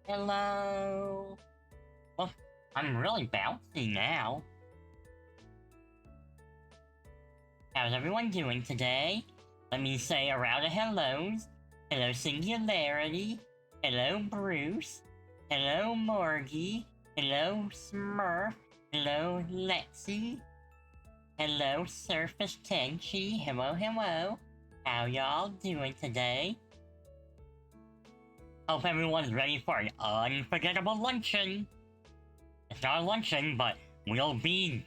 Hello. Well, I'm really bouncy now. How's everyone doing today? Let me say a round of hellos. Hello, Singularity. Hello, Bruce. Hello, Morgie. Hello, Smurf. Hello, Lexi. Hello, Surface Tenchi. Hello, hello. How y'all doing today? Hope everyone's ready for an unforgettable luncheon. It's not a luncheon, but we'll be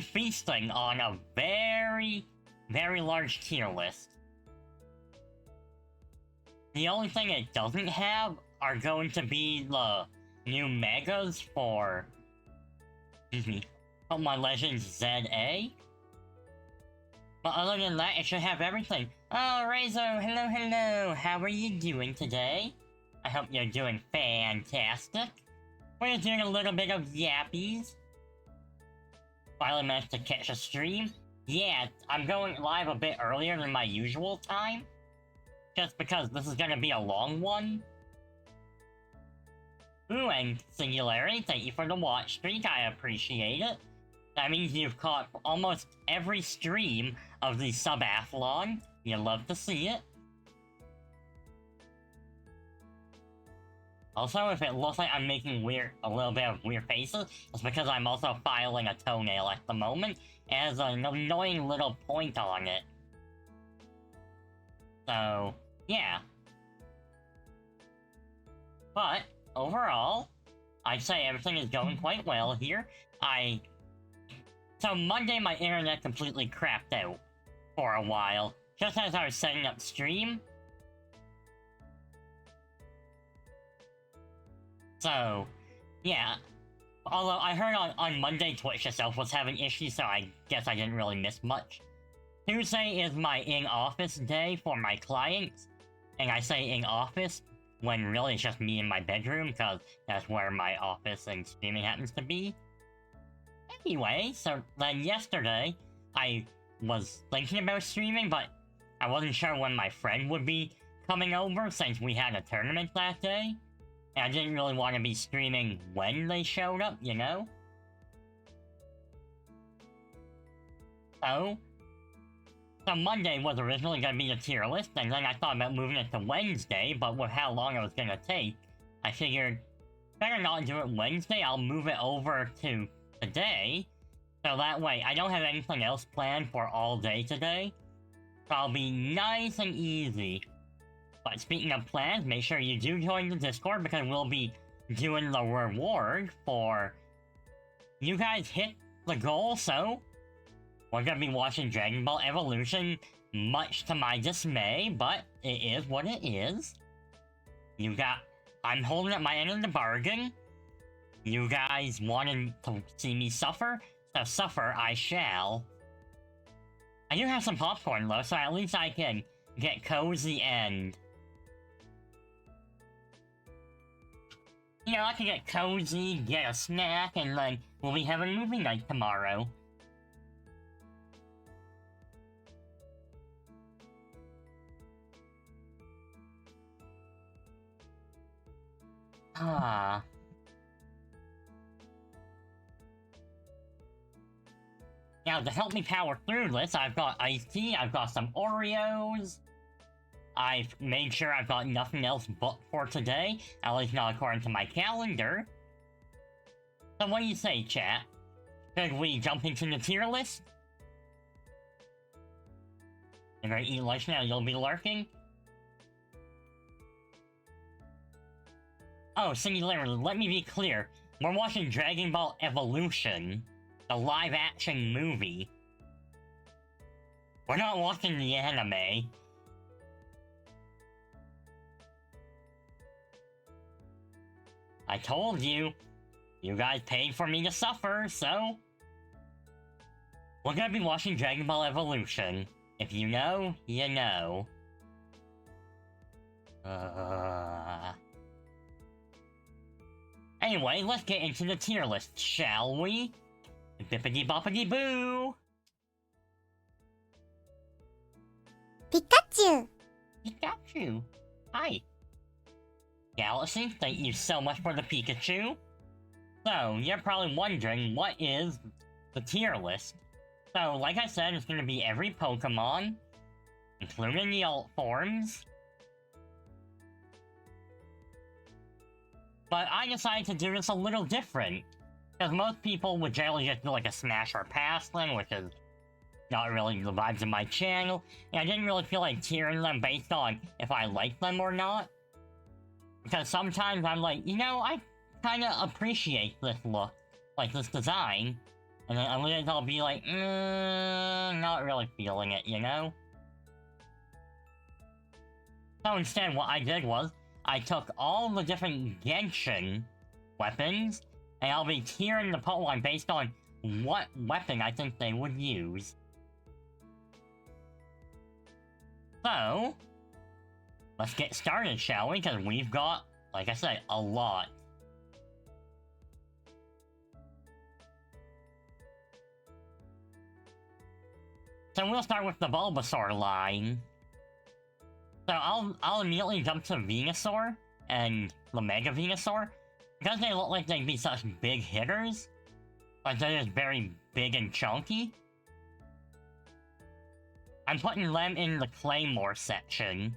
feasting on a very, very large tier list. The only thing it doesn't have are going to be the new megas for, Pokemon Legends ZA. But other than that, it should have everything. Oh, Rezo, hello, hello. How are you doing today? I hope you're doing fantastic. We're doing a little bit of yappies. Finally managed to catch a stream. Yeah, I'm going live a bit earlier than my usual time. Just because this is gonna be a long one. Ooh, and Singularity, thank you for the watch streak, I appreciate it. That means you've caught almost every stream of the Subathlon. You love to see it. Also, if it looks like I'm making a little bit of weird faces, it's because I'm also filing a toenail at the moment. It has an annoying little point on it. So, yeah. But, overall, I'd say everything is going quite well here. So Monday my internet completely crapped out for a while, just as I was setting up stream. So, yeah. Although I heard on Monday Twitch itself was having issues, so I guess I didn't really miss much. Tuesday is my in-office day for my clients, and I say in-office when really it's just me in my bedroom, because that's where my office and streaming happens to be. Anyway, so then yesterday, I was thinking about streaming, but I wasn't sure when my friend would be coming over since we had a tournament that day. And I didn't really want to be streaming when they showed up, you know? So Monday was originally going to be the tier list, and then I thought about moving it to Wednesday, but with how long it was going to take, I figured, better not do it Wednesday, I'll move it over to today, so that way I don't have anything else planned for all day today, so I'll be nice and easy. But speaking of plans, make sure you do join the Discord, because we'll be doing the reward for... You guys hit the goal, so... We're gonna be watching Dragon Ball Evolution, much to my dismay, but it is what it is. I'm holding up my end of the bargain. You guys wanted to see me suffer, so suffer I shall. I do have some popcorn though, so at least I can get cozy and... You know, I can get cozy, get a snack, and then we'll be having movie night tomorrow. Ah. Now, to help me power through this, I've got iced tea, I've got some Oreos. I've made sure I've got nothing else booked for today, at least not according to my calendar. So what do you say, chat? Should we jump into the tier list? If I eat lunch now, you'll be lurking? Oh, Singularity, let me be clear. We're watching Dragon Ball Evolution, the live-action movie. We're not watching the anime. I told you. You guys paid for me to suffer, so... We're gonna be watching Dragon Ball Evolution. If you know, you know. Anyway, let's get into the tier list, shall we? Bippity boppity boo! Pikachu! Pikachu! Hi! Galaxy, thank you so much for the Pikachu. So, you're probably wondering, what is the tier list? So, like I said, it's going to be every Pokemon, including the alt forms. But I decided to do this a little different, because most people would generally just do like a smash or pass thing, which is not really the vibes of my channel, and I didn't really feel like tiering them based on if I like them or not. Because sometimes I'm like, you know, I kinda appreciate this look, like this design, and then others I'll be like, not really feeling it, you know? So instead, what I did was, I took all the different Genshin weapons, and I'll be tiering the Pokemon based on what weapon I think they would use. So, let's get started, shall we? Because we've got, like I said, a lot. So we'll start with the Bulbasaur line. So I'll immediately jump to Venusaur and the Mega Venusaur, because they look like they'd be such big hitters. Like they're just very big and chunky. I'm putting them in the Claymore section.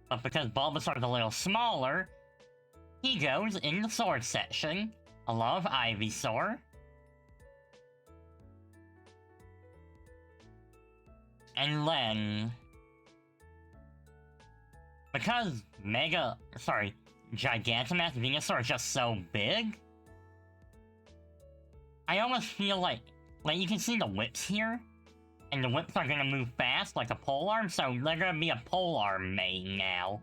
But because Bulbasaur's a little smaller, he goes in the Sword section, along with Ivysaur. And then, because Gigantamax Venusaur is just so big, I almost feel like you can see the whips here, and the whips are gonna move fast like a polearm, so they're gonna be a polearm main now.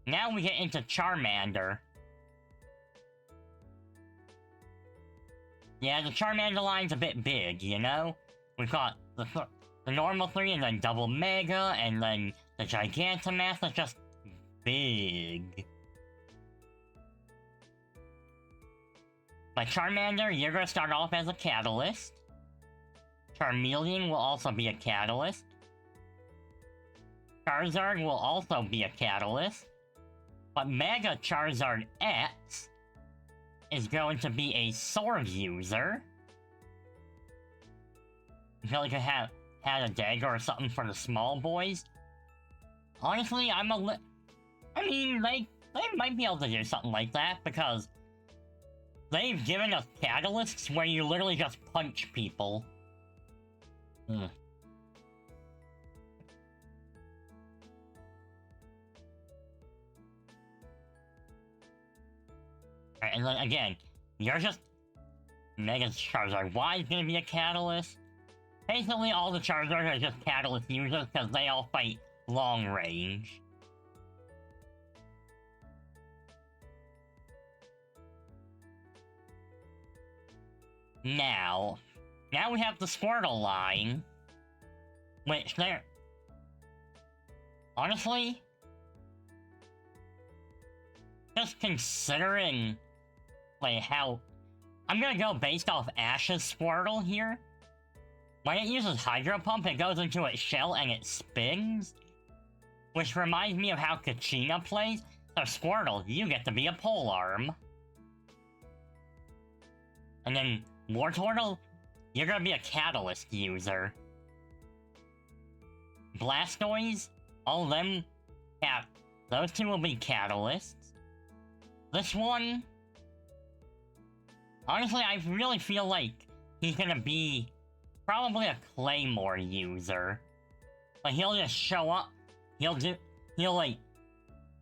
Now we get into Charmander. Yeah, the Charmander line's a bit big, you know? We've got the normal three, and then double Mega, and then the Gigantamax that's just big. But Charmander, you're gonna start off as a Catalyst. Charmeleon will also be a Catalyst. Charizard will also be a Catalyst. But Mega Charizard X is going to be a sword user. I feel like I had a dagger or something for the small boys. Honestly, I mean, they might be able to do something like that, because they've given us catalysts where you literally just punch people. Alright, and then again, you're just Mega Charizard Y is gonna be a catalyst. Basically, all the Charizards are just catalyst users because they all fight long range. Now we have the Squirtle line, which they're... Honestly, just considering, like, how... I'm gonna go based off Ash's Squirtle here. When it uses Hydro Pump, it goes into its shell and it spins. Which reminds me of how Kachina plays. So Squirtle, you get to be a polearm. And then Wartortle, you're gonna be a Catalyst user. Blastoise, all of them, those two will be Catalysts. This one, honestly, I really feel like he's gonna be probably a Claymore user. Like, he'll just show up, he'll like,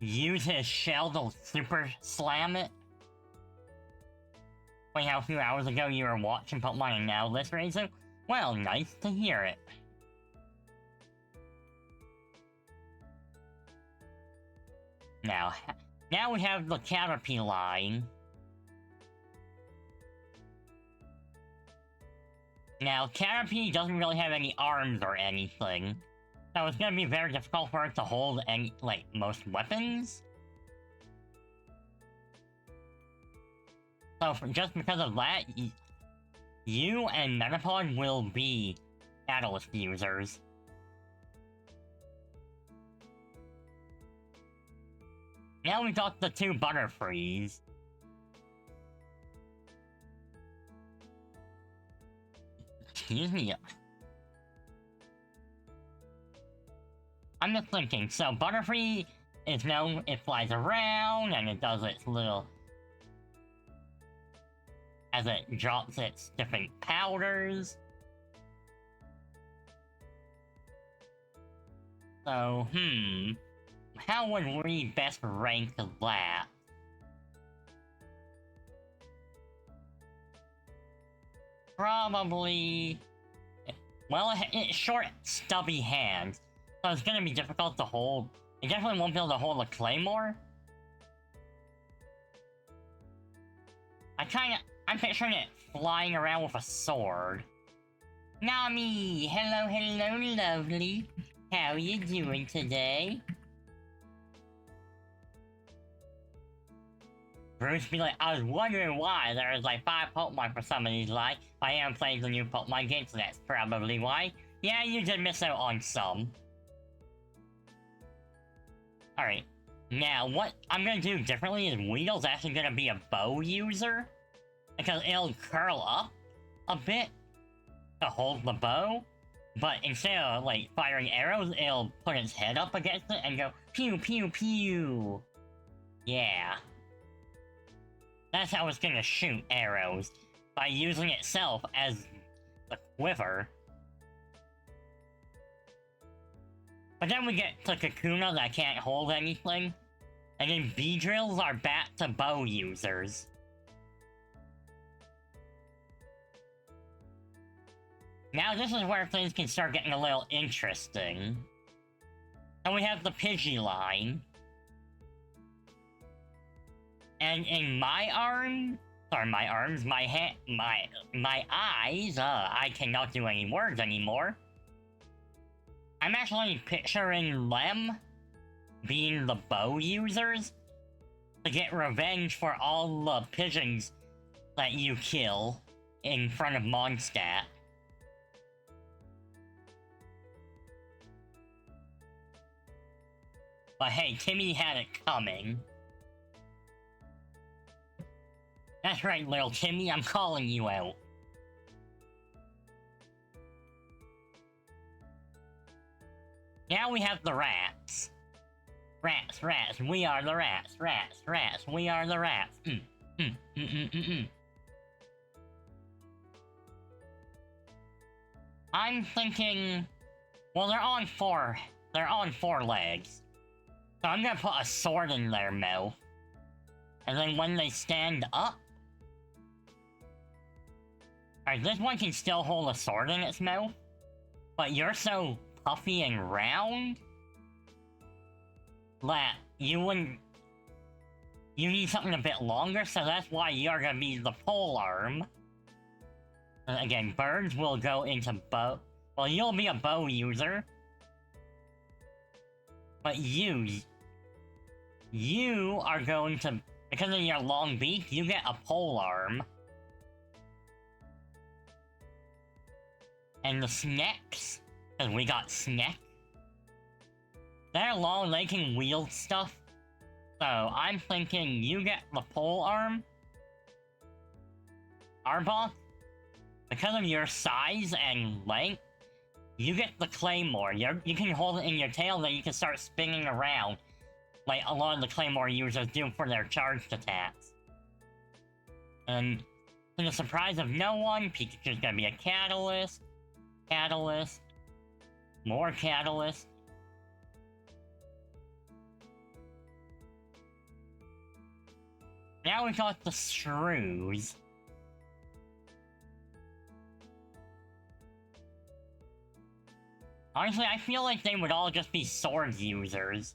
use his shell to super slam it. Wait, how a few hours ago you were watching Pokemon and now this raiser? Well, nice to hear it. Now we have the Caterpie line. Now, Caterpie doesn't really have any arms or anything, so it's gonna be very difficult for it to hold any, like, most weapons. So, just because of that, You and Metapod will be Catalyst users. Now we got the 2 Butterfrees. Excuse me. I'm just thinking, so Butterfree is known, it flies around, and it does its little... as it drops its different powders. So, how would we best rank that? Probably... well, it's short, stubby hands, so it's gonna be difficult to hold. It definitely won't be able to hold a claymore. I'm picturing it flying around with a sword. Nami! Hello, hello, lovely. How you doing today? Bruce be like, I was wondering why there's like 5 Pokemon for some of these like. I am playing the new Pokemon game, so that's probably why. Yeah, you did miss out on some. Alright. Now, what I'm gonna do differently is Weedle's actually gonna be a bow user. Because it'll curl up a bit to hold the bow. But instead of, like, firing arrows, it'll put its head up against it and go pew pew pew. Yeah. That's how it's gonna shoot arrows. By using itself as the quiver. But then we get to Kakuna that can't hold anything. And then Beedrills are back to bow users. Now this is where things can start getting a little interesting. And we have the Pidgey line. And in my eyes, I cannot do any words anymore. I'm actually picturing them being the bow users to get revenge for all the pigeons that you kill in front of Mondstadt. But hey, Timmy had it coming. That's right, little Timmy, I'm calling you out. Now we have the rats. Rats, rats, we are the rats. Rats, rats, we are the rats. I'm thinking... well, they're on four legs. So I'm gonna put a sword in their mouth. And then when they stand up... alright, this one can still hold a sword in its mouth. But you're so puffy and round... that you wouldn't... you need something a bit longer, so that's why you're gonna be the pole arm. And again, birds will go into bow... well, you'll be a bow user. But you are going to... because of your long beak, you get a pole arm. And the snakes, because we got Sneck. They're long, they can wield stuff. So, I'm thinking you get the pole arm. Arbok, because of your size and length, you get the Claymore. You can hold it in your tail, then you can start spinning around. Like a lot of the Claymore users do for their charged attacks. And to the surprise of no one, Pikachu's gonna be a Catalyst. Catalyst. More Catalyst. Now we got the Shrews. Honestly, I feel like they would all just be sword users.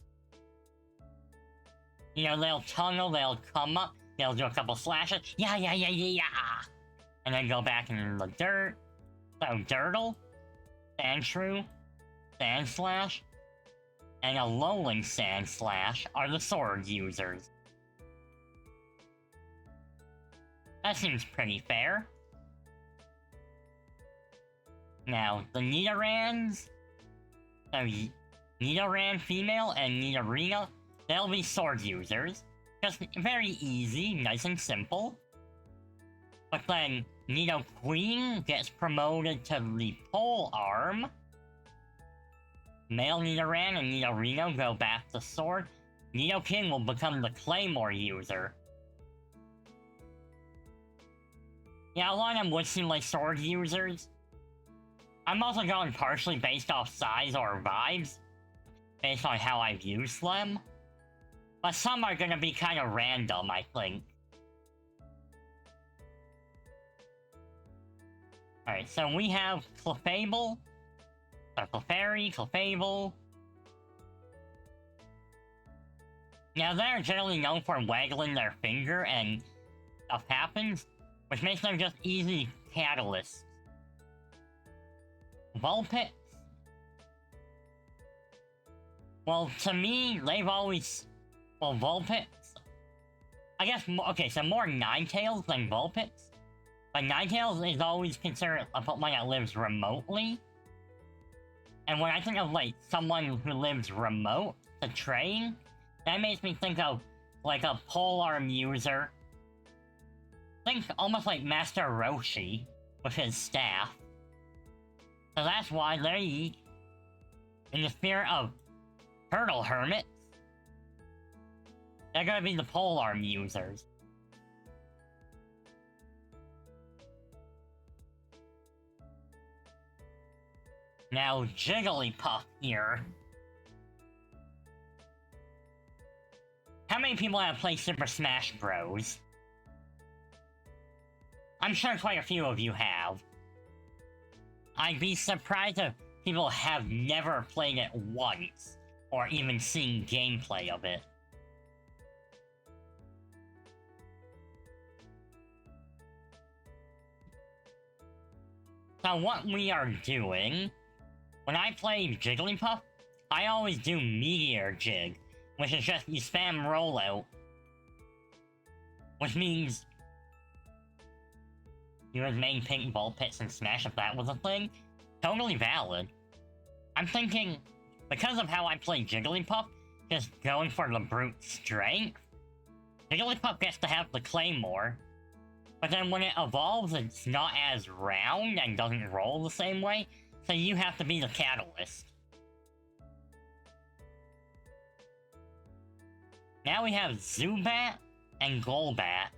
You know, they'll tunnel, they'll come up, they'll do a couple slashes, yeah, and then go back in the dirt. So, Dirtle, Sandshrew, Sandslash, and a Lowling Sandslash are the sword users. That seems pretty fair. Now, the Nidorans, so Nidoran female and Nidorina, they'll be sword users. Just very easy, nice and simple. But then Nido Queen gets promoted to the pole arm. Male Nidoran and Nidorino go back to sword. Nido King will become the Claymore user. Yeah, a lot of them would seem like sword users. I'm also going partially based off size or vibes, based on how I've used them. But some are gonna be kind of random, I think. Alright, so we have Clefable, Clefairy, Clefable. Now they're generally known for waggling their finger and stuff happens, which makes them just easy catalysts. Vulpix. Well, to me, they've always... Well, Vulpix... I guess, okay, so more Ninetales than Vulpix. But Ninetales is always considered a Pokemon that lives remotely. And when I think of, like, someone who lives remote to train, that makes me think of, like, a polearm user. Think almost like Master Roshi with his staff. So that's why they, in the spirit of Turtle Hermits, they're gonna be the polearm users. Now Jigglypuff here. How many people have played Super Smash Bros? I'm sure quite a few of you have. I'd be surprised if people have never played it once, or even seen gameplay of it. So what we are doing, when I play Jigglypuff, I always do Meteor Jig, which is just you spam rollout, which means you would main pink Vulpix and Smash if that was a thing. Totally valid. I'm thinking, because of how I play Jigglypuff, just going for the brute strength, Jigglypuff gets to have the Claymore, but then when it evolves, it's not as round and doesn't roll the same way, so you have to be the catalyst. Now we have Zubat and Golbat.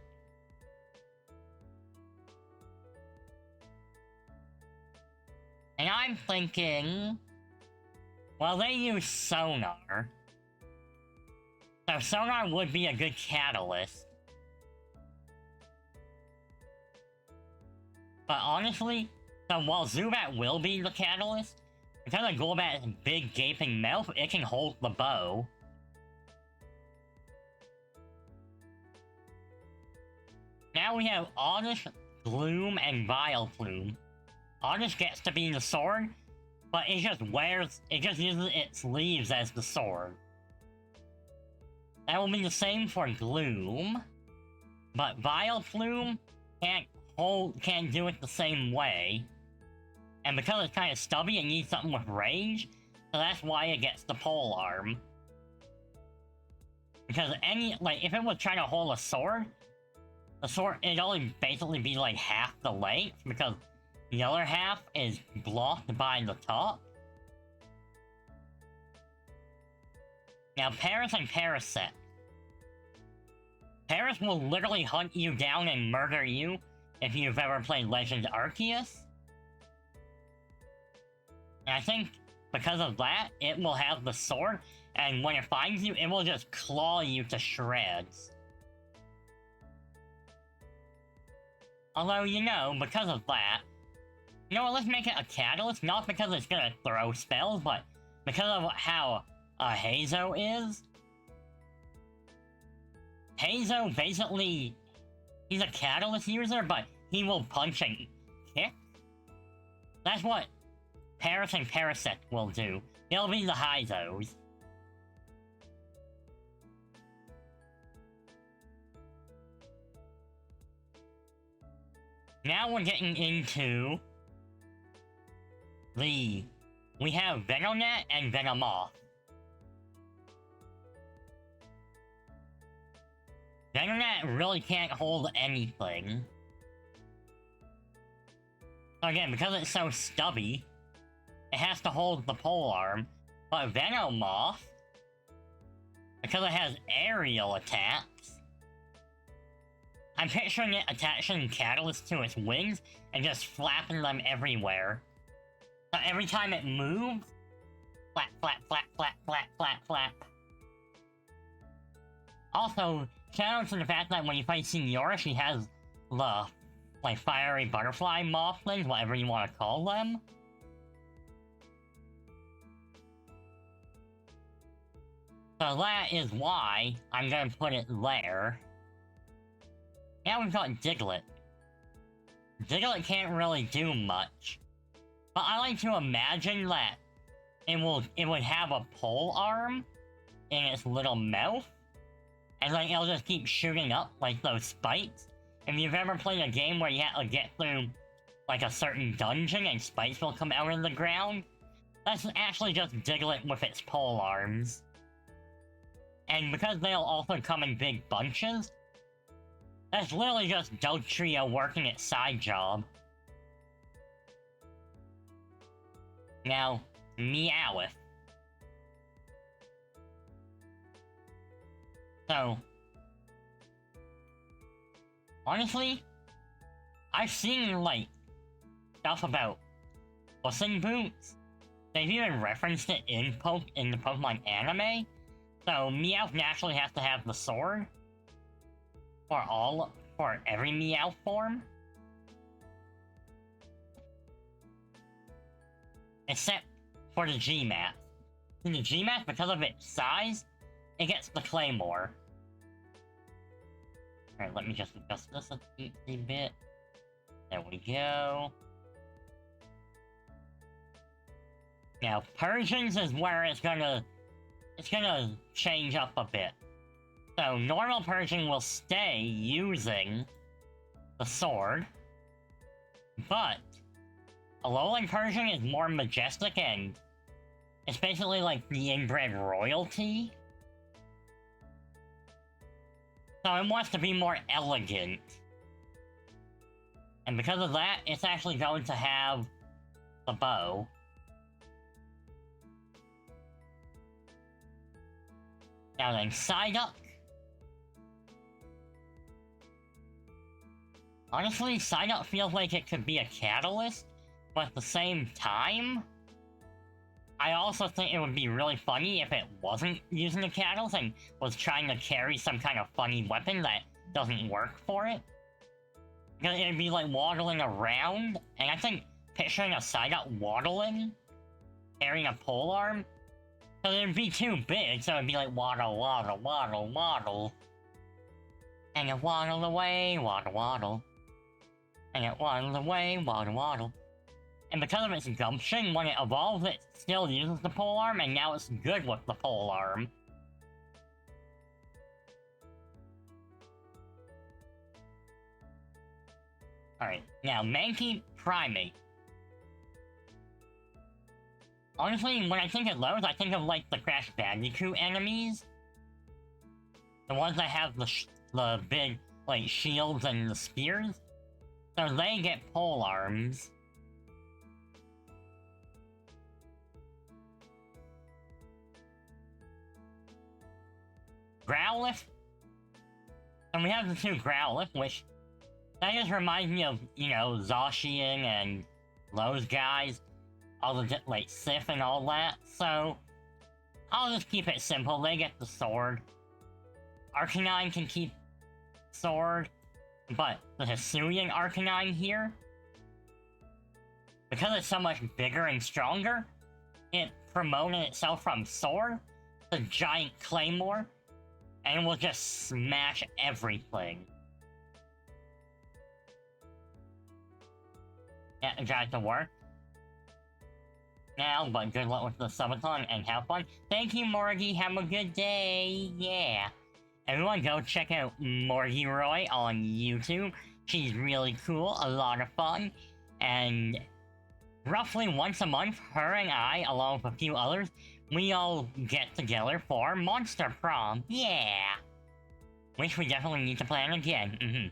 And I'm thinking... Well, they use Sonar. So Sonar would be a good catalyst. But honestly, so while Zubat will be the catalyst, because of Golbat's big gaping mouth, it can hold the bow. Now we have Oddish, Gloom, and Vileplume. Oddish gets to be the sword, but it just uses its leaves as the sword. That will be the same for Gloom, but Vileplume can't do it the same way. And because it's kind of stubby, it needs something with range, so that's why it gets the pole arm. Because if it was trying to hold a sword, it'd only basically be like half the length, because the other half is blocked by the top. Now, Paris and Parasect. Paris will literally hunt you down and murder you if you've ever played Legend Arceus. And I think because of that, it will have the sword, and when it finds you, it will just claw you to shreds. Although, because of that, let's make it a catalyst, not because it's gonna throw spells, but because of how Hazo is. Hazo, basically, he's a catalyst user, but he will punch and kick. That's what Paris and Parasect will do. They'll be the Hyzos. Now we're getting into We have Venonet and Venomoth. Venonet really can't hold anything. So again, because it's so stubby, it has to hold the polearm. But Venomoth, because it has aerial attacks, I'm picturing it attaching catalyst to its wings and just flapping them everywhere. So every time it moves, flap, flap, flap, flap, flap, flap, flap. Also, shout out to the fact that when you fight Signora, she has the, like, fiery butterfly mothlings, whatever you want to call them. So that is why I'm gonna put it there. Now we've got Diglett. Diglett can't really do much. But I like to imagine that it would have a pole arm in its little mouth. And like it'll just keep shooting up like those spikes. If you've ever played a game where you have to get through like a certain dungeon and spikes will come out of the ground, that's actually just Diglett with its pole arms. And because they'll also come in big bunches, that's literally just Dugtrio working its side job. Now, Meowth. So, honestly, I've seen, like, stuff about Puss in Boots. They've even referenced it in the Pokemon anime. So, Meowth naturally has to have the sword. For every Meowth form. Except for the Gmath. In the Gmath, because of its size, it gets the Claymore. Alright, let me just adjust this a teensy bit. There we go. Now, Persians is where it's gonna change up a bit. So, normal Persian will stay using the sword, but Alolan Persian is more majestic and it's basically like the inbred royalty. So it wants to be more elegant. And because of that, it's actually going to have the bow. Now then, Psyduck. Honestly, Psyduck feels like it could be a catalyst, but at the same time, I also think it would be really funny if it wasn't using a catalyst and was trying to carry some kind of funny weapon that doesn't work for it. Because it'd be like waddling around, and I think picturing a Psyduck waddling, carrying a polearm, because it'd be too big, so it'd be like waddle, waddle, waddle, waddle. And it waddled away, waddle, waddle. And it waddled away, waddle, waddle. And because of its gumption, when it evolves, it still uses the polearm, and now it's good with the polearm. Alright, now Mankey Primate. Honestly, when I think of those, I think of like the Crash Bandicoot enemies. The ones that have the big, like, shields and the spears. So they get polearms. Growlithe. And we have the two Growlithe, which that just reminds me of, you know, Zacian and those guys. All the, like, Sif and all that. So, I'll just keep it simple. They get the sword. Arcanine can keep sword. But the Hisuian Arcanine here, because it's so much bigger and stronger, it promoted itself from sword to giant claymore, and it will just smash everything. Yeah, it tries to work. Now, but good luck with the subathon and have fun. Thank you, Morgie. Have a good day. Yeah. Everyone go check out Morgie Roy on YouTube. She's really cool, a lot of fun, and roughly once a month, her and I, along with a few others, we all get together for Monster Prom. Yeah! Which we definitely need to plan again.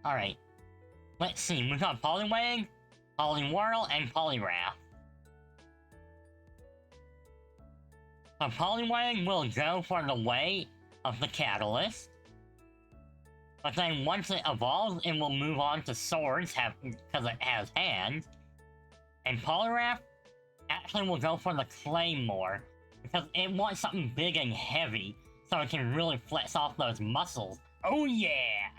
Alright. Let's see, we got Poliwag, Poliwhirl, and Poliwrath. So Poliwag will go for the way of the Catalyst. But then once it evolves, it will move on to Swords, because it has hands. And Poliwrath actually will go for the Claymore, because it wants something big and heavy, so it can really flex off those muscles. Oh yeah!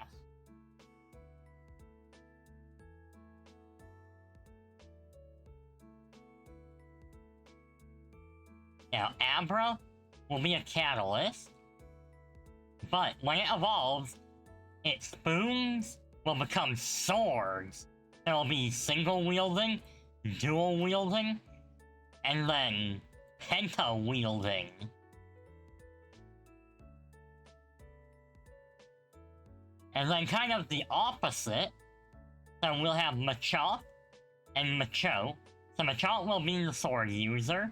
Now, Abra will be a Catalyst, but when it evolves, its spoons will become swords. It'll be single-wielding, dual-wielding, and then penta-wielding. And then kind of the opposite, so we'll have Machop and Machop. So Machop will be the sword user,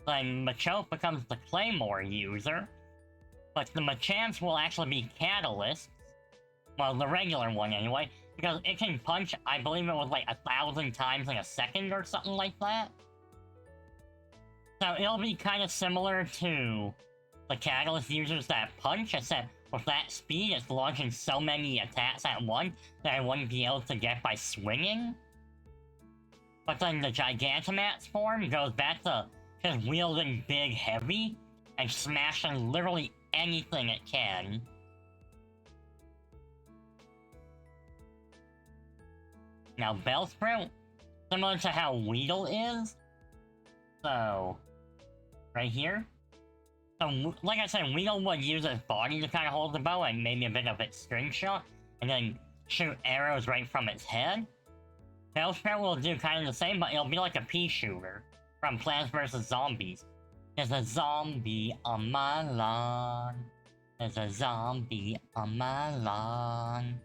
then Machop becomes the Claymore user, but the Machamps will actually be Catalysts. Well, the regular one anyway, because it can punch, I believe it was like 1,000 times in a second or something like that. So it'll be kind of similar to the Catalyst users that punch, except with that speed, it's launching so many attacks at once that I wouldn't be able to get by swinging. But then the Gigantamax form goes back to just wielding big heavy and smashing literally anything it can. Now Bellsprout, similar to how Weedle is. So, right here. So, like I said, Weedle would use its body to kind of hold the bow and maybe a bit of its string shot, and then shoot arrows right from its head. Bellsprout will do kind of the same, but it'll be like a pea shooter from Plants vs. Zombies. There's a zombie on my lawn. There's a zombie on my lawn.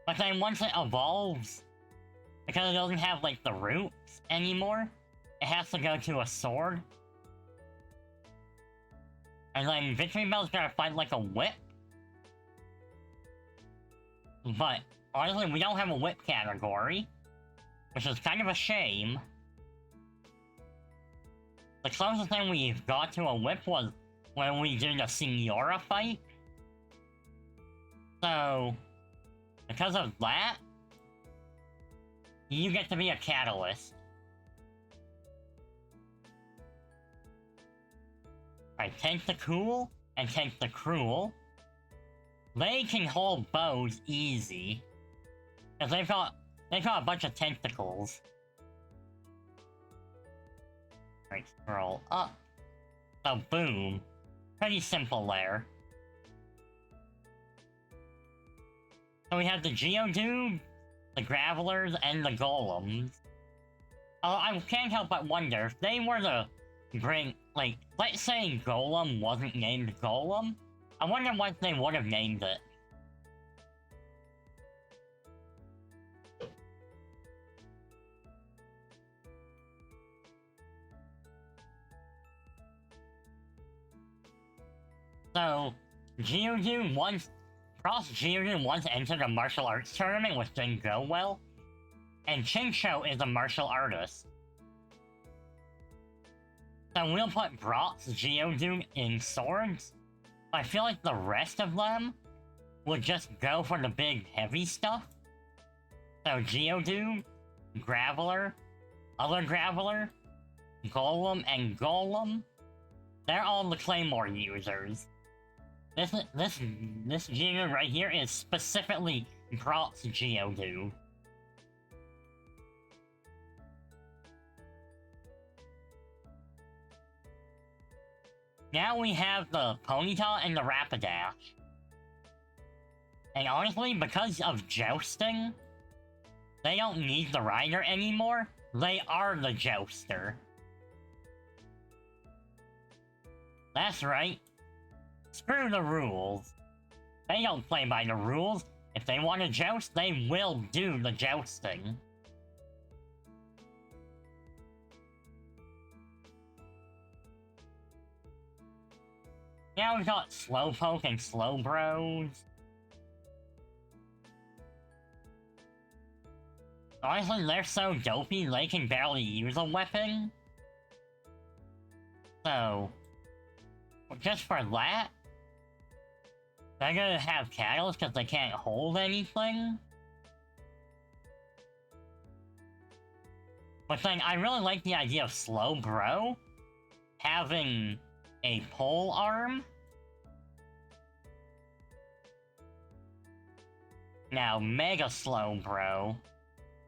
But then once it evolves, because it doesn't have like the roots anymore, it has to go to a sword. And then Victory Bell's gonna fight like a whip. But honestly, we don't have a whip category, which is kind of a shame. The closest thing we've got to a whip was when we did a Signora fight. So, because of that, you get to be a Catalyst. Alright, Tentacool and Tentacruel. They can hold bows easy, because they've got a bunch of tentacles. Alright, scroll up. So boom. Pretty simple there. So we have the Geodude, the Gravelers, and the Golems. I can't help but wonder if they were to bring, like, let's say Golem wasn't named Golem. I wonder what they would have named it. So, Geodude once entered a martial arts tournament, which didn't go well. And Chinchou is a martial artist. So we'll put Brock's Geodude in swords. I feel like the rest of them would just go for the big heavy stuff. So Geodude, Graveler, other Graveler, Golem, and Golem, they're all the Claymore users. This Geodude right here is specifically Brock's Geodude. Now we have the Ponyta and the Rapidash. And honestly, because of jousting, they don't need the rider anymore. They are the jouster. That's right. Screw the rules. They don't play by the rules. If they want to joust, they will do the jousting. Now we've got Slowpoke and Slowbros. Honestly, they're so dopey, they can barely use a weapon. So, just for that, they're gonna have Catalyst because they can't hold anything. But then, I really like the idea of Slowbro having a pole arm. Now, Mega Slowbro,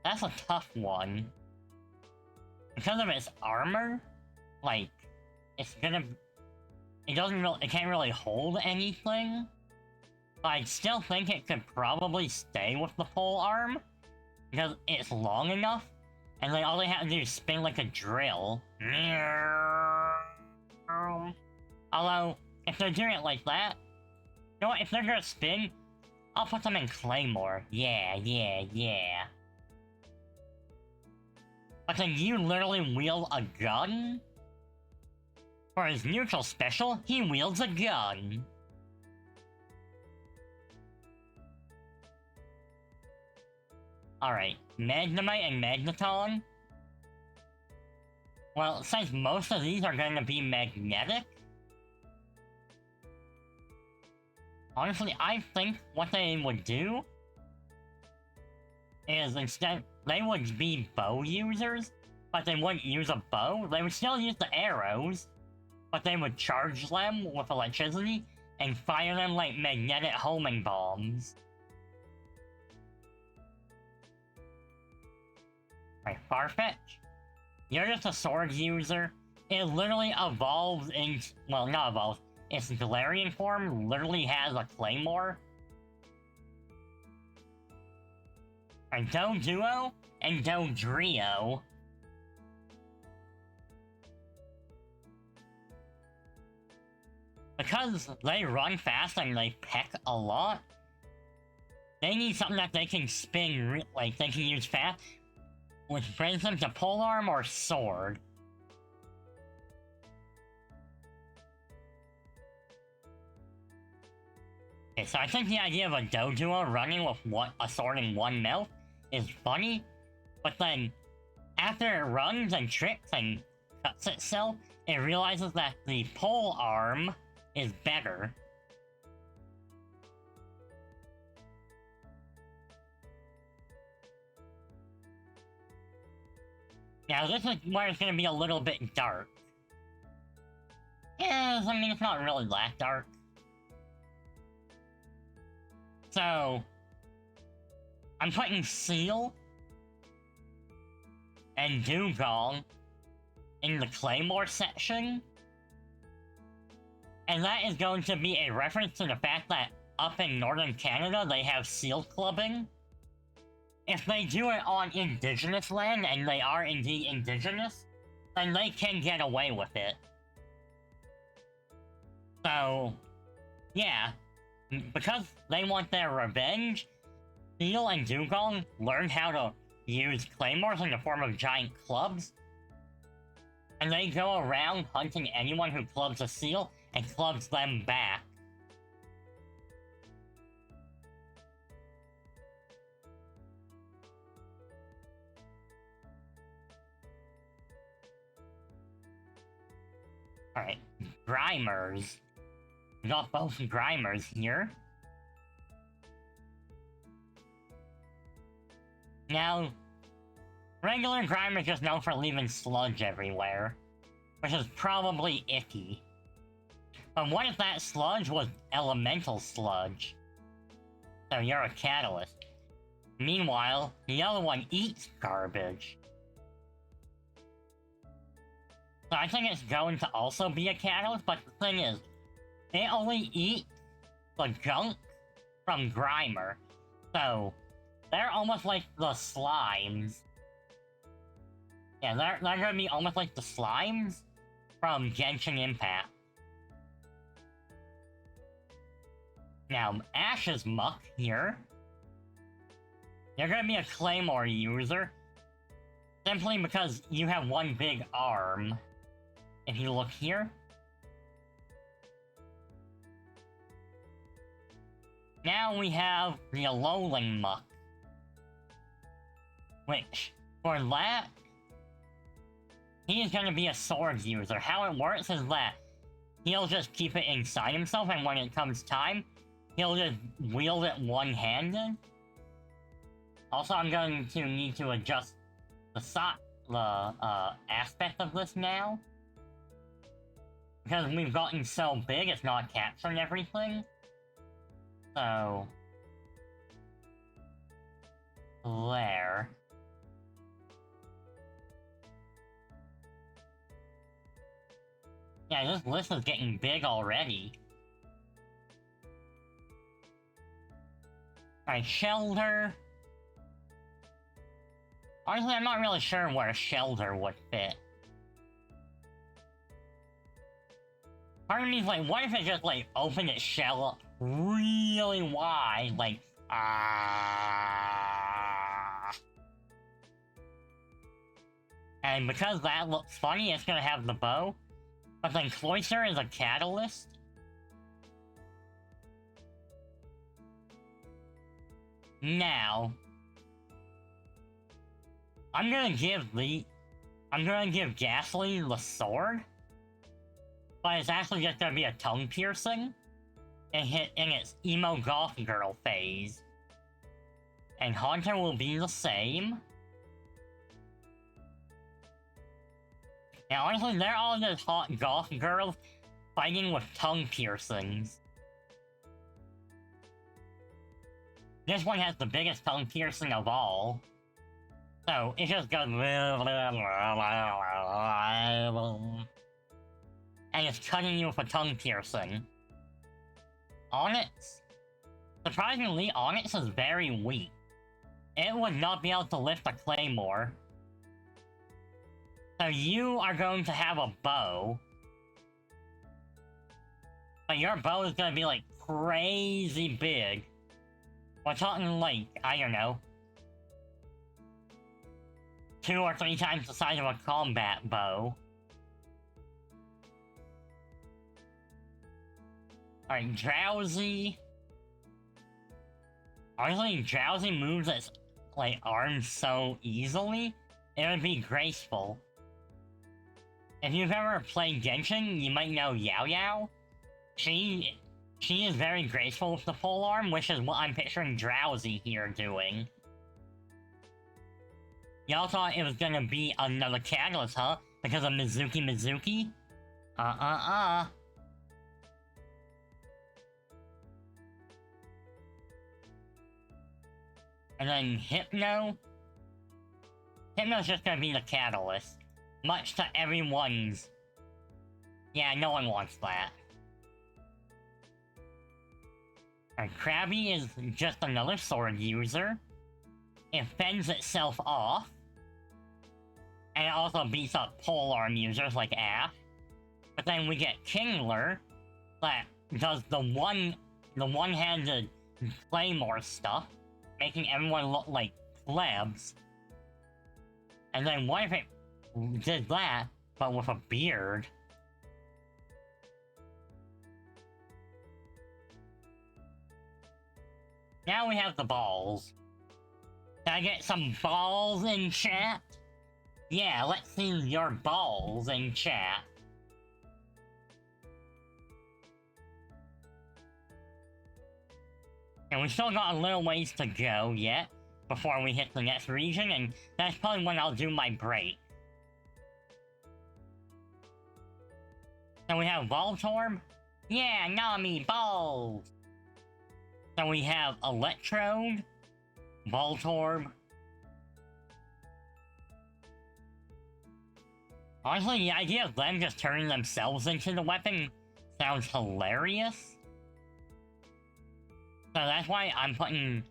that's a tough one. Because of its armor, like, it can't really hold anything. But I still think it could probably stay with the pole arm, because it's long enough, and then all they have to do is spin like a drill. Although, if they're doing it like that, you know what, if they're gonna spin, I'll put them in Claymore. Yeah. But then you literally wield a gun? For his neutral special, he wields a gun. Alright, Magnemite and Magneton. Well, since most of these are going to be magnetic, honestly, I think what they would do is instead, they would be bow users, but they wouldn't use a bow. They would still use the arrows, but they would charge them with electricity and fire them like magnetic homing bombs. Alright, Farfetch. You're just a sword user. It literally evolves into... well, not evolves. Its Galarian form literally has a Claymore. Alright, Doduo and Dodrio. Because they run fast and they peck a lot, they need something that they can spin, like they can use fast, which brings them to polearm or sword. Okay, so I think the idea of a Doduo running with a sword in one mouth is funny, but then after it runs and tricks and cuts itself, it realizes that the pole arm is better. Now this is where it's gonna be a little bit dark. Yeah, I mean, it's not really that dark. So, I'm putting Seal and Dugong in the Claymore section. And that is going to be a reference to the fact that up in northern Canada, they have seal clubbing. If they do it on indigenous land, and they are indeed indigenous, then they can get away with it. So, yeah. Because they want their revenge, Seal and Dugong learn how to use claymores in the form of giant clubs. And they go around hunting anyone who clubs a seal, and clubs them back. Alright, Grimers. We got both Grimers here. Now, regular Grimer is just known for leaving sludge everywhere, which is probably icky. But what if that sludge was elemental sludge? So you're a catalyst. Meanwhile, the other one eats garbage. So I think it's going to also be a catalyst, but the thing is, it only eats the junk from Grimer. So, they're almost like the slimes. Yeah, they're gonna be almost like the slimes from Genshin Impact. Now, Ash's Muck here. You're gonna be a Claymore user. Simply because you have one big arm. If you look here. Now we have the Alolan Muck. Which, for that, he is gonna be a sword user. How it works is that he'll just keep it inside himself, and when it comes time, he'll just wield it one-handed. Also, I'm going to need to adjust the aspect of this now. Because we've gotten so big, it's not capturing everything. So... there. Yeah, this list is getting big already. Alright, Shelter. Honestly, I'm not really sure where Shelter would fit. Part of me is like, what if it just, like, opened its shell up really wide? Like, And because that looks funny, it's gonna have the bow. But then Cloyster is a catalyst. Now, I'm gonna give Ghastly the sword, but it's actually just gonna be a tongue piercing and hit in its emo goth girl phase. And Haunter will be the same. Now honestly, they're all just hot goth girls fighting with tongue piercings. This one has the biggest tongue piercing of all. So, it just goes... and it's cutting you with a tongue piercing. Onyx? Surprisingly, Onyx is very weak. It would not be able to lift a Claymore. So you are going to have a bow. But your bow is gonna be like crazy big. We're talking like, I don't know, 2 or 3 times the size of a combat bow. Alright, Drowsy. Honestly, Drowsy moves its, like, arms so easily, it would be graceful. If you've ever played Genshin, you might know Yao Yao. She is very graceful with the full arm, which is what I'm picturing Drowsy here doing. Y'all thought it was gonna be another catalyst, huh? Because of Mizuki? And then Hypno? Hypno's just gonna be the catalyst. Much to everyone's... yeah, no one wants that. And Krabby is just another sword user. It fends itself off. And it also beats up polearm users like Ash. But then we get Kingler, that does the one-handed Claymore stuff, making everyone look like plebs. And then what if it did that, but with a beard? Now we have the balls. Can I get some balls in chat? Yeah, let's see your balls in chat. And we still got a little ways to go yet, before we hit the next region, and that's probably when I'll do my break. So we have Voltorb? Yeah, Nami, balls! So we have Electrode, Voltorb. Honestly, the idea of them just turning themselves into the weapon sounds hilarious. So that's why I'm putting...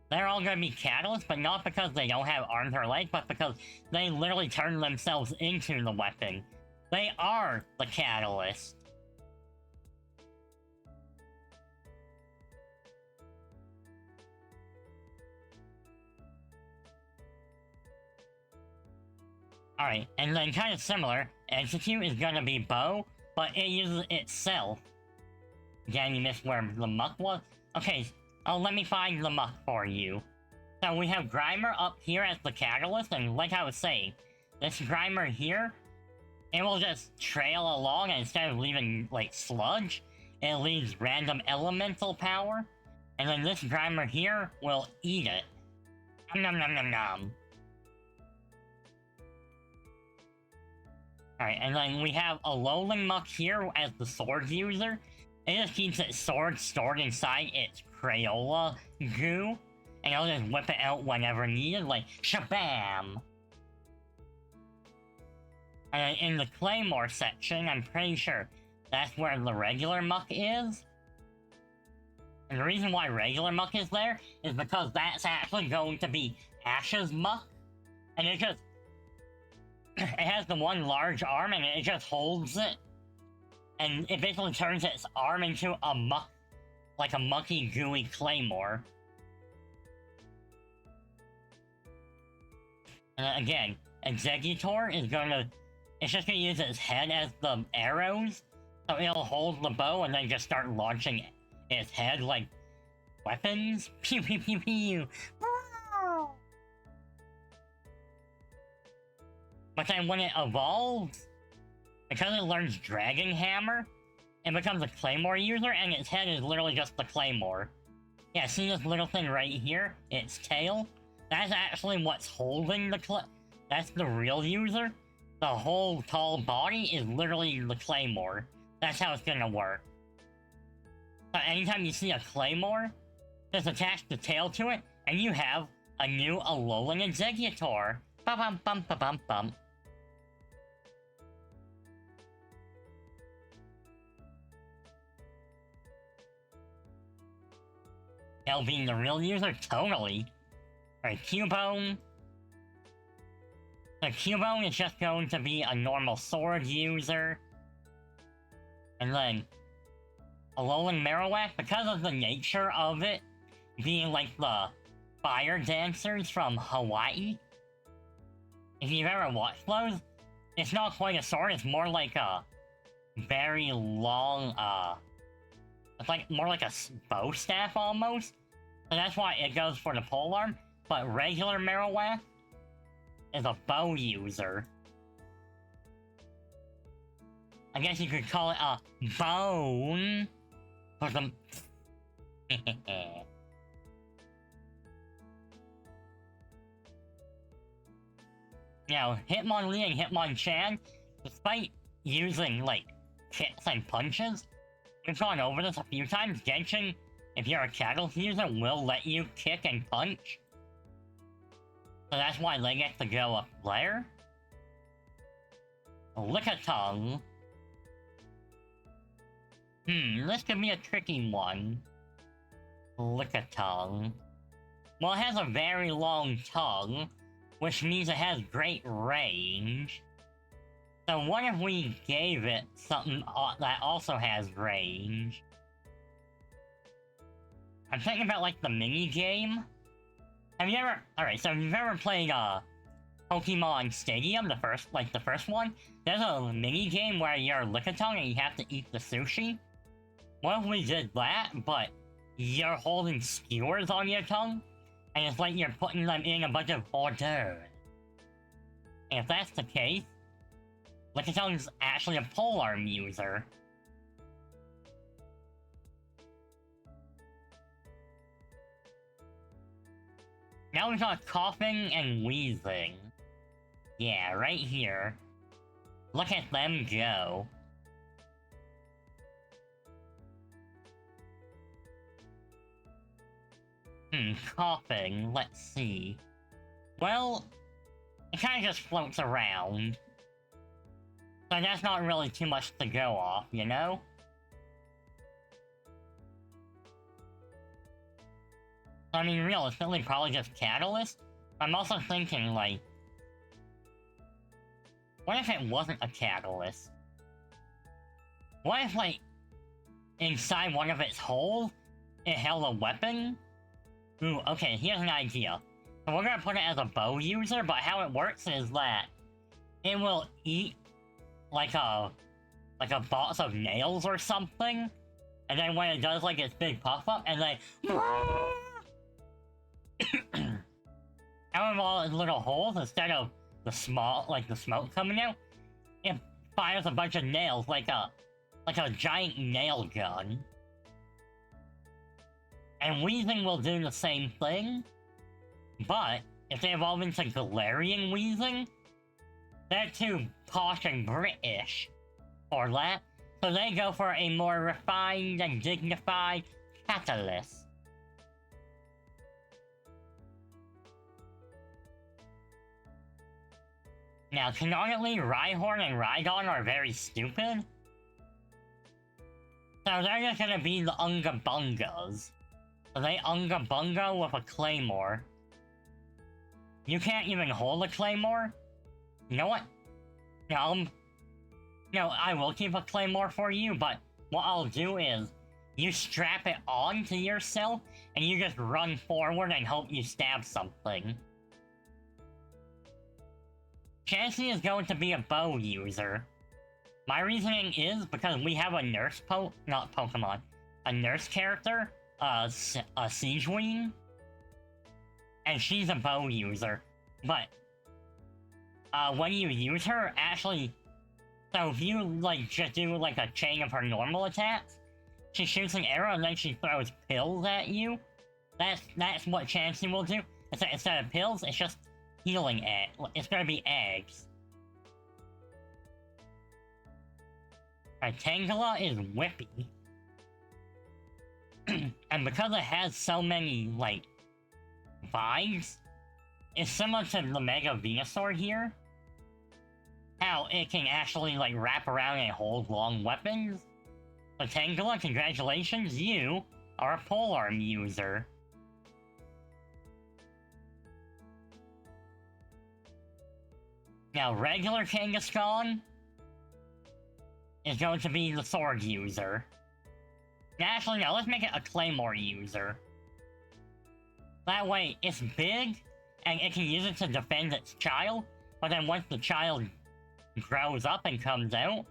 They're all gonna be catalysts, but not because they don't have arms or legs, but because they literally turn themselves into the weapon. They are the catalyst. Alright, and then kind of similar, Execute is gonna be bow, but it uses itself. Again, you missed where the muck was? Okay, let me find the muck for you. So we have Grimer up here as the catalyst, and like I was saying, this Grimer here, it will just trail along, and instead of leaving, like, sludge, it leaves random elemental power, and then this Grimer here will eat it. Nom nom nom nom. Alright, and then we have a Alolan Muck here as the sword user. It just keeps its sword stored inside its Crayola goo, and it'll just whip it out whenever needed, like shabam! And then in the Claymore section, I'm pretty sure that's where the regular Muck is. And the reason why regular Muck is there is because that's actually going to be Ash's Muck, and it just... it has the one large arm, and it just holds it. And it basically turns its arm into a muck, like a mucky, gooey Claymore. And again, Executor is gonna... it's just gonna use its head as the arrows, so it'll hold the bow and then just start launching its head like weapons. Pew pew pew pew! But then when it evolves, because it learns Dragon Hammer, it becomes a Claymore user, and its head is literally just the Claymore. Yeah, see this little thing right here? Its tail? That's actually what's holding the that's the real user. The whole tall body is literally the Claymore. That's how it's gonna work. So anytime you see a Claymore, just attach the tail to it, and you have a new Alolan Executor. Ba-bum-bum-ba-bum-bum. Hell, being the real user? Totally. Alright, Cubone. So Cubone is just going to be a normal sword user. And then Alolan Marowak, because of the nature of it being like the fire dancers from Hawaii. If you've ever watched those, it's not quite a sword, it's more like a very long, it's like more like a bow staff almost. So that's why it goes for the polearm, but regular Marowak is a bow user. I guess you could call it a bone for some... Now, Hitmonlee and Hitmonchan, despite using, like, kicks and punches, we've gone over this a few times, Genshin, if you're a Catalyst user, will let you kick and punch. So that's why they get to go up there. Lickitung. This could be a tricky one. Lickitung. Well, it has a very long tongue, which means it has great range. So what if we gave it something that also has range? I'm thinking about, like, the mini-game. Have you ever... Alright, so if you've ever played, Pokemon Stadium, the first one, there's a mini-game where you're Lickitung and you have to eat the sushi. What if we did that, but you're holding skewers on your tongue, and it's like you're putting them in a bunch of hors d'oeuvres? And if that's the case, Lickitung's actually a polearm user. Now we've got coughing and wheezing. Yeah, right here. Look at them go. Coughing, let's see. Well, it kinda just floats around. So that's not really too much to go off, you know? I mean, realistically, probably just Catalyst. I'm also thinking, like, what if it wasn't a Catalyst? What if, like, inside one of its holes, it held a weapon? Ooh, okay, here's an idea. So we're gonna put it as a bow user, but how it works is that it will eat like a box of nails or something, and then when it does like its big puff up, and then out of all its little holes, instead of the smoke coming out, it fires a bunch of nails like a giant nail gun. And Wheezing will do the same thing, but if they evolve into Galarian Wheezing, they're too posh and British for that, so they go for a more refined and dignified Catalyst. Now, canonically, Rhyhorn and Rhydon are very stupid, so they're just gonna be the Unga Bungas. So they Unga Bunga with a Claymore. You can't even hold a Claymore? You know what? No, I will keep a Claymore for you, but what I'll do is, you strap it on to yourself, and you just run forward and hope you stab something. Chansey is going to be a bow user. My reasoning is because we have a nurse a nurse character, Siegewing, and she's a bow user. But when you use her, actually, so if you like just do like a chain of her normal attacks, she shoots an arrow and then she throws pills at you. That's what Chansey will do. Instead of pills, it's just healing eggs. It's gonna be eggs. Alright, Tangela is whippy. And because it has so many, like, vibes, it's similar to the Mega Venusaur here. How it can actually, like, wrap around and hold long weapons. So Tangela, congratulations, you are a polearm user. Now, regular Kangaskhan is going to be the sword user. Actually, no, let's make it a Claymore user. That way, it's big, and it can use it to defend its child, but then once the child grows up and comes out,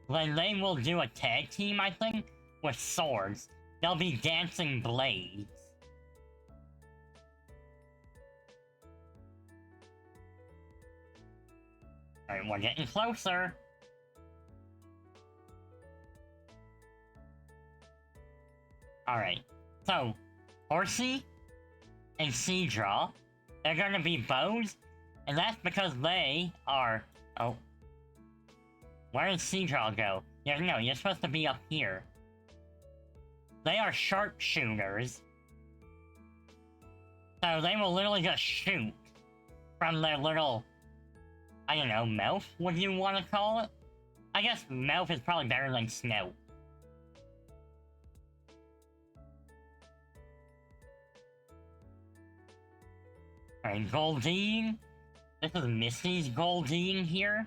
then they will do a tag team, I think, with swords. They'll be dancing blades. Alright, we're getting closer. Alright, so, Horsey and Seadra, they're gonna be bows, and that's because they are... Oh. Where did Seadra go? No, you're supposed to be up here. They are sharpshooters. So they will literally just shoot from their little, I don't know, mouth, would you want to call it? I guess mouth is probably better than snout. Alright, Goldeen. This is Missy's Goldeen here.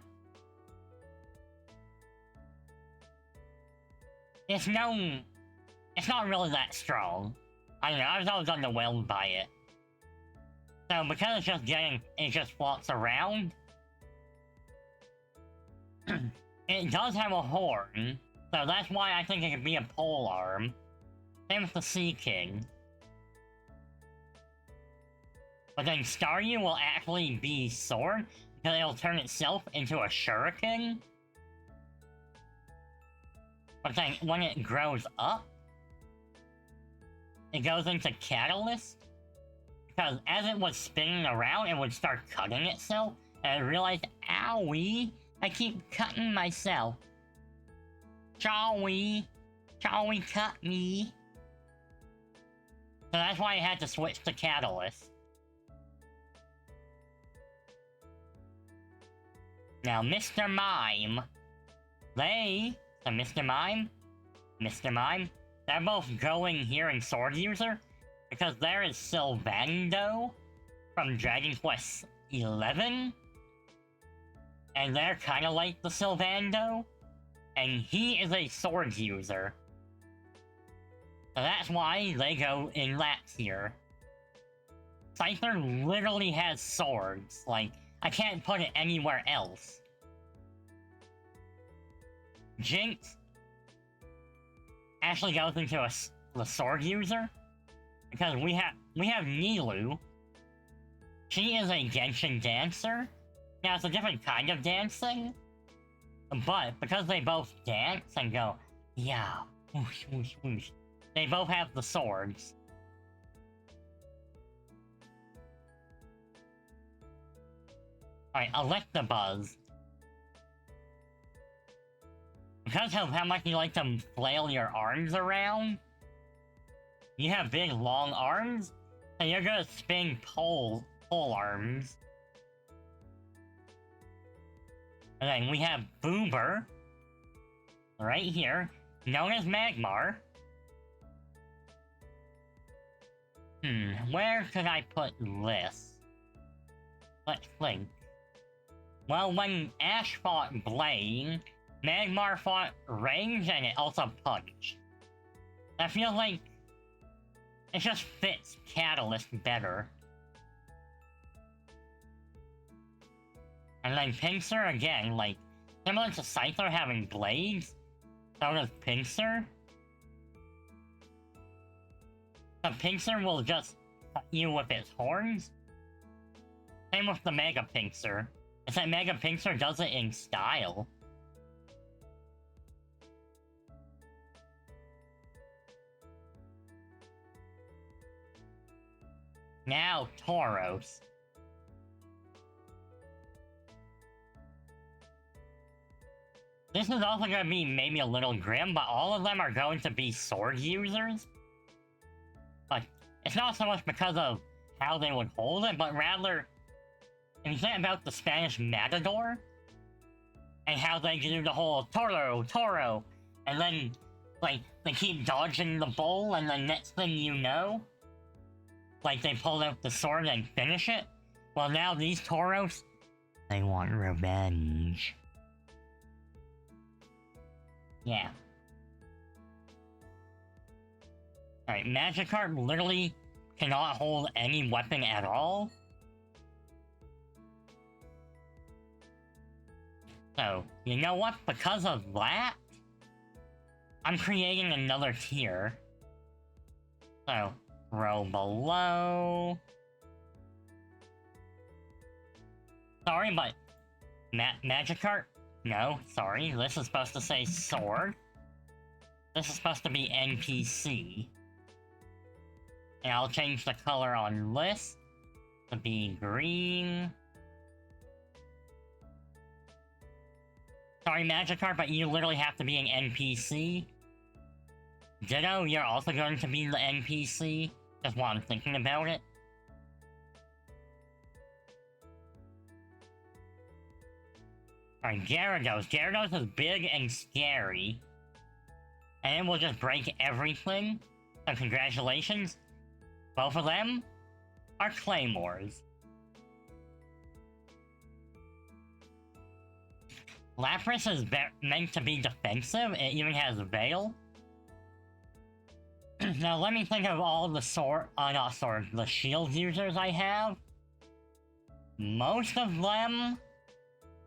It's not really that strong. I don't know, I was always underwhelmed by it. So because it just floats around, it does have a horn, so that's why I think it could be a polearm. Same with the Sea King. But then Staryu will actually be sword, because it'll turn itself into a shuriken. But then when it grows up, it goes into Catalyst. Because as it was spinning around, it would start cutting itself, and I realized, owie, I keep cutting myself. Chowie, cut me. So that's why I had to switch to Catalyst. Now, Mr. Mime. Mr. Mime, they're both going here in Sword User, because there is Sylvando from Dragon Quest XI, and they're kind of like the Sylvando, and he is a Sword User. So that's why they go in that tier. Scyther literally has swords, like, I can't put it anywhere else. Jinx actually goes into the Sword User, because we have Nilou. She is a Genshin dancer. Now, it's a different kind of dancing, but because they both dance and go, yeah, whoosh, whoosh, whoosh, they both have the swords. Alright, Electabuzz. Because of how much you like to flail your arms around, you have big, long arms, and you're gonna spin pole arms. And then we have Boober, right here, known as Magmar. Where could I put this? Let's think. Well, when Ash fought Blaine, Magmar fought Range and it also punched. I feel like it just fits Catalyst better. And then Pinsir again, like, similar to Scyther having blades, so does Pinsir. The Pinsir will just cut you with its horns. Same with the Mega Pinsir. It's that Mega Pinsir does it in style. Now, Tauros. This is also going to be maybe a little grim, but all of them are going to be sword users. But it's not so much because of how they would hold it, but rather, if you think about the Spanish matador, and how they do the whole Toro, and then, like, they keep dodging the bull, and the next thing you know, like, they pull out the sword and finish it. Well, now these Tauros, they want revenge. Yeah. Alright, Magikarp literally cannot hold any weapon at all. So, you know what? Because of that, I'm creating another tier. So, row below. Sorry, but Magikarp? No, sorry. This is supposed to say sword. This is supposed to be NPC. And I'll change the color on this to be green. Sorry, Magikarp, but you literally have to be an NPC. Ditto, you're also going to be the NPC. Just while I'm thinking about it. Alright, Gyarados. Gyarados is big and scary. And it will just break everything. So congratulations. Both of them are Claymores. Lapras is meant to be defensive. It even has Veil. Now let me think of all the the shield users I have. Most of them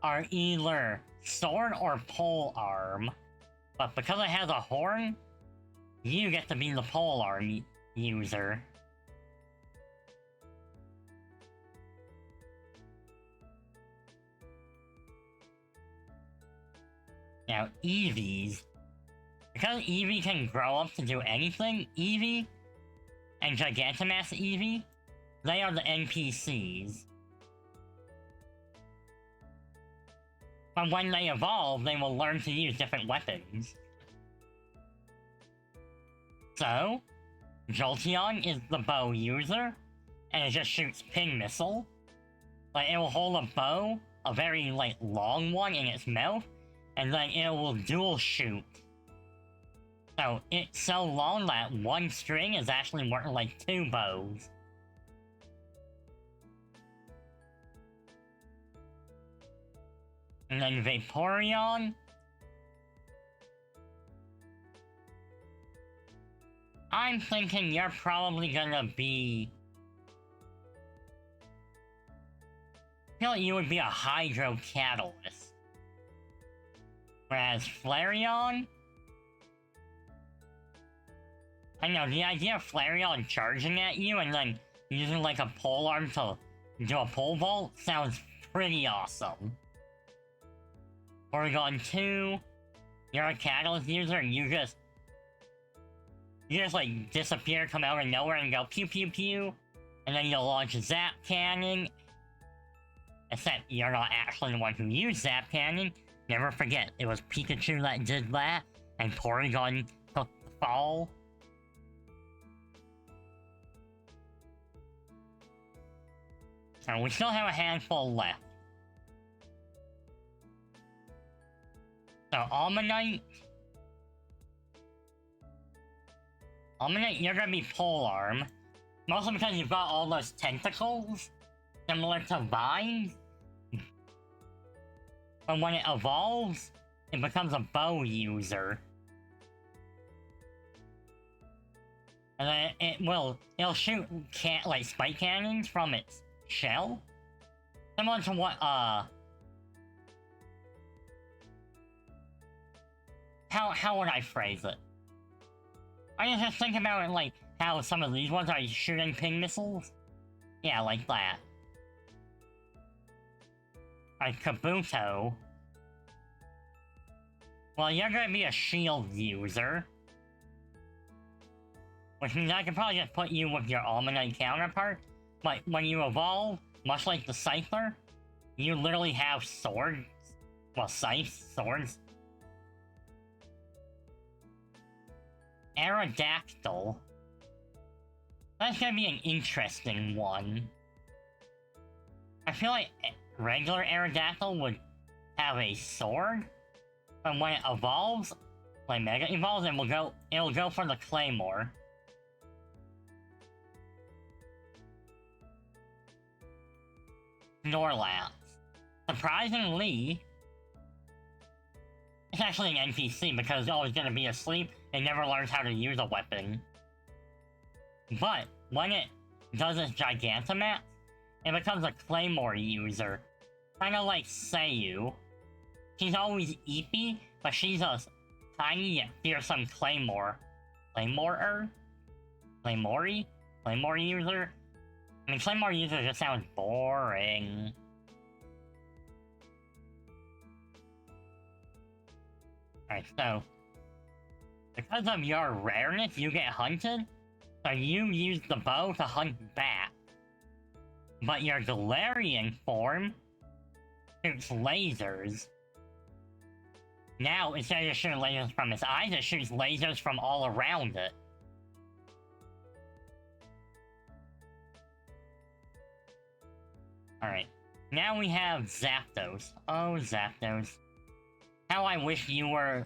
are either sword or pole arm. But because it has a horn, you get to be the pole arm user. Now, Eevees. Because Eevee can grow up to do anything, Eevee and Gigantamax Eevee, they are the NPCs. But when they evolve, they will learn to use different weapons. So, Jolteon is the bow user, and it just shoots ping missile. Like, it will hold a bow, a very, like, long one in its mouth, and then it will dual shoot. So it's so long that one string is actually worth like 2 bows. And then Vaporeon. I'm thinking you're probably gonna be... I feel like you would be a Hydro Catalyst. Whereas Flareon... I know, the idea of Flareon charging at you and then using like a pole arm to do a pole vault sounds pretty awesome. Porygon 2, you're a Catalyst user and you just like disappear, come out of nowhere and go pew pew pew, and then you'll launch Zap Cannon. Except you're not actually the one who used Zap Cannon. Never forget, it was Pikachu that did that, and Porygon took the fall. So we still have a handful left. So Almanite, you're gonna be Polearm. Mostly because you've got all those tentacles, similar to vines. But when it evolves, it becomes a bow user. And then it'll shoot like spike cannons from its shell. Similar to what, how would I phrase it? I just think about it like how some of these ones are shooting ping missiles. Yeah, like that. Like Kabuto. Well, you're gonna be a shield user. Which means I can probably just put you with your Almanite counterpart. But when you evolve, much like the Scyther, you literally have swords. Well, scythes, swords. Aerodactyl. That's gonna be an interesting one. I feel like regular Aerodactyl would have a sword, but when it evolves, like Mega Evolves, it'll go for the Claymore. Snorlax. Surprisingly, it's actually an NPC because it's always gonna be asleep and never learns how to use a weapon. But when it does its Gigantamax, it becomes a Claymore user. Kinda like Sayu. She's always eepy, but she's a tiny yet fearsome Claymore. Claymore user? I mean, Claymore user just sounds boring. Alright, so... because of your rareness, you get hunted, so you use the bow to hunt back. But your Galarian form shoots lasers. Now, instead of just shooting lasers from its eyes, it shoots lasers from all around it. Alright, now we have Zapdos. Oh, Zapdos. How I wish you were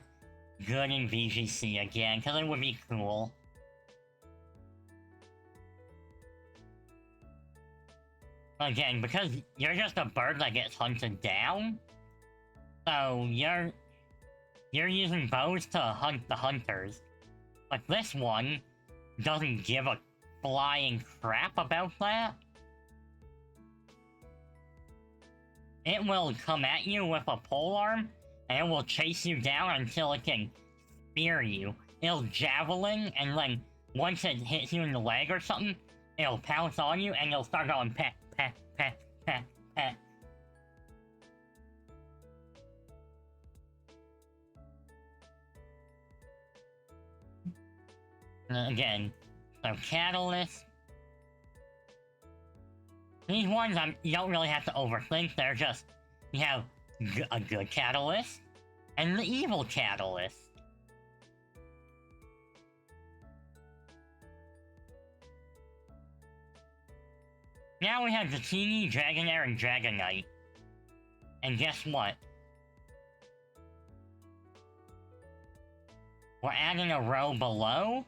good in VGC again, because it would be cool. Again, because you're just a bird that gets hunted down, so you're using bows to hunt the hunters. But this one doesn't give a flying crap about that. It will come at you with a polearm, and it will chase you down until it can spear you. It'll javelin, and then once it hits you in the leg or something, it'll pounce on you, and you'll start going pet, pet, pet, pet, pet. And again, so Catalyst. These ones you don't really have to overthink, they're just, you have a good Catalyst, and the evil Catalyst. Now we have Dratini, Dragonair, and Dragonite. And guess what? We're adding a row below.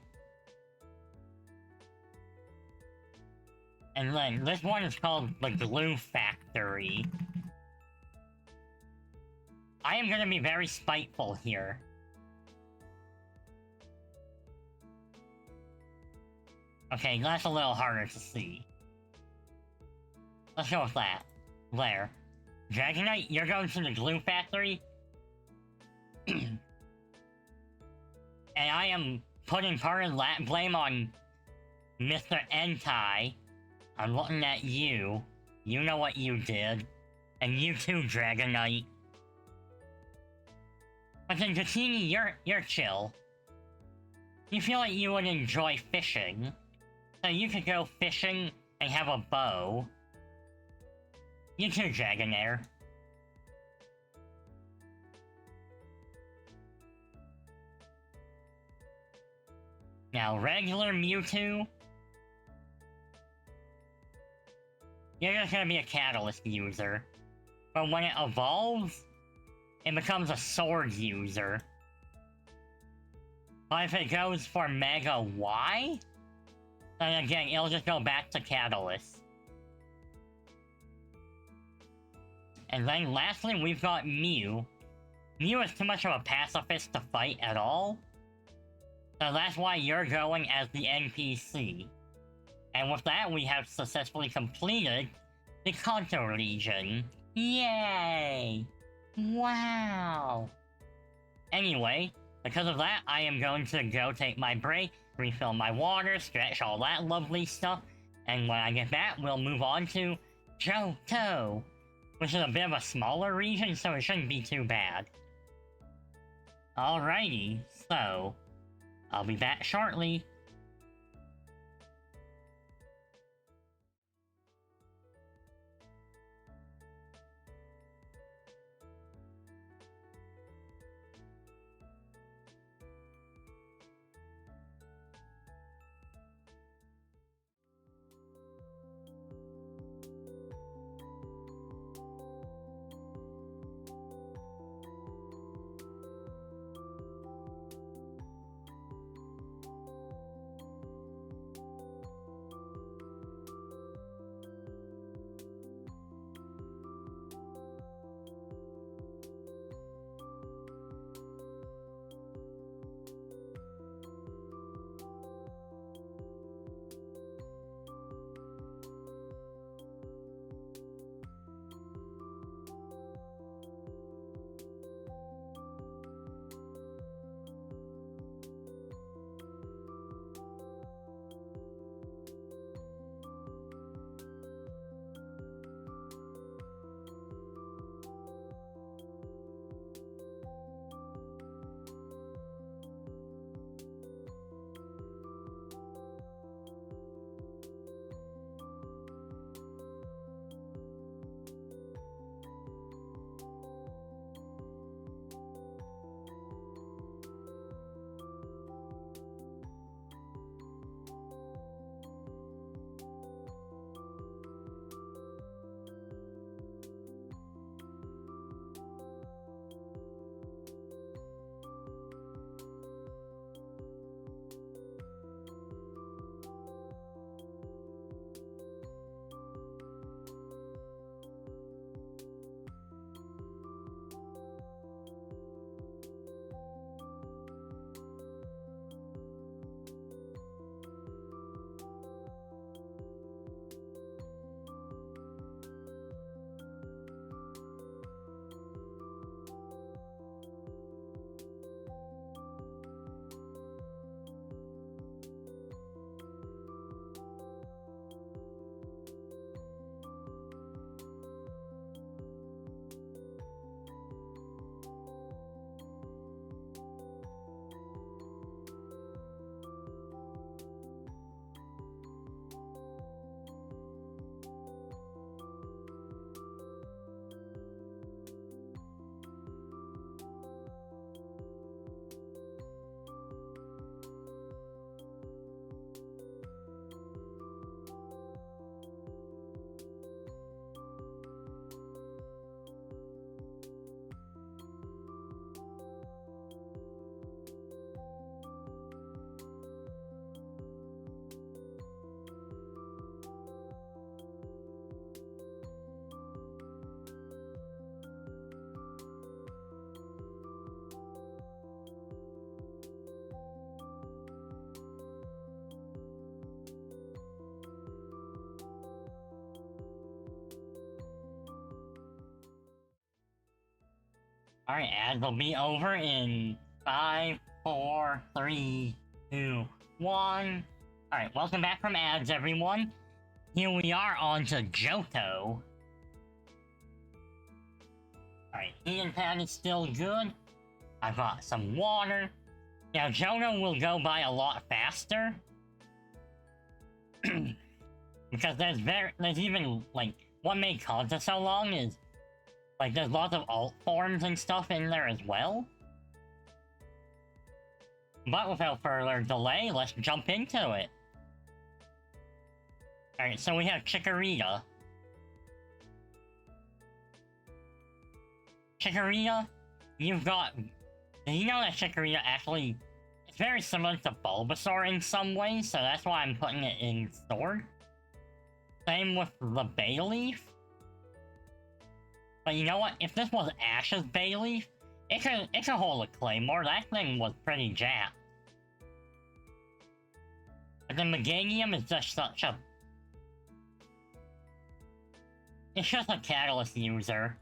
And then this one is called the Glue Factory. I am gonna be very spiteful here. Okay, that's a little harder to see. Let's go with that. There. Dragonite, you're going to the Glue Factory. And I am putting part of that blame on Mr. Entai. I'm looking at you. You know what you did. And you too, Dragonite. But then Tatini, you're chill. You feel like you would enjoy fishing. So you could go fishing and have a bow. You too, Dragonair. Now, regular Mewtwo. You're just gonna be a Catalyst user. But when it evolves, it becomes a Sword user. But if it goes for Mega Y, then again, it'll just go back to Catalyst. And then lastly, we've got Mew. Mew is too much of a pacifist to fight at all. So that's why you're going as the NPC. And with that, we have successfully completed the Kanto region. Yay! Wow! Anyway, because of that, I am going to go take my break, refill my water, stretch, all that lovely stuff, and when I get back, we'll move on to Johto, which is a bit of a smaller region, so it shouldn't be too bad. Alrighty, so I'll be back shortly. Alright, ads will be over in 5, 4, 3, 2, 1. Alright, welcome back from ads, everyone. Here we are on to Johto. Alright, heating pad is still good. I've got some water. Now, Johto will go by a lot faster. Because there's even, like, what made Conta so long is, like, there's lots of alt forms and stuff in there as well. But without further delay, let's jump into it. Alright, so we have Chikorita. Chikorita, you've got... Did you know that Chikorita actually... It's very similar to Bulbasaur in some ways, so that's why I'm putting it in Sword. Same with the Bayleaf. But you know what? If this was Ash's Bayleaf, it could hold a Claymore. That thing was pretty jacked. But the Meganium is just such a... It's just a Catalyst user.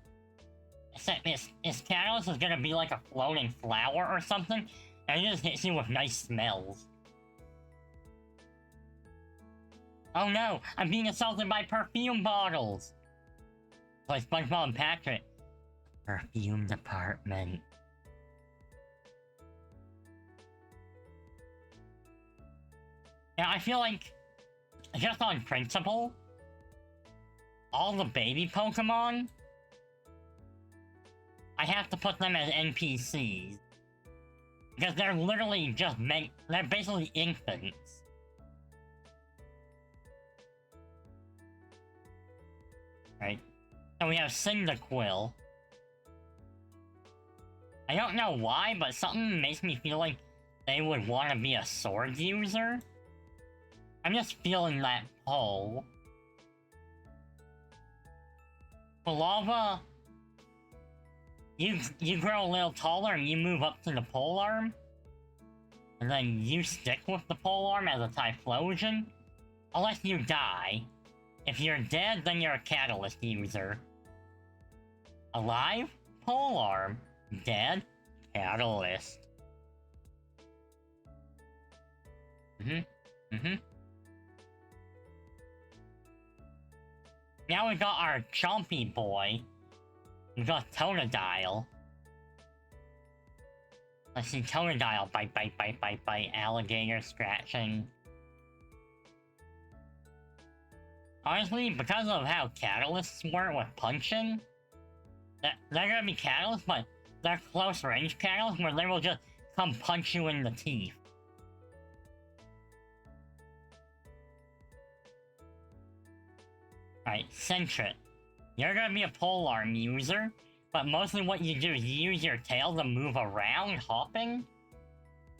Except its Catalyst is gonna be like a floating flower or something, and it just hits you with nice smells. Oh no, I'm being assaulted by perfume bottles! Like SpongeBob and Patrick. Perfume department. Yeah, I feel like, just on principle, all the baby Pokemon, I have to put them as NPCs. Because they're literally just they're basically infants. Right? So we have Cyndaquil. I don't know why, but something makes me feel like they would want to be a sword user. I'm just feeling that pull. Palava, you grow a little taller and you move up to the polearm. And then you stick with the polearm as a Typhlosion. Unless you die. If you're dead, then you're a Catalyst user. Alive? Polearm. Dead? Catalyst. Now we got our Chompy boy. We got Totodile. Let's see, Totodile. Bite. Alligator scratching. Honestly, because of how Catalysts work with punching, they're gonna be Catalysts, but they're close range Catalysts where they will just come punch you in the teeth. Alright, Sentret. You're gonna be a polearm user, but mostly what you do is you use your tail to move around, hopping,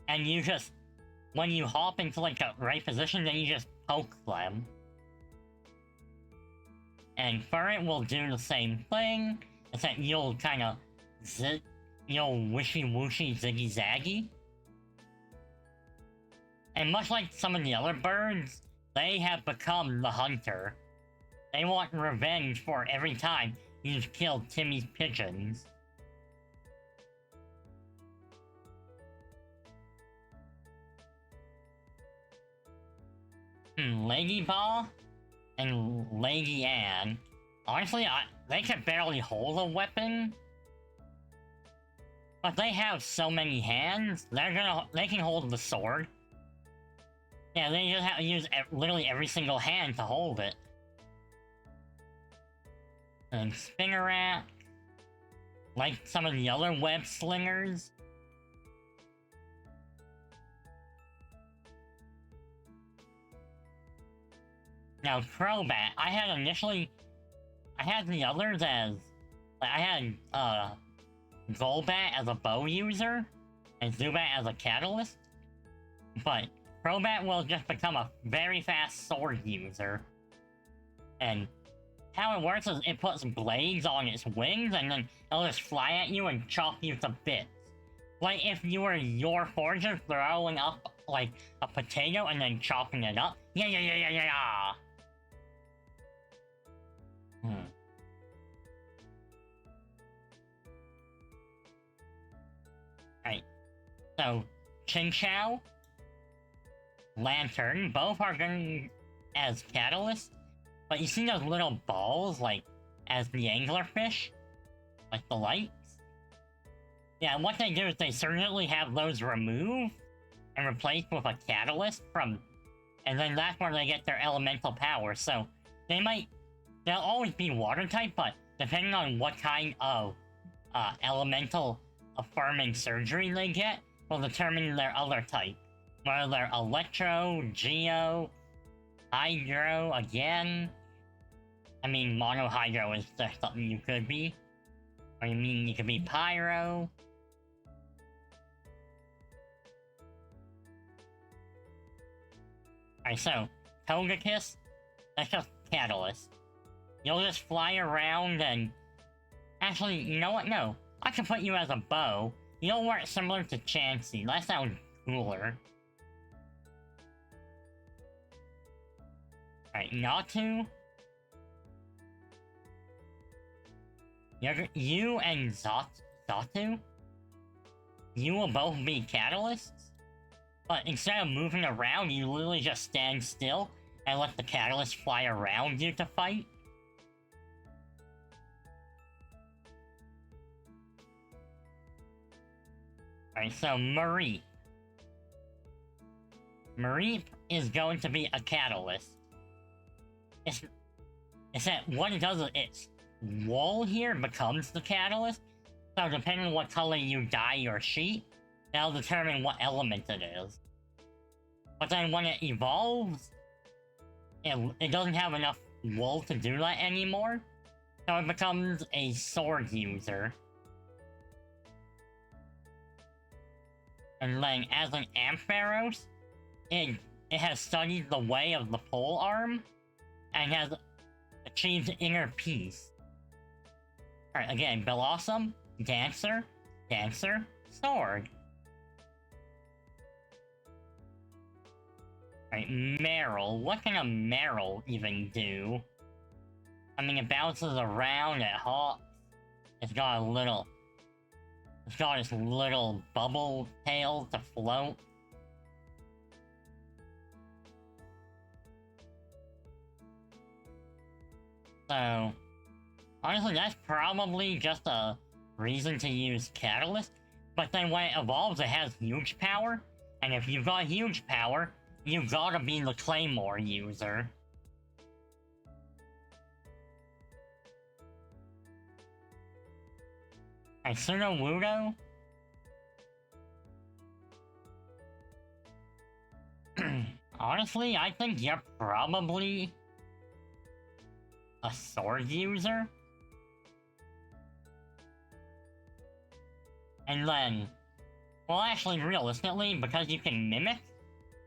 and you just, when you hop into like a right position, then you just poke them. And Furret will do the same thing, except you'll kind of you'll wishy-wooshy ziggy-zaggy. And much like some of the other birds, they have become the hunter. They want revenge for every time you've killed Timmy's pigeons. Lady Ball and Lady Ann. Honestly, they can barely hold a weapon. But they have so many hands, they can hold the sword. Yeah, they just have to use literally every single hand to hold it. And Spinarak, like some of the other web slingers. Now Crobat, I had the others as, like, I had Golbat as a bow user, and Zubat as a catalyst, but Crobat will just become a very fast sword user. And how it works is it puts blades on its wings, and then it'll just fly at you and chop you to bits. Like if you were your Forger throwing up, like, a potato and then chopping it up. Yeah. Right. So, Chinchou, Lantern, both are going as catalysts. But you see those little balls, like, as the anglerfish? Like the lights? Yeah, what they do is they surgically have those removed and replaced with a catalyst from... And then that's where they get their elemental power. So, they'll always be water type, but depending on what kind of elemental affirming surgery they get, will determine their other type. Whether they're Electro, Geo, Hydro, again. I mean, Mono Hydro is just something you could be. Or you mean you could be Pyro. Alright, so, Togekiss, that's just Catalyst. You'll just fly around and... Actually, you know what? No. I can put you as a bow. You'll work similar to Chansey. That sounds cooler. Alright, Natu. You and Zatu? You will both be catalysts? But instead of moving around, you literally just stand still and let the catalyst fly around you to fight? Alright, so Mareep. Mareep is going to be a catalyst. It's that what it does is its wool here becomes the catalyst. So depending on what color you dye your sheet, that'll determine what element it is. But then when it evolves, it doesn't have enough wool to do that anymore. So it becomes a sword user. And then as an Ampharos, it has studied the way of the pole arm, and has achieved inner peace. Alright, again, Blossom, Dancer, Sword. Alright, Meryl. What can a Meryl even do? I mean, it bounces around, it hops. It's got its little bubble tail to float. So, honestly, that's probably just a reason to use Catalyst. But then when it evolves, it has huge power. And if you've got huge power, you gotta be the Claymore user. And Sudowoodo? Honestly, I think you're probably a sword user? And then, well, actually, realistically, because you can mimic,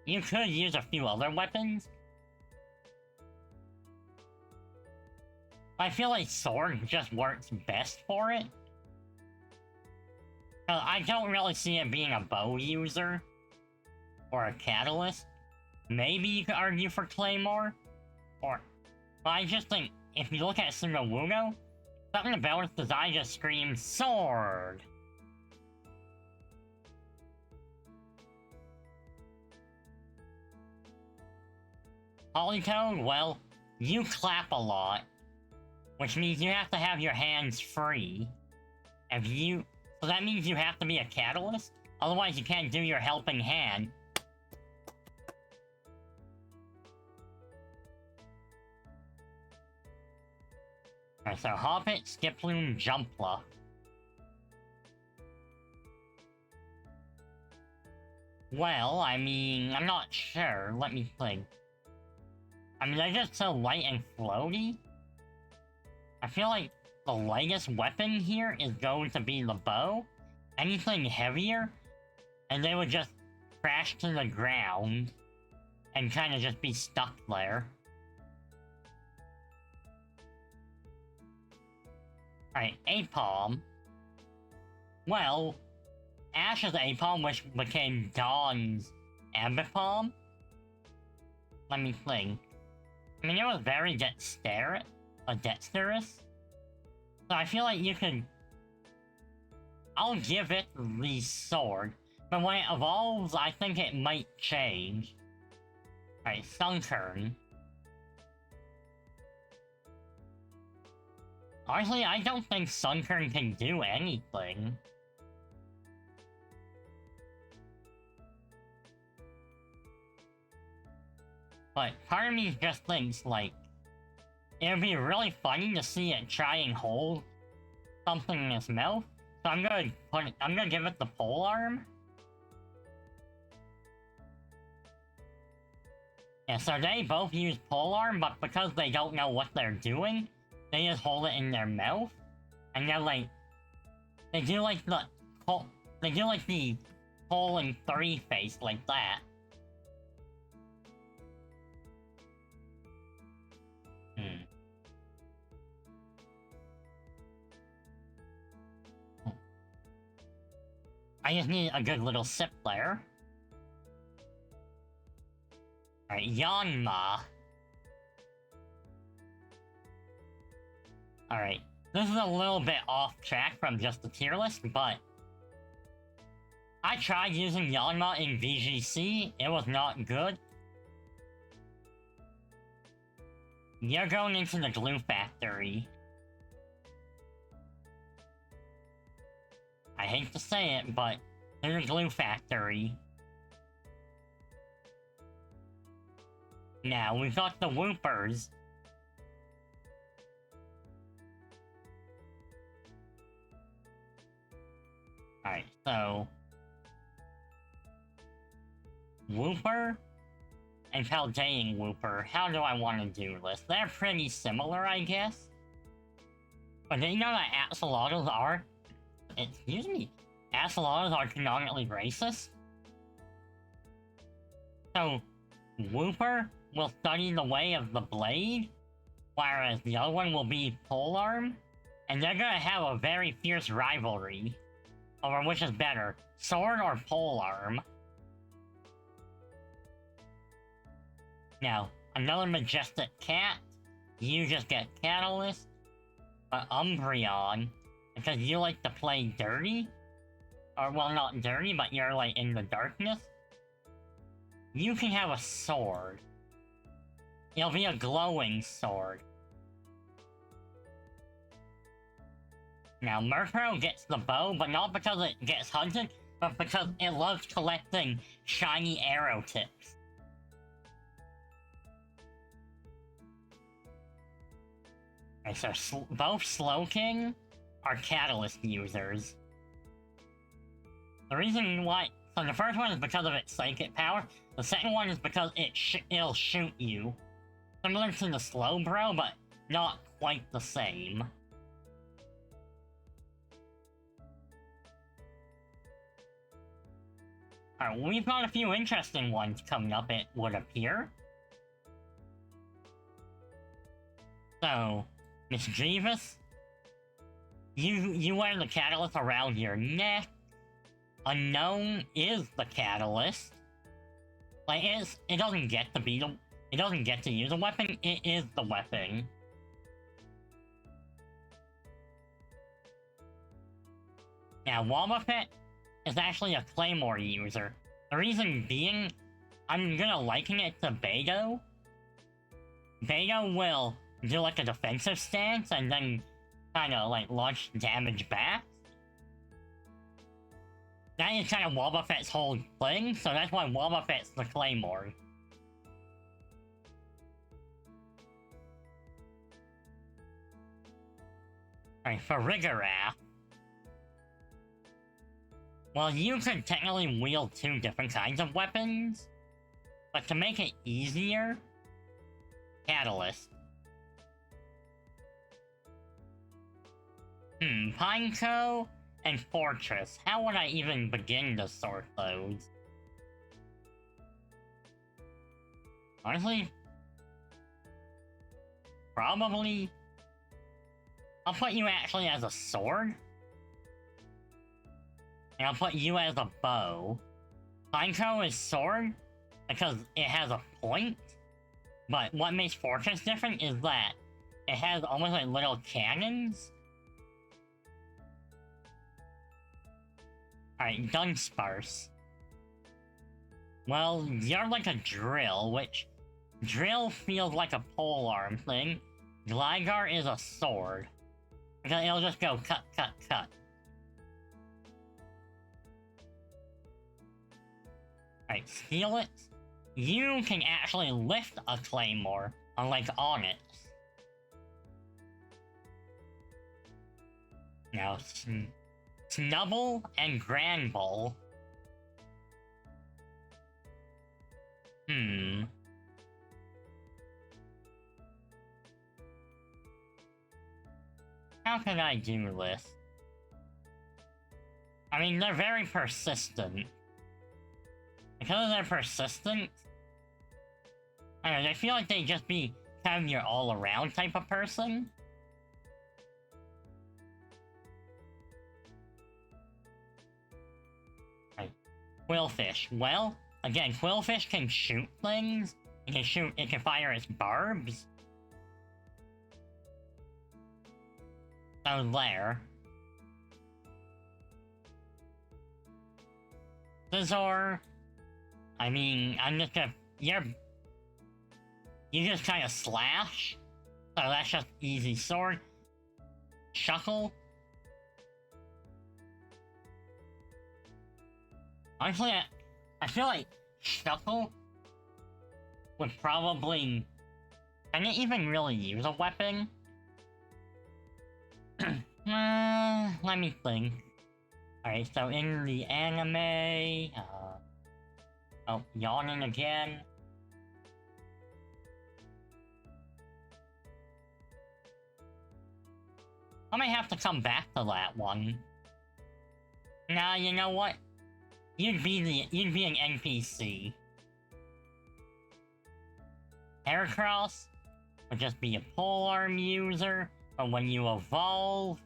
you could use a few other weapons. I feel like sword just works best for it. I don't really see it being a bow user. Or a catalyst. Maybe you could argue for Claymore. But I just think, if you look at Sudowoodo, something about its design just screams sword. Politoed, well, you clap a lot. Which means you have to have your hands free. So that means you have to be a catalyst? Otherwise you can't do your helping hand. Alright, so Hoppet, Skiploom, Jumpla. Well, I mean, I'm not sure. Let me think. I mean, they're just so light and floaty. I feel like the lightest weapon here is going to be the bow. Anything heavier, and they would just crash to the ground and kind of just be stuck there. Alright, Apalm. Well, Ash's Apalm, which became Dawn's Ambipalm. Let me think. I mean, it was very dexterous. So I feel like you could... I'll give it the sword. But when it evolves, I think it might change. Alright, Sunkern. Honestly, I don't think Sunkern can do anything. But part of me just thinks, like, it would be really funny to see it try and hold something in its mouth. So I'm gonna give it the pole arm. Yeah, so they both use pole arm, but because they don't know what they're doing, they just hold it in their mouth. And they're like, they do like the hole in 3 face like that. I just need a good little sip there. Alright, Yanma. Alright, this is a little bit off track from just the tier list, but I tried using Yanma in VGC, it was not good. You're going into the glue factory. I hate to say it, but there's a glue factory. Now, we've got the Whoopers. Alright, so... Whooper and Paldean Whooper. How do I want to do this? They're pretty similar, I guess. But did you know that axolotls are... Excuse me. Axolotls are canonically racist? So, Whooper will study the way of the blade, whereas the other one will be polearm, and they're gonna have a very fierce rivalry over which is better, sword or polearm. Now, another majestic cat, you just get Catalyst, but Umbreon, because you like to play dirty, or well, not dirty, but you're like in the darkness, you can have a sword. It'll be a glowing sword. Now, Murkrow gets the bow, but not because it gets hunted, but because it loves collecting shiny arrow tips. Okay, so both Slowking are Catalyst users. The reason why... So the first one is because of its psychic power, the second one is because it'll shoot you. Similar to the Slowbro, but not quite the same. Alright, we've got a few interesting ones coming up, it would appear. So, Mischievous, you wear the Catalyst around your neck. Unknown is the Catalyst. Like, it doesn't get to be the... It doesn't get to use a weapon, it is the weapon. Now, Wobbuffet is actually a Claymore user. The reason being, I'm gonna liken it to Beto. Beto will do like a defensive stance and then kinda like launch damage back. That is kind of Wobbuffet's whole thing, so that's why Wobbuffet's the Claymore. Alright, for Rigorath. Well, you could technically wield 2 different kinds of weapons, but to make it easier, Catalyst. Pineco and Fortress. How would I even begin to sort those? Honestly, probably... I'll put you actually as a sword. And I'll put you as a bow. Pineco is sword, because it has a point. But what makes Fortress different is that it has almost like little cannons. Alright, gun sparse. Well, you're like a drill, which... Drill feels like a polearm thing. Gligar is a sword. Because it'll just go cut, cut, cut. Alright, Steelix. You can actually lift a Claymore, unlike Onyx. Now, Snubble and Granbull. How can I do this? I mean, they're very persistent. Because they're persistent, I don't know, I feel like they'd just be kind of your all-around type of person. Quillfish. Well, again, Quillfish can shoot things. It can fire its barbs. So there. Scizor. I mean, I'm just gonna... You just kind of slash. So that's just easy sword. Shuckle. Honestly, I feel like Shuckle would probably... Can it even really use a weapon? Let me think. Alright, so in the anime... oh, yawning again. I might have to come back to that one. Nah, you know what? You'd be an NPC. Heracross would just be a polearm user, but when you evolve,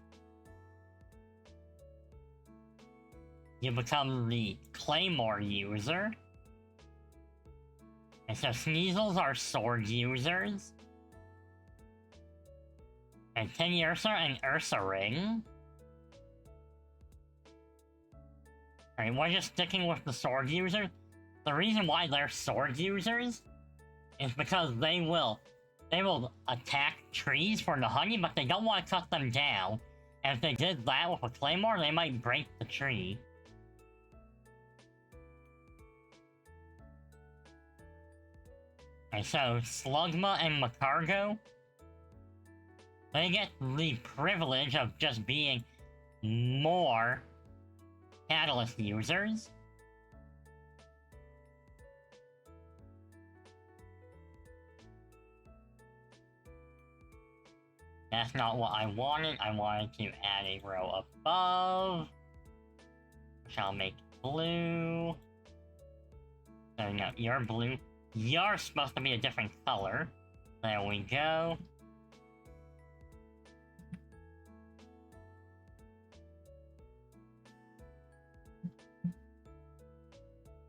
you become the Claymore user. And so Sneasels are sword users. And Teddiursa and Ursaring. Alright, we're just sticking with the sword users. The reason why they're sword users is because they will attack trees for the honey, but they don't want to cut them down. And if they did that with a Claymore, they might break the tree. And so, Slugma and Macargo, they get the privilege of just being more Catalyst users. That's not what I wanted. I wanted to add a row above, which I'll make blue. So no, you're blue. You're supposed to be a different color. There we go.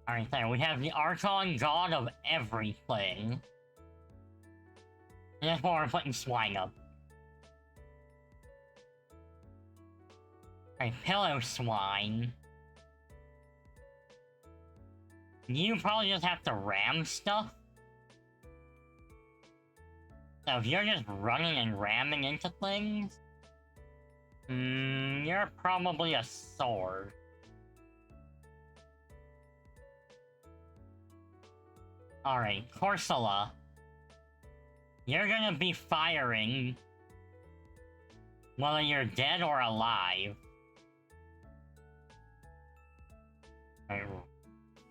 Alright, there, we have the Archon God of Everything. And that's why we're putting Swine up. Alright, Pillow Swine. You probably just have to ram stuff. So if you're just running and ramming into things, you're probably a sword. Alright, Corsola. You're gonna be firing whether you're dead or alive.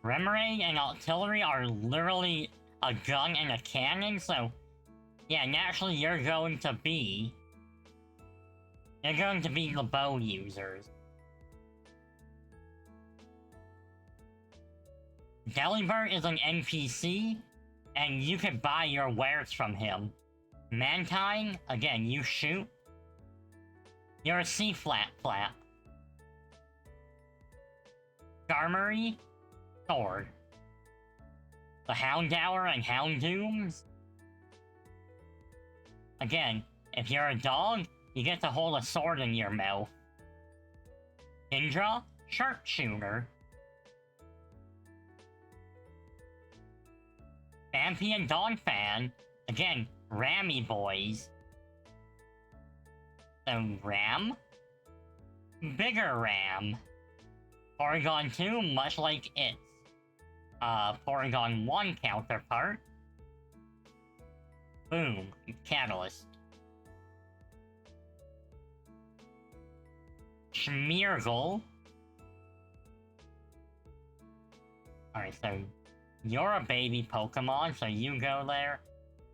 Remoraid and Artillery are literally a gun and a cannon, so yeah, naturally you're going to be the bow users. Delibird is an NPC, and you can buy your wares from him. Mantine, again, you shoot. You're a Sea Flap. Charmery, sword. The Houndour and Houndooms. Again, if you're a dog, you get to hold a sword in your mouth. Indra, Sharpshooter. Champion Donphan. Again, Rammy boys. So Ram. Bigger Ram. Porygon 2, much like its Porygon 1 counterpart. Boom. Catalyst. Smeargle. Alright, so you're a baby Pokemon, so you go there.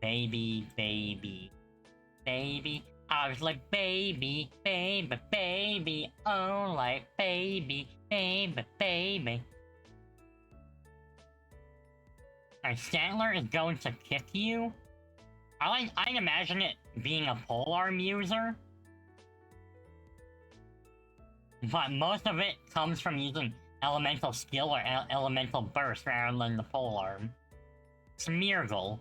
Baby, baby, baby. I was like, baby, baby, baby. Oh, like, baby, baby, baby. Alright, Stantler is going to kick you. I imagine it being a polearm user. But most of it comes from using elemental skill or elemental burst rather than the polearm. Smeargle.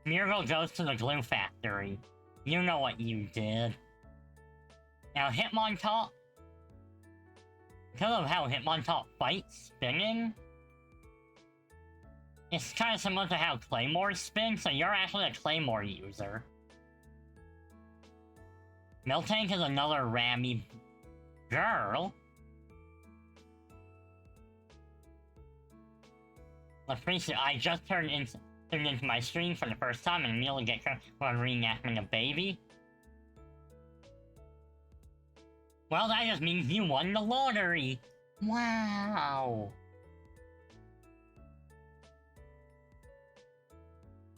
Smeargle goes to the glue factory. You know what you did. Now Hitmontop. Because of how Hitmontop fights spinning, it's kind of similar to how Claymore spins, so you're actually a Claymore user. Miltank is another Rammy girl. Let's face it, I just turned into my stream for the first time and immediately get caught on reenactment a baby. Well, that just means you won the lottery! Wow!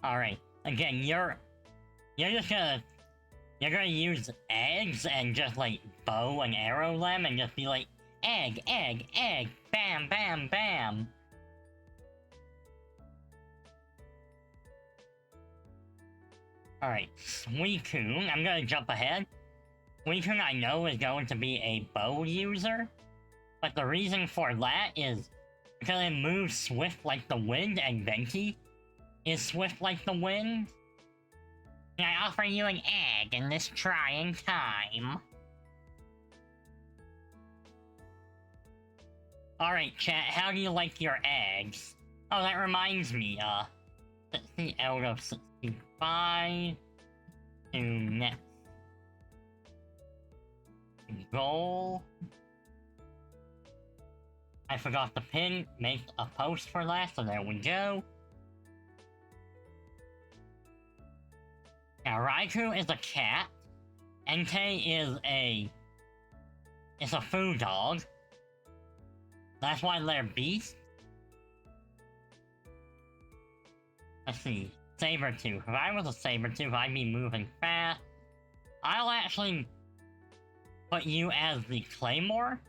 Alright, again, you're gonna use eggs and just like bow and arrow them and just be like, egg, egg, egg, bam, bam, bam. Alright, Suicune, I'm gonna jump ahead. Suicune I know is going to be a bow user, but the reason for that is because it moves swift like the wind and Venti is swift like the wind. And I offer you an egg in this trying time. Alright, chat, how do you like your eggs? Oh, that reminds me, let's see, out of 65 to next goal. I forgot to make a post for that, so there we go. Now, Raikou is a cat. Entei is a food dog. That's why they're beasts. Let's see. Sabertooth. If I was a Sabertooth, I'd be moving fast. I'll actually put you as the Claymore.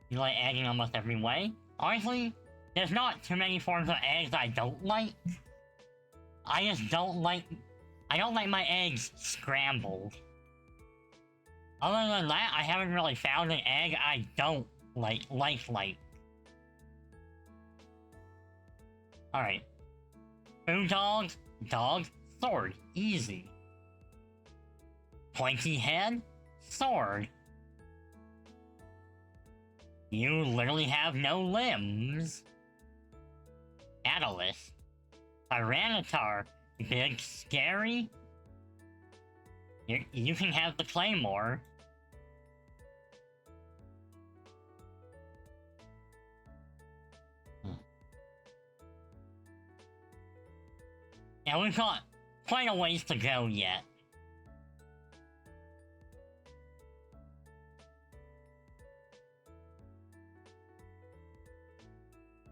You like egging almost every way. Honestly, there's not too many forms of eggs I don't like. I just don't like my eggs scrambled. Other than that, I haven't really found an egg I don't like. Alright. Food dogs, dog, sword. Easy. Pointy head, sword. You literally have no limbs. Catalyst. Tyranitar. Big, scary. You can have the Claymore. Yeah, we've got quite a ways to go yet.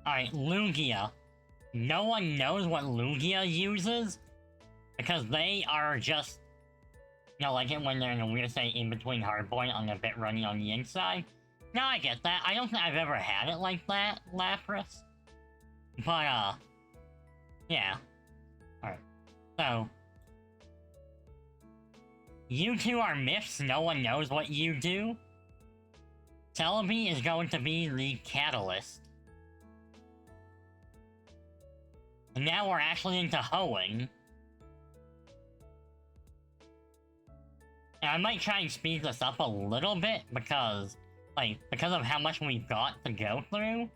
Alright, Lugia. No one knows what Lugia uses, because they are just, you know, like it when they're in a weird state in between hardpoint and a bit runny on the inside. No, I get that. I don't think I've ever had it like that, Lapras. But, yeah. Alright. So, you two are myths, no one knows what you do. Celebi is going to be the catalyst. And now we're actually into hoeing. And I might try and speed this up a little bit because, because of how much we've got to go through.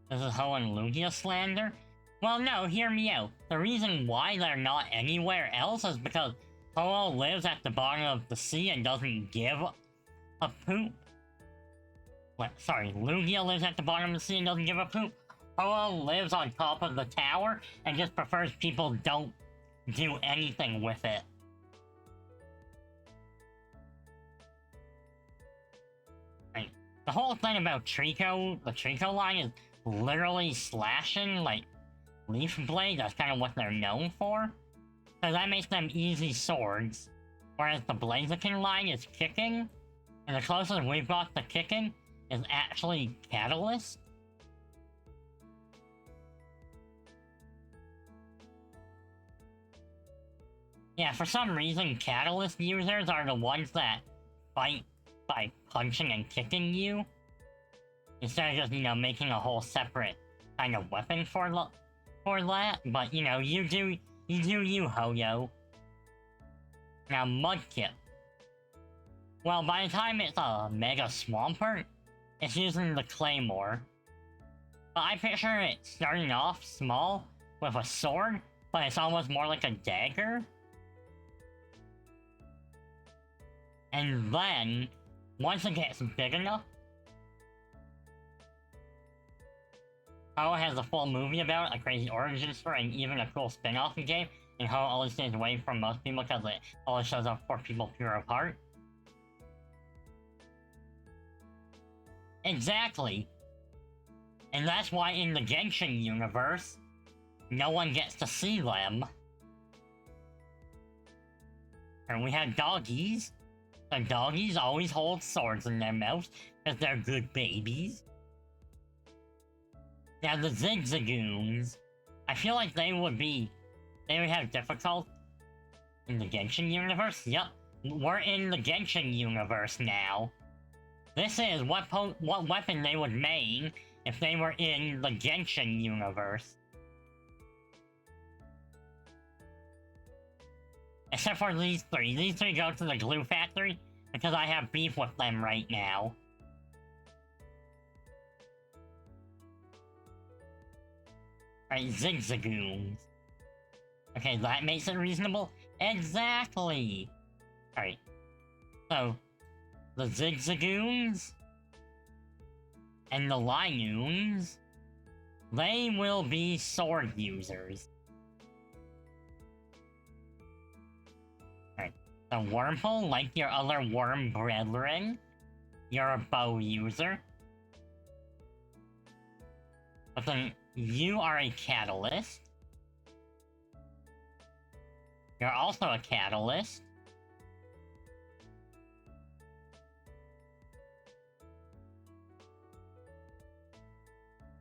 This is Ho and Lugia slander. Well, no, hear me out. The reason why they're not anywhere else is because Ho lives at the bottom of the sea and doesn't give a poop. Sorry, Lugia lives at the bottom of the sea and doesn't give a poop. Ho lives on top of the tower and just prefers people don't do anything with it. Right. The whole thing about Trico, the Trico line is literally slashing, like, Leaf Blade. That's kind of what they're known for. So that makes them easy swords. Whereas the Blaziken line is kicking. And the closest we've got to kicking is actually Catalyst. Yeah, for some reason, Catalyst users are the ones that fight by punching and kicking you. Instead of just, you know, making a whole separate kind of weapon for that. But, you know, you do you, Ho-Yo. Now, Mudkip. Well, by the time it's a Mega Swampert, it's using the Claymore. But I picture it starting off small with a sword, but it's almost more like a dagger. And then, once it gets big enough, Ho has a full movie about it, a crazy origin story, and even a cool spin-off game, and Ho always stays away from most people because it always shows up for people pure of heart. Exactly. And that's why in the Genshin universe, no one gets to see them. And we have doggies. The doggies always hold swords in their mouths because they're good babies. Now the Zigzagoons, I feel like they would have difficult in the Genshin universe. Yup, we're in the Genshin universe now. This is what weapon they would main if they were in the Genshin universe. Except for these three. These three go to the glue factory because I have beef with them right now. Right, Zigzagoons. Okay, that makes it reasonable. Exactly! Alright. So, the Zigzagoons and the Linoons, they will be sword users. Alright. The Wurmple, like your other worm brethren, you're a bow user. But then you are a catalyst. You're also a catalyst.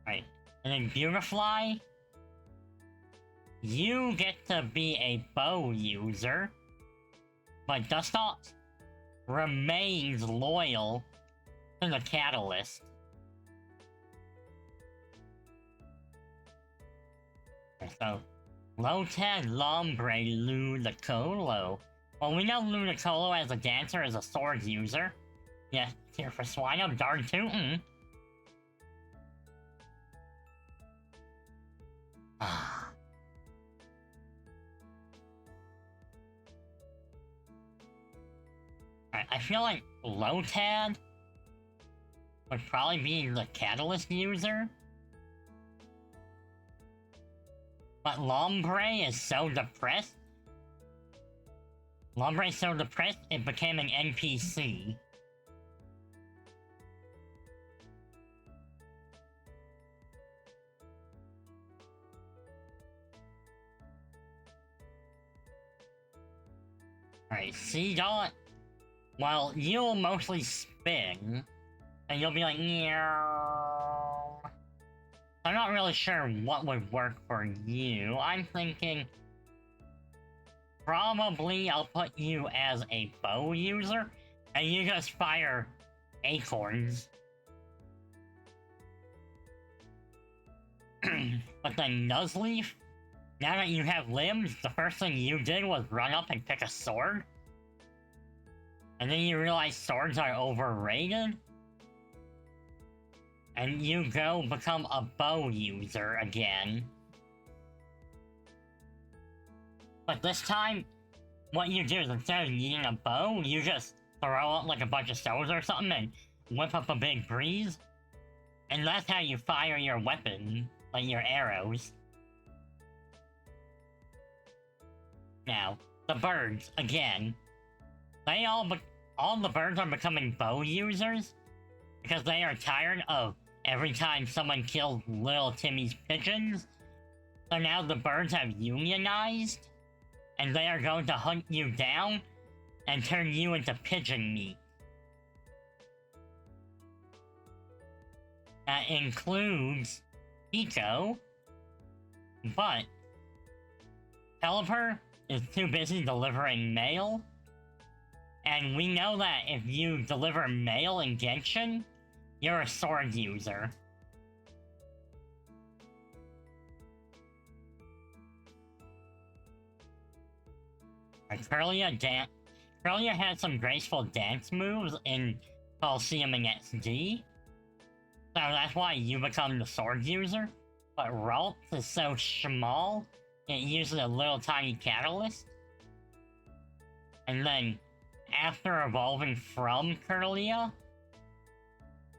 Right. And then Beautifly, you get to be a bow user. But Dustot remains loyal to the catalyst. So, Lotad, Lombre, Ludicolo. Well, we know Ludicolo as a dancer is a sword user. Yes, here for Swine darn tootin'. I feel like Lotad would probably be the catalyst user. But Lombre is so depressed. Lombre is so depressed, it became an NPC. Alright, C-Dot. Well, you'll mostly spin, and you'll be like, meow. I'm not really sure what would work for you. I'm thinking probably I'll put you as a bow user, and you just fire acorns. But then Nuzleaf, now that you have limbs, the first thing you did was run up and pick a sword. And then you realize swords are overrated. And you go become a bow user again. But this time, what you do is instead of using a bow, you just throw up like a bunch of stones or something and whip up a big breeze. And that's how you fire your weapon, like your arrows. Now, the birds, again. They all the birds are becoming bow users because they are tired of every time someone kills little Timmy's pigeons. So now the birds have unionized, and they are going to hunt you down and turn you into pigeon meat. That includes Pico, but Pelipper is too busy delivering mail, and we know that if you deliver mail in Genshin, you're a sword user. Curlia had some graceful dance moves in Coliseum and XD, so that's why you become the sword user. But Ralts is so small, it uses a little tiny catalyst. And then, after evolving from Curlia,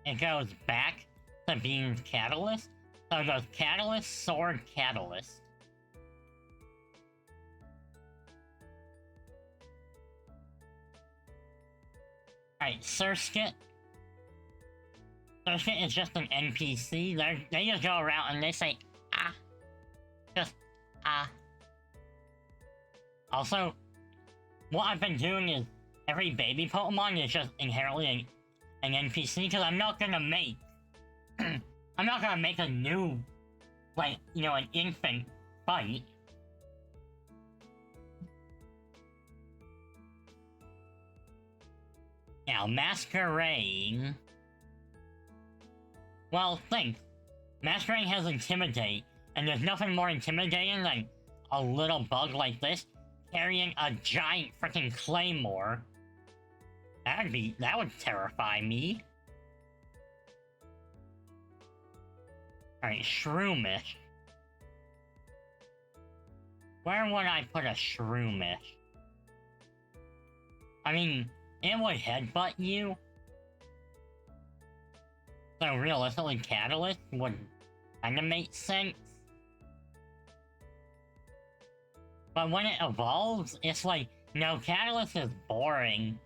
it goes back to being catalyst. So it goes catalyst, sword, catalyst. Alright, Surskit. Surskit is just an NPC. They just go around and they say, ah. Just, ah. Also, what I've been doing is, every baby Pokemon is just inherently an NPC, because I'm not gonna make... I'm not gonna make a new, like, you know, an infant fight. Now, Masquerain... Well, think. Masquerain has Intimidate, and there's nothing more intimidating than a little bug like this carrying a giant freaking claymore. That would terrify me. Alright, Shroomish. Where would I put a Shroomish? I mean, it would headbutt you. So realistically, Catalyst would kinda make sense. But when it evolves, it's like, no, Catalyst is boring.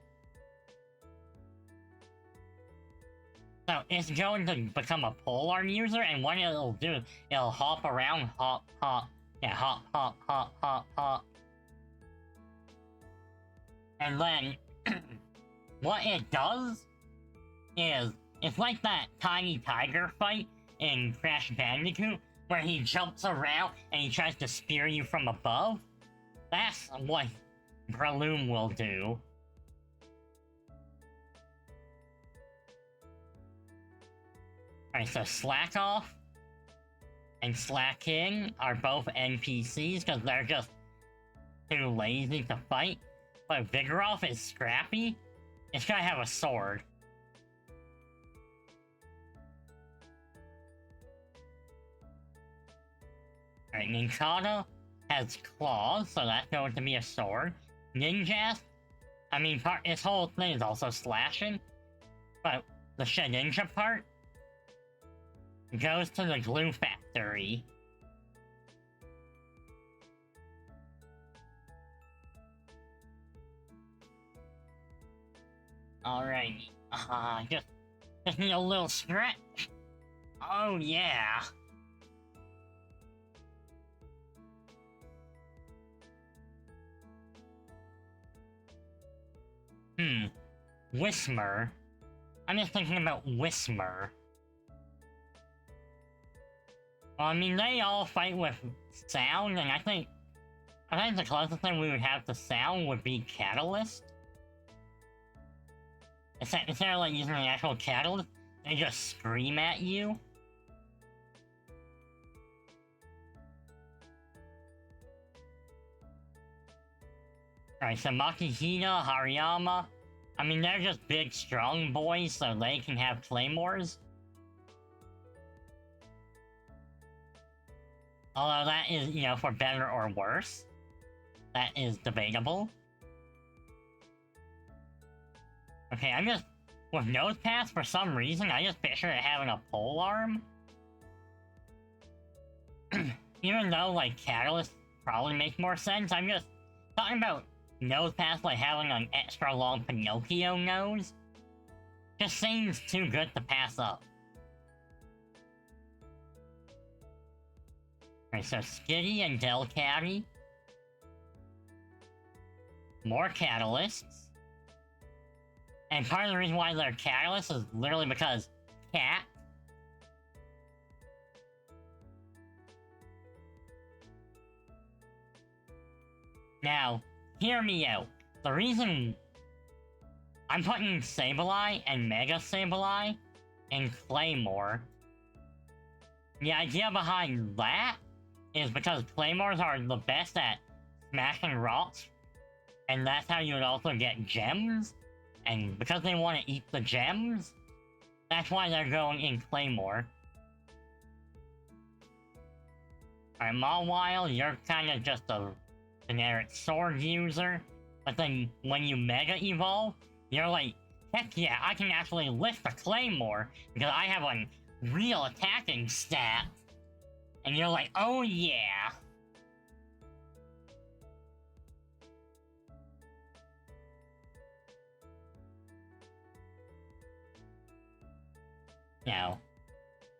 So it's going to become a polearm user, and what it'll do, it'll hop around, hop, hop, yeah, hop, hop, hop, hop, hop. And then, what it does is, it's like that tiny tiger fight in Crash Bandicoot, where he jumps around and he tries to spear you from above. That's what Breloom will do. Alright, so Slack Off and Slacking are both NPCs because they're just too lazy to fight. But Vigoroth is scrappy. It's gonna have a sword. Alright, Nincada has claws, so that's going to be a sword. Ninjas, I mean, its whole thing is also slashing, but the Shedinja part goes to the glue factory. Alright, just need a little stretch. Oh yeah. Whismer. I'm just thinking about Whismer. Well, I mean, they all fight with sound, and I think the closest thing we would have to sound would be Catalyst. Instead of like using an actual catalyst, they just scream at you. Alright, so Makihina, Hariyama, I mean, they're just big, strong boys, so they can have claymores. Although that is, you know, for better or worse. That is debatable. Okay, I'm just... With nose pass, for some reason, I just picture it having a pole arm. Even though, like, Catalyst probably makes more sense, I'm just talking about nose pass like having an extra long Pinocchio nose. Just seems too good to pass up. Alright, so Skitty and Delcatty. More Catalysts. And part of the reason why they're Catalysts is literally because cat. Now, hear me out. The reason I'm putting Sableye and Mega Sableye in Claymore, the idea behind that is because Claymores are the best at smashing rocks, and that's how you would also get gems, and because they want to eat the gems, that's why they're going in Claymore. Alright, Mawile, you're kind of just a generic sword user, but then when you Mega Evolve, you're like, heck yeah, I can actually lift a Claymore, because I have a real attacking stat. And you're like, oh yeah. Now,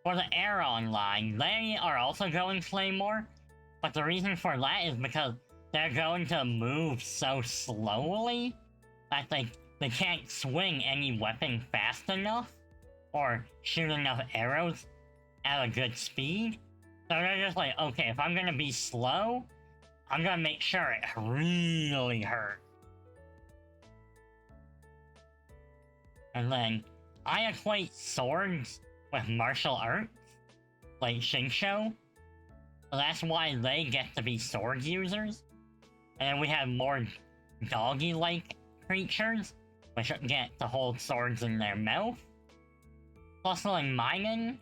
for the Aeron line, they are also going Claymore, but the reason for that is because they're going to move so slowly that they can't swing any weapon fast enough, or shoot enough arrows at a good speed. So they're just like, okay, if I'm gonna be slow, I'm gonna make sure it really hurts. And then, I equate swords with martial arts, like Shinsho. So that's why they get to be sword users. And then we have more doggy-like creatures, which get to hold swords in their mouth. Plus, like mining,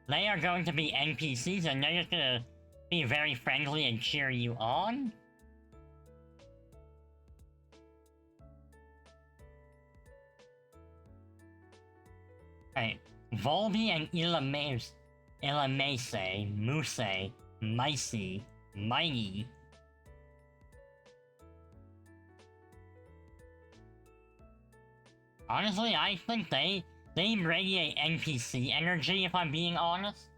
they are going to be NPCs, and they're just gonna be very friendly and cheer you on. Alright, Volby and Ilamese, Muse, Micey, Mighty. Honestly, I think they radiate NPC energy, if I'm being honest.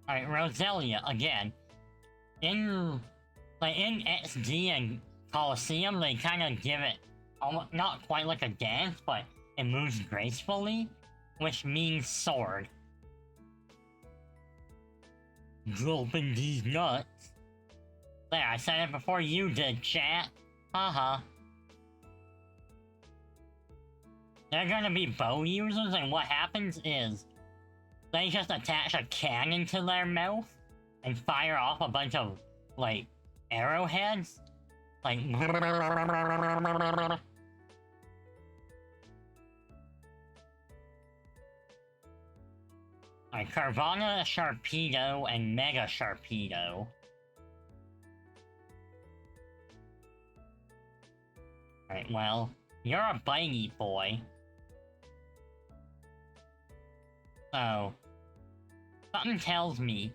Alright, Roselia, again. In XD and Coliseum, they kind of give it almost, not quite like a dance, but it moves gracefully, which means sword. Gulping these nuts. There, I said it before you did, chat. Haha. They're gonna be bow users, and what happens is they just attach a cannon to their mouth and fire off a bunch of, like, arrowheads. Like... Alright, Carvana, Sharpedo, and Mega Sharpedo. Alright, well, you're a bitey boy. So, something tells me,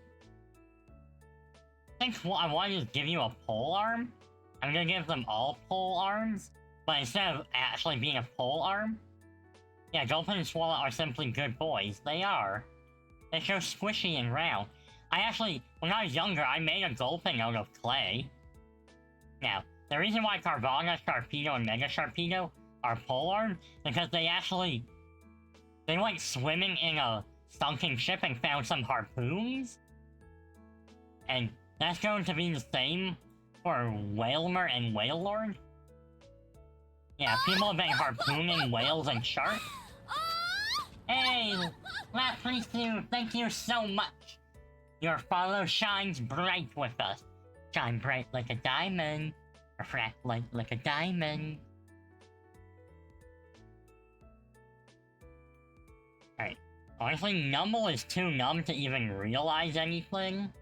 I think I want to just give you a pole arm. I'm gonna give them all pole arms, but instead of actually being a pole arm, yeah, Gulpin and Swallow are simply good boys. They are. They're so squishy and round. I actually, when I was younger, I made a Gulpin out of clay. Now, the reason why Carvana, Sharpedo, and Mega Sharpedo are pole arms is because they went swimming in a sunken ship and found some harpoons. And that's going to be the same for Whalmer and Whalelord. Yeah, people have been harpooning whales and sharks. Hey, Please do. Thank you so much. Your follow shines bright with us. Shine bright like a diamond. Refract like a diamond. Alright. Honestly, Numble is too numb to even realize anything.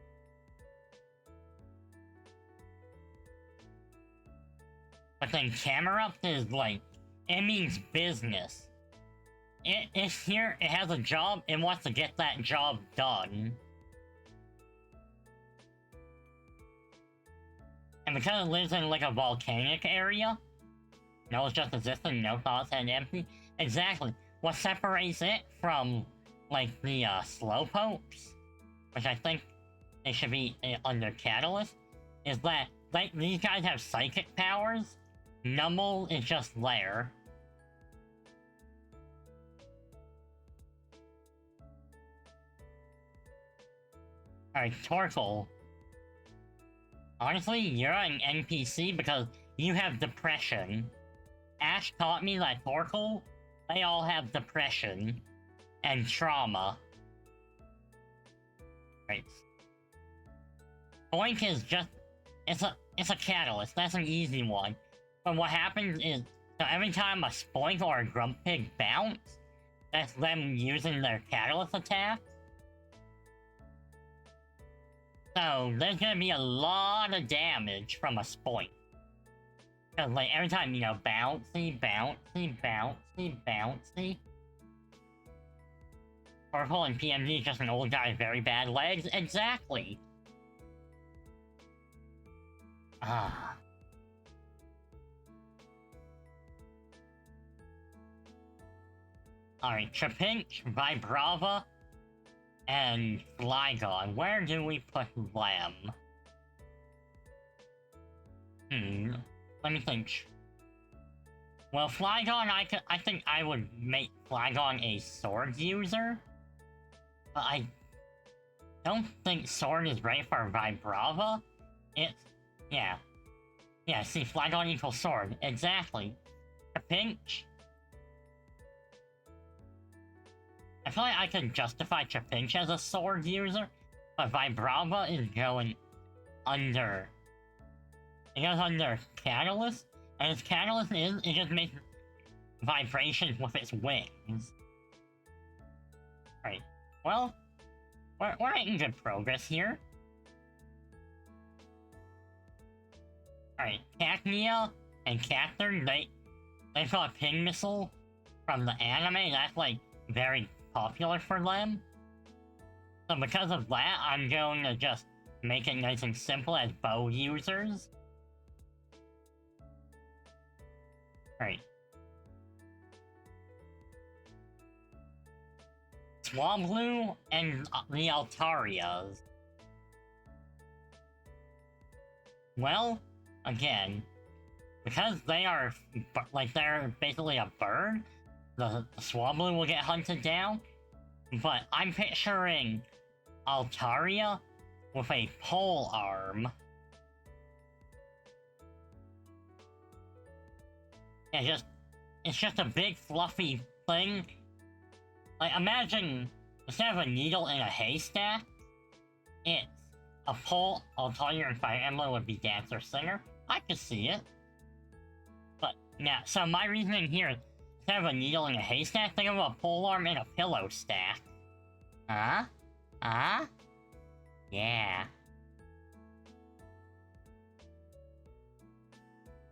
But then Camerupt is like, it means business. It's here, it has a job, it wants to get that job done. And because it lives in like a volcanic area, no it's just existing, no thoughts and empty. Exactly. What separates it from like the slowpokes, which I think they should be under Catalyst, is that like these guys have psychic powers. Numble is just there. Alright, Torkoal. Honestly, you're an NPC because you have depression. Ash taught me that Torkoal, they all have depression and trauma. Right. Boink is just, it's a catalyst, that's an easy one. But what happens is, so every time a Spoink or a Grumpig bounce, that's them using their catalyst attack. So there's gonna be a lot of damage from a Spoink. Cause like every time, you know, bouncy, bouncy, bouncy, bouncy. Torkoal and PMG is just an old guy with very bad legs. Exactly. Ah. Alright, Trapinch, Vibrava, and Flygon. Where do we put them? Let me think. Well, Flygon, I think I would make Flygon a sword user. But I don't think sword is right for Vibrava. Yeah. Yeah, see, Flygon equals sword. Exactly. Trapinch. I feel like I could justify Trapinch as a sword user, but Vibrava is going under. It goes under Catalyst, and its Catalyst is, it just makes vibrations with its wings. Right. Well, we're making good progress here. Alright, Cacnea and Cacturn, they've got a ping missile from the anime, that's like very popular for them. So because of that, I'm going to just make it nice and simple as bow users. Right. Swablu and the Altarias. Well, again, because they are, like, they're basically a bird, the Swablu will get hunted down, but I'm picturing Altaria with a pole arm. Yeah, it's just a big fluffy thing. Like, imagine, instead of a needle in a haystack, it's a pole. Altaria and Fire Emblem would be Dancer Singer. I could see it. But, yeah, so my reasoning here is, instead of a needle in a haystack, think of a pole arm in a pillow stack. Huh? Huh? Yeah.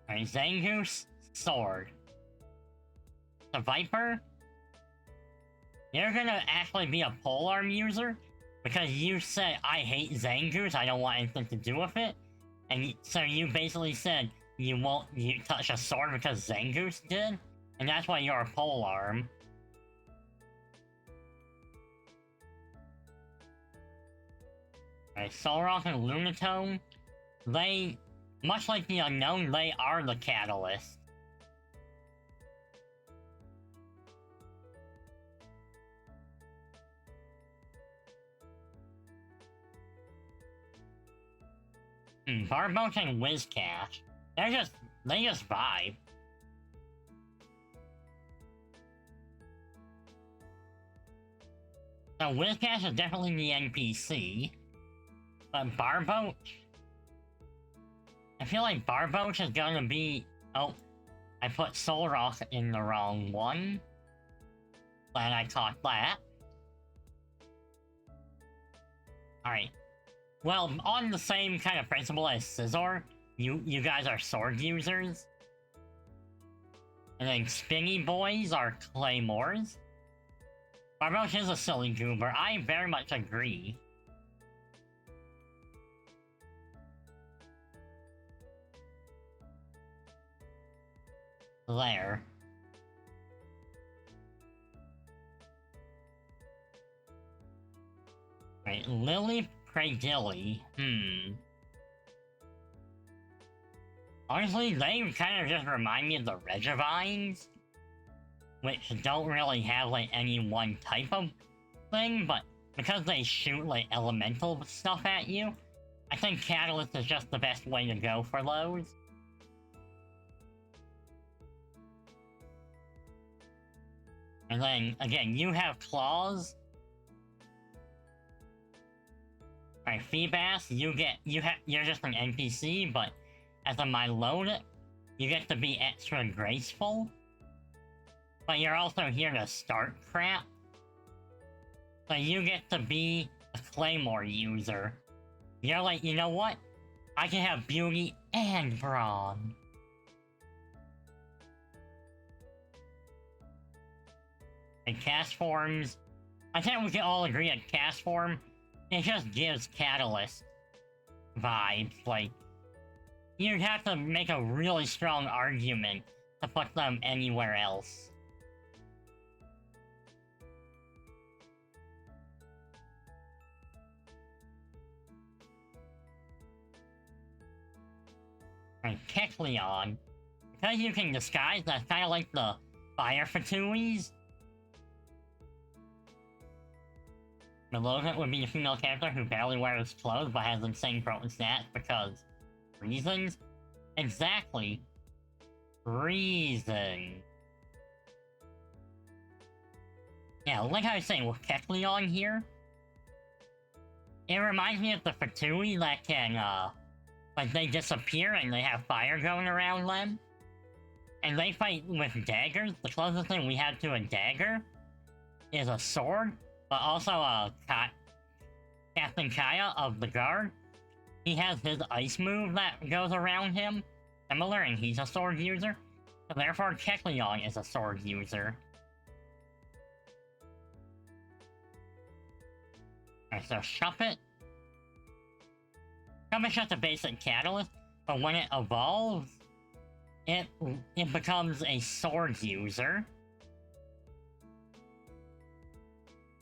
Alright, Zangoose, sword. The Viper? You're gonna actually be a polearm user? Because you said, I hate Zangoose, I don't want anything to do with it. And so you basically said, you won't touch a sword because Zangoose did? And that's why you're a polearm. Alright, Solrock and Lunatone, they, much like the Unknown, they are the catalyst. Barboach and Whiscash, they just vibe. So Wizcash is definitely the NPC. But Barboach? I feel like Barboach is gonna be... Oh, I put Soul Rock in the wrong one. Glad I caught that. Alright. Well, on the same kind of principle as Scizor, you guys are sword users. And then Spinny Boys are Claymores. Barboach is a silly goober, I very much agree. There. Right, Lily Cradilly. Honestly, they kind of just remind me of the Regivines, which don't really have, like, any one type of thing, but because they shoot, like, elemental stuff at you, I think Catalyst is just the best way to go for those. And then, again, you have claws. Alright, Feebas, you're just an NPC, but as a Milotic, you get to be extra graceful. But you're also here to start crap. So you get to be a Claymore user. You're like, you know what? I can have beauty and brawn. And cast forms, I think we can all agree that cast form, it just gives Catalyst vibes. Like, you'd have to make a really strong argument to put them anywhere else. And Kecleon, because you can disguise, that's kind of like the Fire Fatouis. Melodic would be a female character who barely wears clothes but has insane potent stats because... reasons? Exactly. Reason. Yeah, like I was saying, with Kecleon here, it reminds me of the Fatui that can, like, they disappear and they have fire going around them. And they fight with daggers. The closest thing we have to a dagger is a sword. But also, Captain Kaya of the Guard, he has his ice move that goes around him, similar, and he's a sword user. So therefore, Kecleon is a sword user. Alright, so Shuppet. Shuppet's just a basic catalyst, but when it evolves, it becomes a sword user.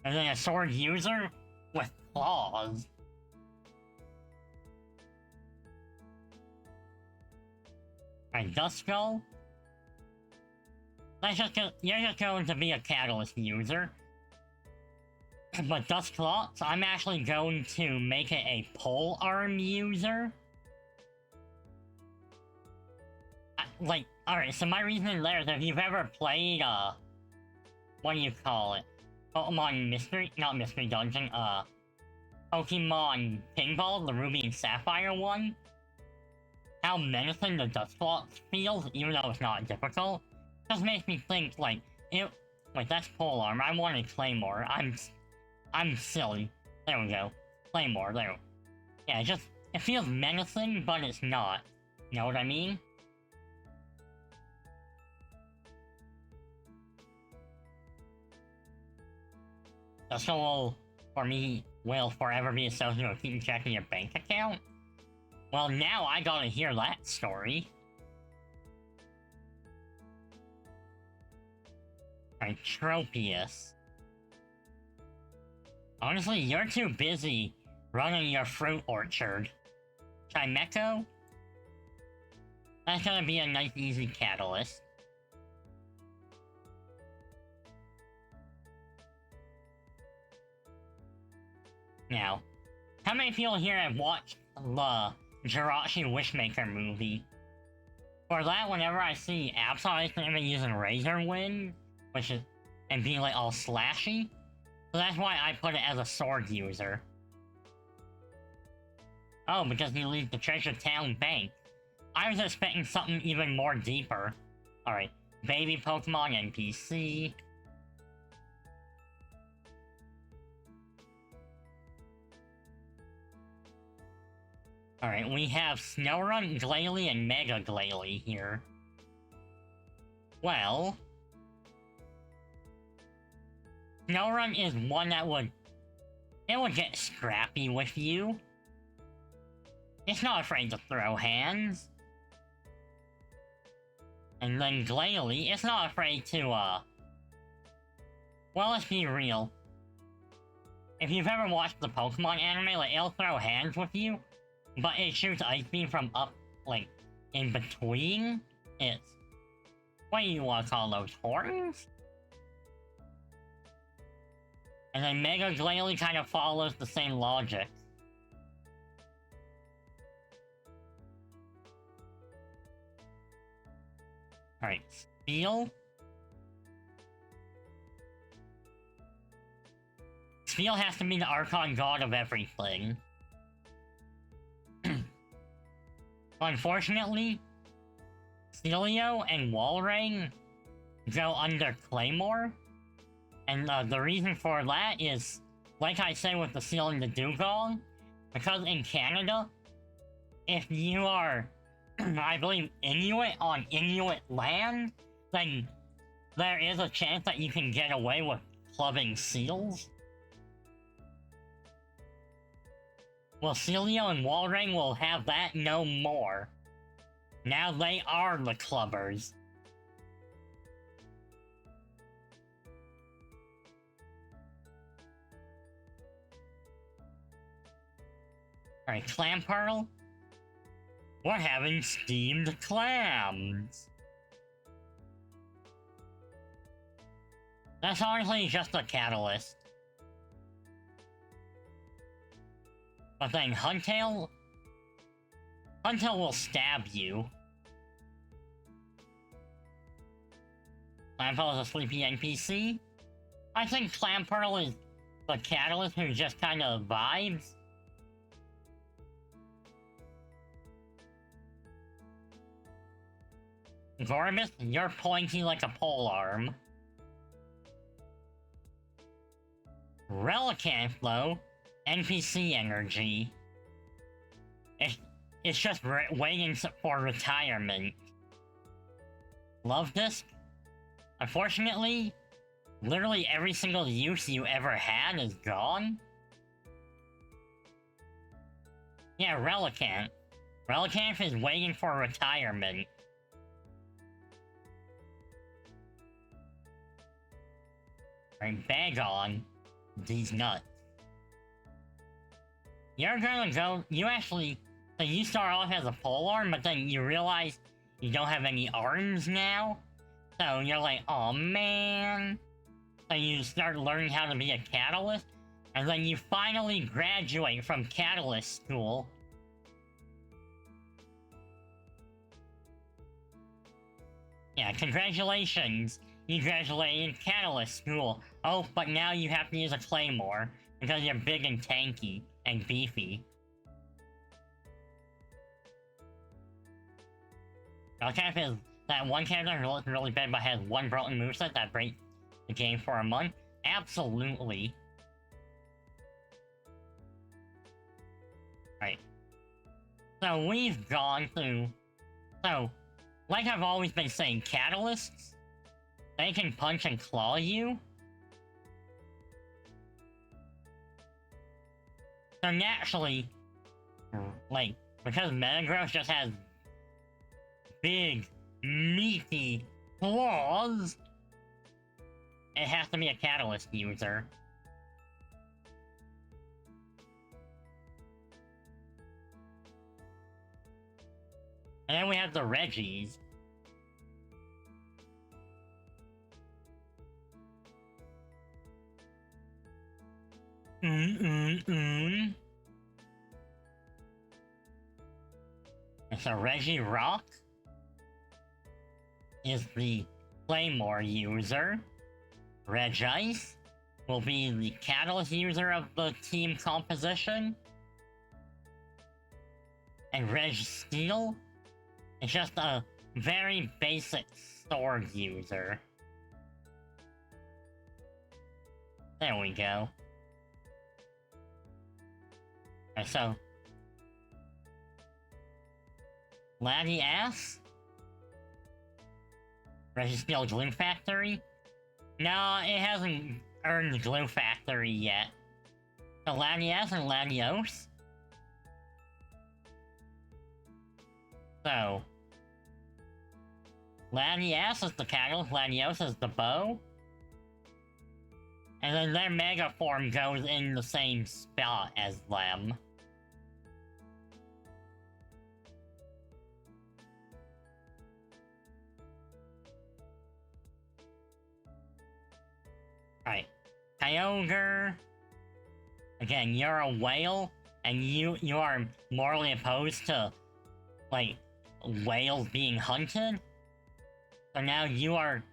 And then a sword user with claws. Alright, Duskull. You're just going to be a catalyst user. But Dusclops, I'm actually going to make it a pole arm user. Like, alright, so my reasoning there is if you've ever played, what do you call it? Pokemon Mystery, not Mystery Dungeon, Pokemon Pinball, the Ruby and Sapphire one. How menacing the Dusclops feels, even though it's not difficult, just makes me think, like, wait, that's Polearm, I wanted Claymore, I'm silly. There we go. Claymore, there. Yeah, it feels menacing, but it's not. You know what I mean? So for me, will forever be associated with keeping track of your bank account? Well, now I gotta hear that story. Alright, Tropius. Honestly, you're too busy running your fruit orchard. Chimecho? That's gonna be a nice, easy catalyst. Now, how many people here have watched the Jirachi Wishmaker movie? For that, whenever I see Absol, I think I'm using Razor Wind, and being like all slashy. So that's why I put it as a sword user. Oh, because he leaves the Treasure Town Bank. I was expecting something even more deeper. Alright, baby Pokemon NPC. Alright, we have Snorunt, Glalie, and Mega Glalie here. Well... Snorunt is one that would... It would get scrappy with you. It's not afraid to throw hands. And then Glalie, it's not afraid to, well, let's be real. If you've ever watched the Pokemon anime, like, it'll throw hands with you, but it shoots Ice Beam from up, like, in between its... What do you want to call those, horns? And then Mega Glalie kind of follows the same logic. Alright, Steel. Steel has to be the Archon God of everything. Unfortunately, Steelio and Walrein go under Claymore. And the reason for that is, like I said with the Seal and the Dugong, because in Canada, if you are, I believe, Inuit on Inuit land, then there is a chance that you can get away with clubbing seals. Well, Steelio and Walrein will have that no more. Now they are the clubbers. Alright, Clamperl. We're having steamed clams. That's honestly just a catalyst. But then Huntail will stab you. Clamperl is a sleepy NPC. I think Clamperl is the catalyst who just kind of vibes. Gorbis, you're pointy like a polearm. Relicanth, though, NPC energy. It's just waiting for retirement. Love Disc? Unfortunately, literally every single use you ever had is gone. Yeah, Relicanth. Relicanth is waiting for retirement. Alright, Bagon. These nuts. You're gonna go... You actually... So you start off as a polearm, but then you realize you don't have any arms now? So you're like, oh man... So you start learning how to be a catalyst, and then you finally graduate from catalyst school. Yeah, congratulations! You graduated catalyst school. Oh, but now you have to use a claymore, because you're big and tanky, and beefy. Relicanth is that one character who looks really bad but has one broken moveset that breaks the game for a month? Absolutely. Right. So we've gone through... So, like I've always been saying, catalysts, they can punch and claw you. So naturally, like, because Metagross just has big, meaty claws, it has to be a catalyst user. And then we have the Reggies. So Regirock is the Claymore user. Regice, will be the catalyst user of the team composition. And Reg Steel is just a very basic sword user. There we go. And so... Laddie Ass? Reg Steel Glue Factory? No, it hasn't earned the Glue Factory yet. So Lanias and Lanios? So... Lanias is the catalyst, Lanios is the bow. And then their mega form goes in the same spot as them. Alright. Kyogre. Again, you're a whale, and you are morally opposed to, like, whales being hunted. So now you're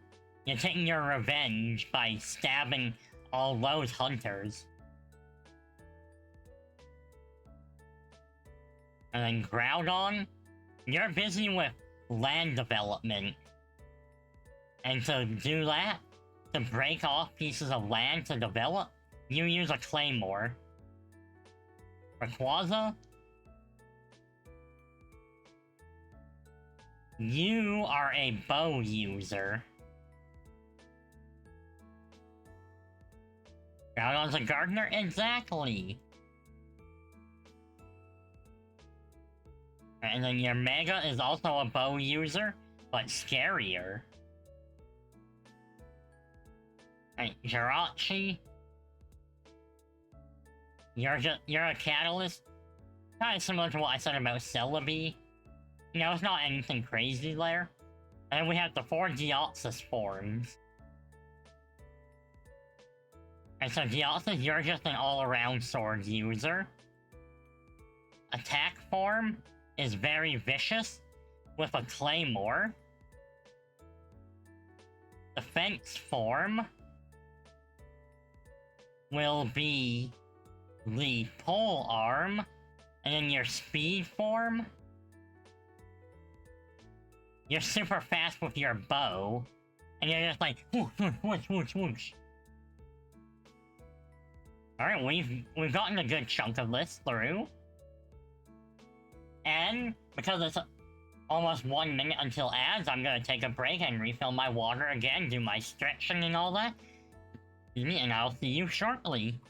taking your revenge by stabbing all those hunters. And then Groudon, you're busy with land development. And to do that, to break off pieces of land to develop, you use a Claymore. Rayquaza, you are a bow user. Groudon's a gardener? Exactly! And then your Mega is also a bow user, but scarier. Right, Jirachi. You're a catalyst. Kinda similar to what I said about Celebi. You know, it's not anything crazy there. And then we have the 4 Deoxys forms. And so Deoxys, you're just an all-around sword user. Attack form is very vicious, with a Claymore. Defense form will be the pole arm, and then your speed form, you're super fast with your bow, and you're just like whoosh, whoosh, whoosh, whoosh, whoosh. Alright, we've gotten a good chunk of this through. And because it's almost 1 minute until ads, I'm gonna take a break and refill my water again, do my stretching and all that. And I'll see you shortly.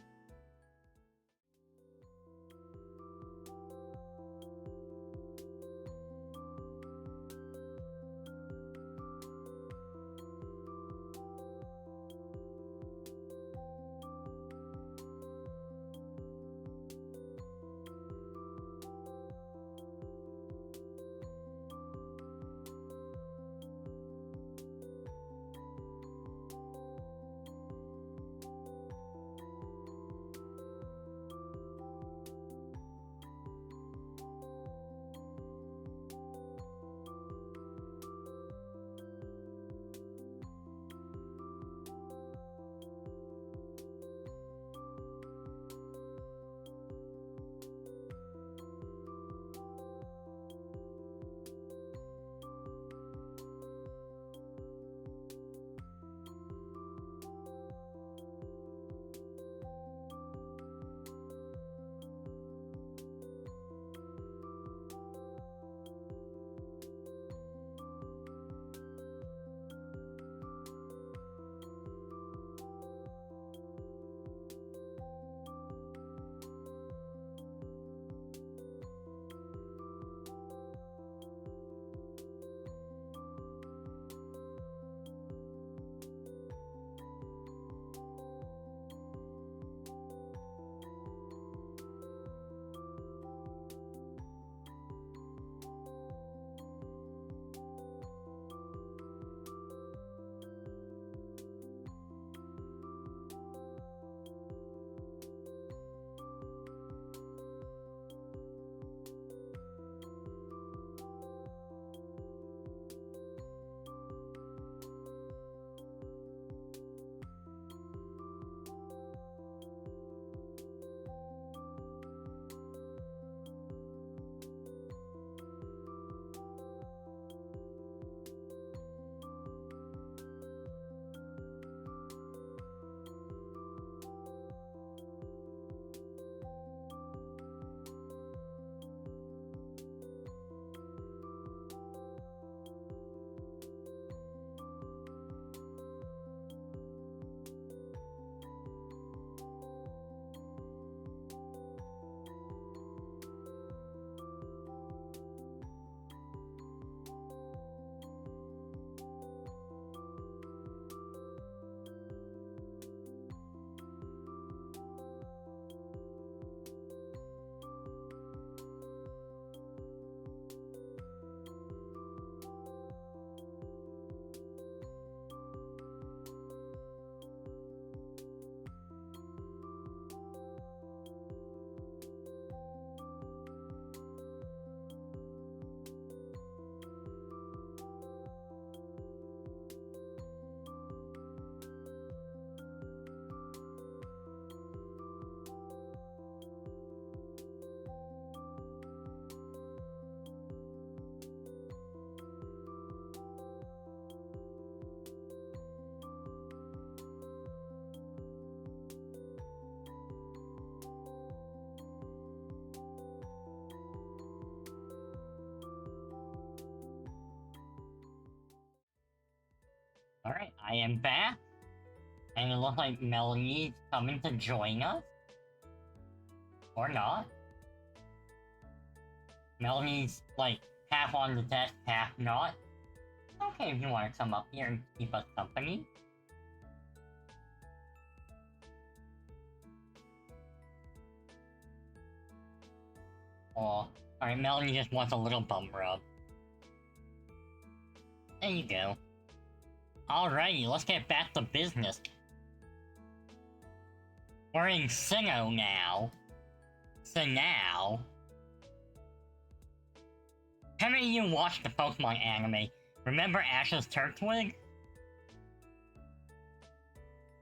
Alright, I am back. And it looks like Melanie's coming to join us. Or not. Melanie's, like, half on the desk, half not. Okay, if you want to come up here and keep us company. Oh, alright, Melanie just wants a little bum rub. There you go. Alrighty, let's get back to business. We're in Sinnoh now. So now... How many of you watched the Pokemon anime? Remember Ash's Turtwig?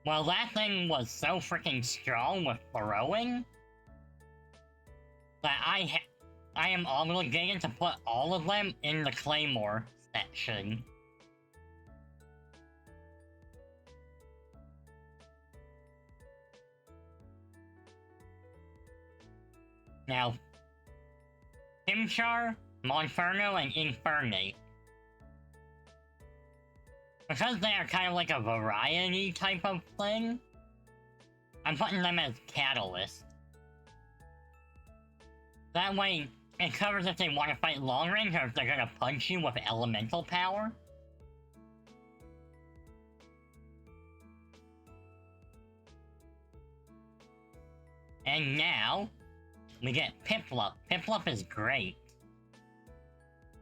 Well, that thing was so freaking strong with throwing that I am obligated to put all of them in the Claymore section. Now, Chimchar, Monferno, and Infernape. Because they are kind of like a variety type of thing, I'm putting them as Catalyst. That way, it covers if they want to fight long range or if they're gonna punch you with elemental power. And now, we get Piplup. Piplup is great.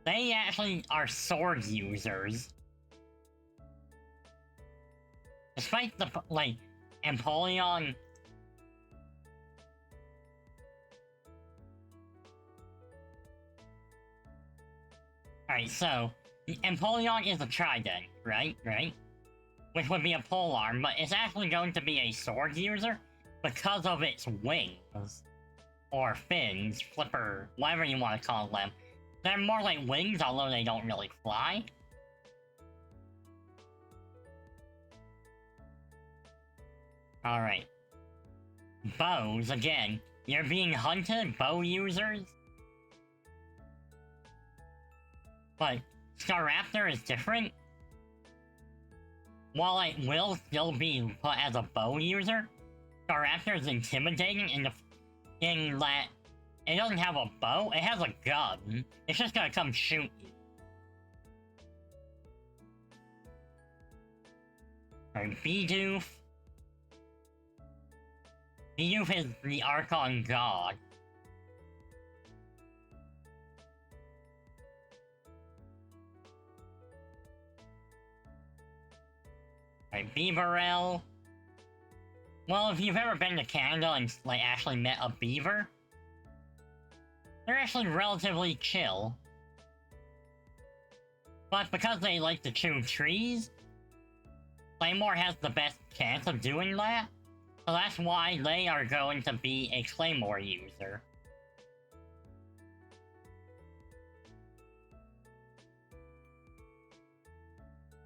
They actually are sword users. Despite the, like, Empoleon... Alright, so, the Empoleon is a Trident, right? Which would be a polearm, but it's actually going to be a sword user because of its wings. Or fins, flipper, whatever you want to call them. They're more like wings, although they don't really fly. Alright. Bows, again. You're being hunted, bow users. But Staraptor is different. While it will still be put as a bow user, Staraptor is intimidating in that it doesn't have a bow, it has a gun. It's just gonna come shoot you. Alright, Bidoof. Bidoof is the Archon God. Alright, Beaverell. Well, if you've ever been to Canada and, like, actually met a beaver, they're actually relatively chill. But because they like to chew trees, Claymore has the best chance of doing that, so that's why they are going to be a Claymore user.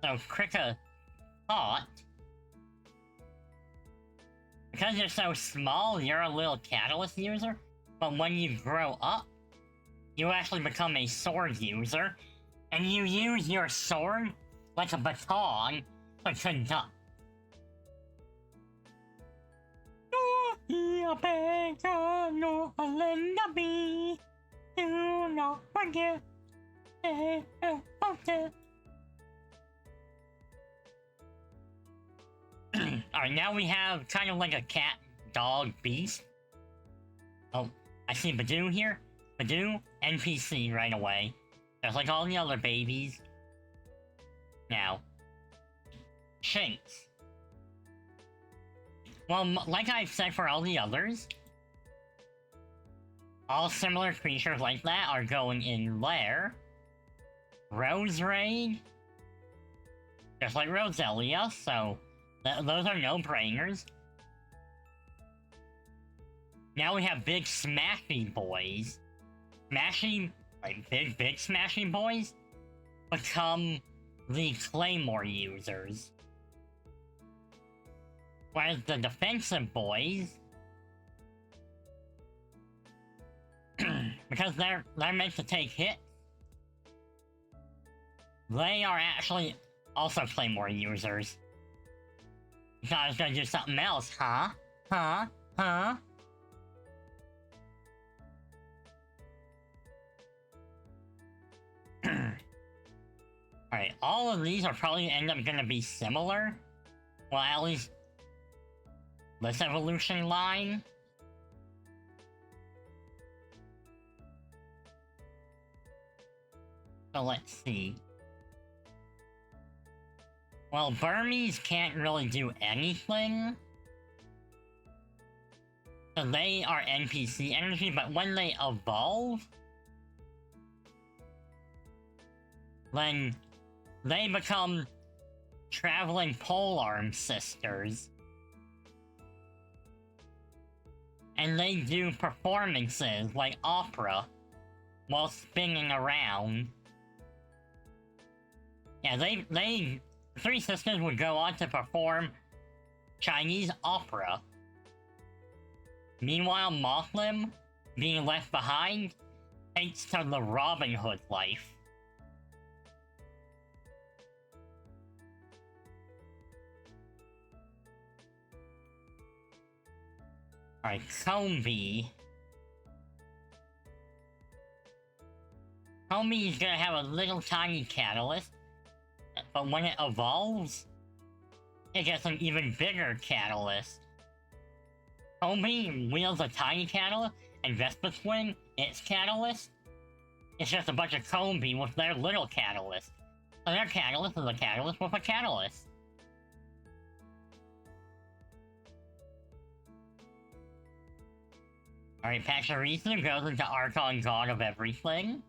So, Krika thought, because you're so small, you're a little Catalyst user, but when you grow up, you actually become a sword user, and you use your sword like a baton to conduct. Do not forget. Alright, now we have kind of like a cat, dog, beast. Oh, I see Badoo here. Badoo, NPC right away. Just like all the other babies. Now, Shinx. Well, like I've said for all the others, all similar creatures like that are going in Lair, Roserade, just like Roselia, so those are no-brainers. Now we have big smashy boys. Smashy, like big smashy boys, become the Claymore users. Whereas the defensive boys, because they're meant to take hits, they are actually Also play more users. You thought I was gonna do something else, huh? Huh? Huh? Alright, all of these are probably end up gonna be similar. Well, at least this evolution line. So let's see. Well, Burmese can't really do anything. So they are NPC energy, but when they evolve, then they become traveling polearm sisters. And they do performances like opera while spinning around. Yeah, they three sisters would go on to perform Chinese opera. Meanwhile, Mothlim, being left behind, takes to the Robin Hood life. Alright, Combi. Combi is gonna have a little tiny catalyst, but when it evolves, it gets an even bigger catalyst. Combi wields a tiny catalyst, and Vespa Twin, its catalyst, it's just a bunch of Combi with their little catalyst. So their catalyst is a catalyst with a catalyst. Alright, Pachirisu goes into Archon God of Everything.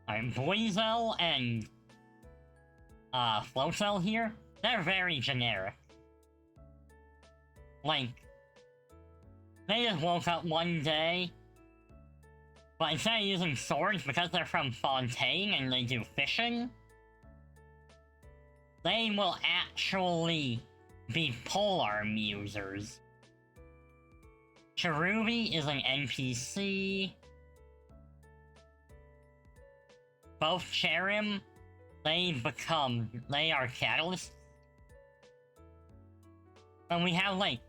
Alright, Boizel and Flowcell here, they're very generic. Like, they just woke up one day, but instead of using swords, because they're from Fontaine and they do fishing, they will actually be polearm users. Cherubi is an NPC. Both Cherim, they are catalysts. And we have, like,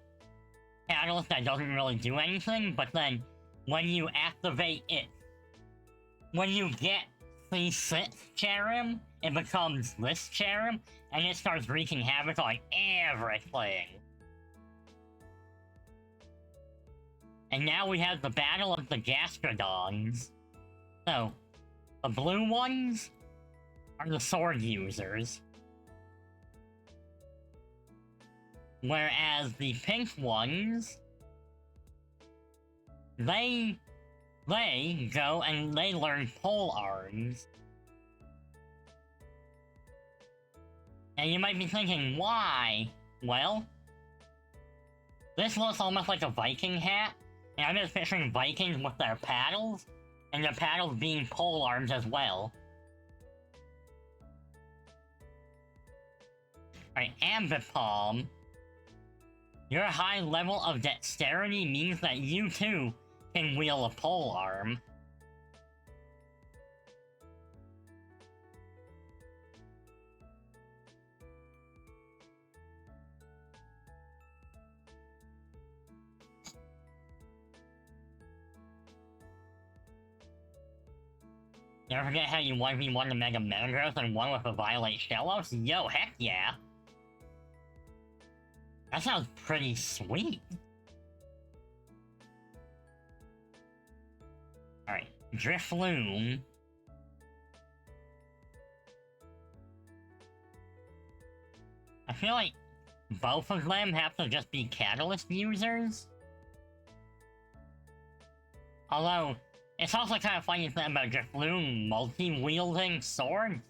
catalyst that doesn't really do anything, but then when you activate it, when you get the 6th Cherim, it becomes this Cherim, and it starts wreaking havoc on everything. And now we have the Battle of the Gastrodons. So, the blue ones are the sword users. Whereas the pink ones, they go and they learn polearms. And you might be thinking, why? Well, this looks almost like a Viking hat, and I'm just picturing Vikings with their paddles, and their paddles being polearms as well. Alright, Ambipalm. Your high level of dexterity means that you too can wield a polearm. Never forget how you 1v1 the Mega Metagross and one with a Violet Shellos? Yo, heck yeah! That sounds pretty sweet. Alright, Drifloon. I feel like both of them have to just be Catalyst users. Although, it's also kind of funny to think about Drifloon multi-wielding swords.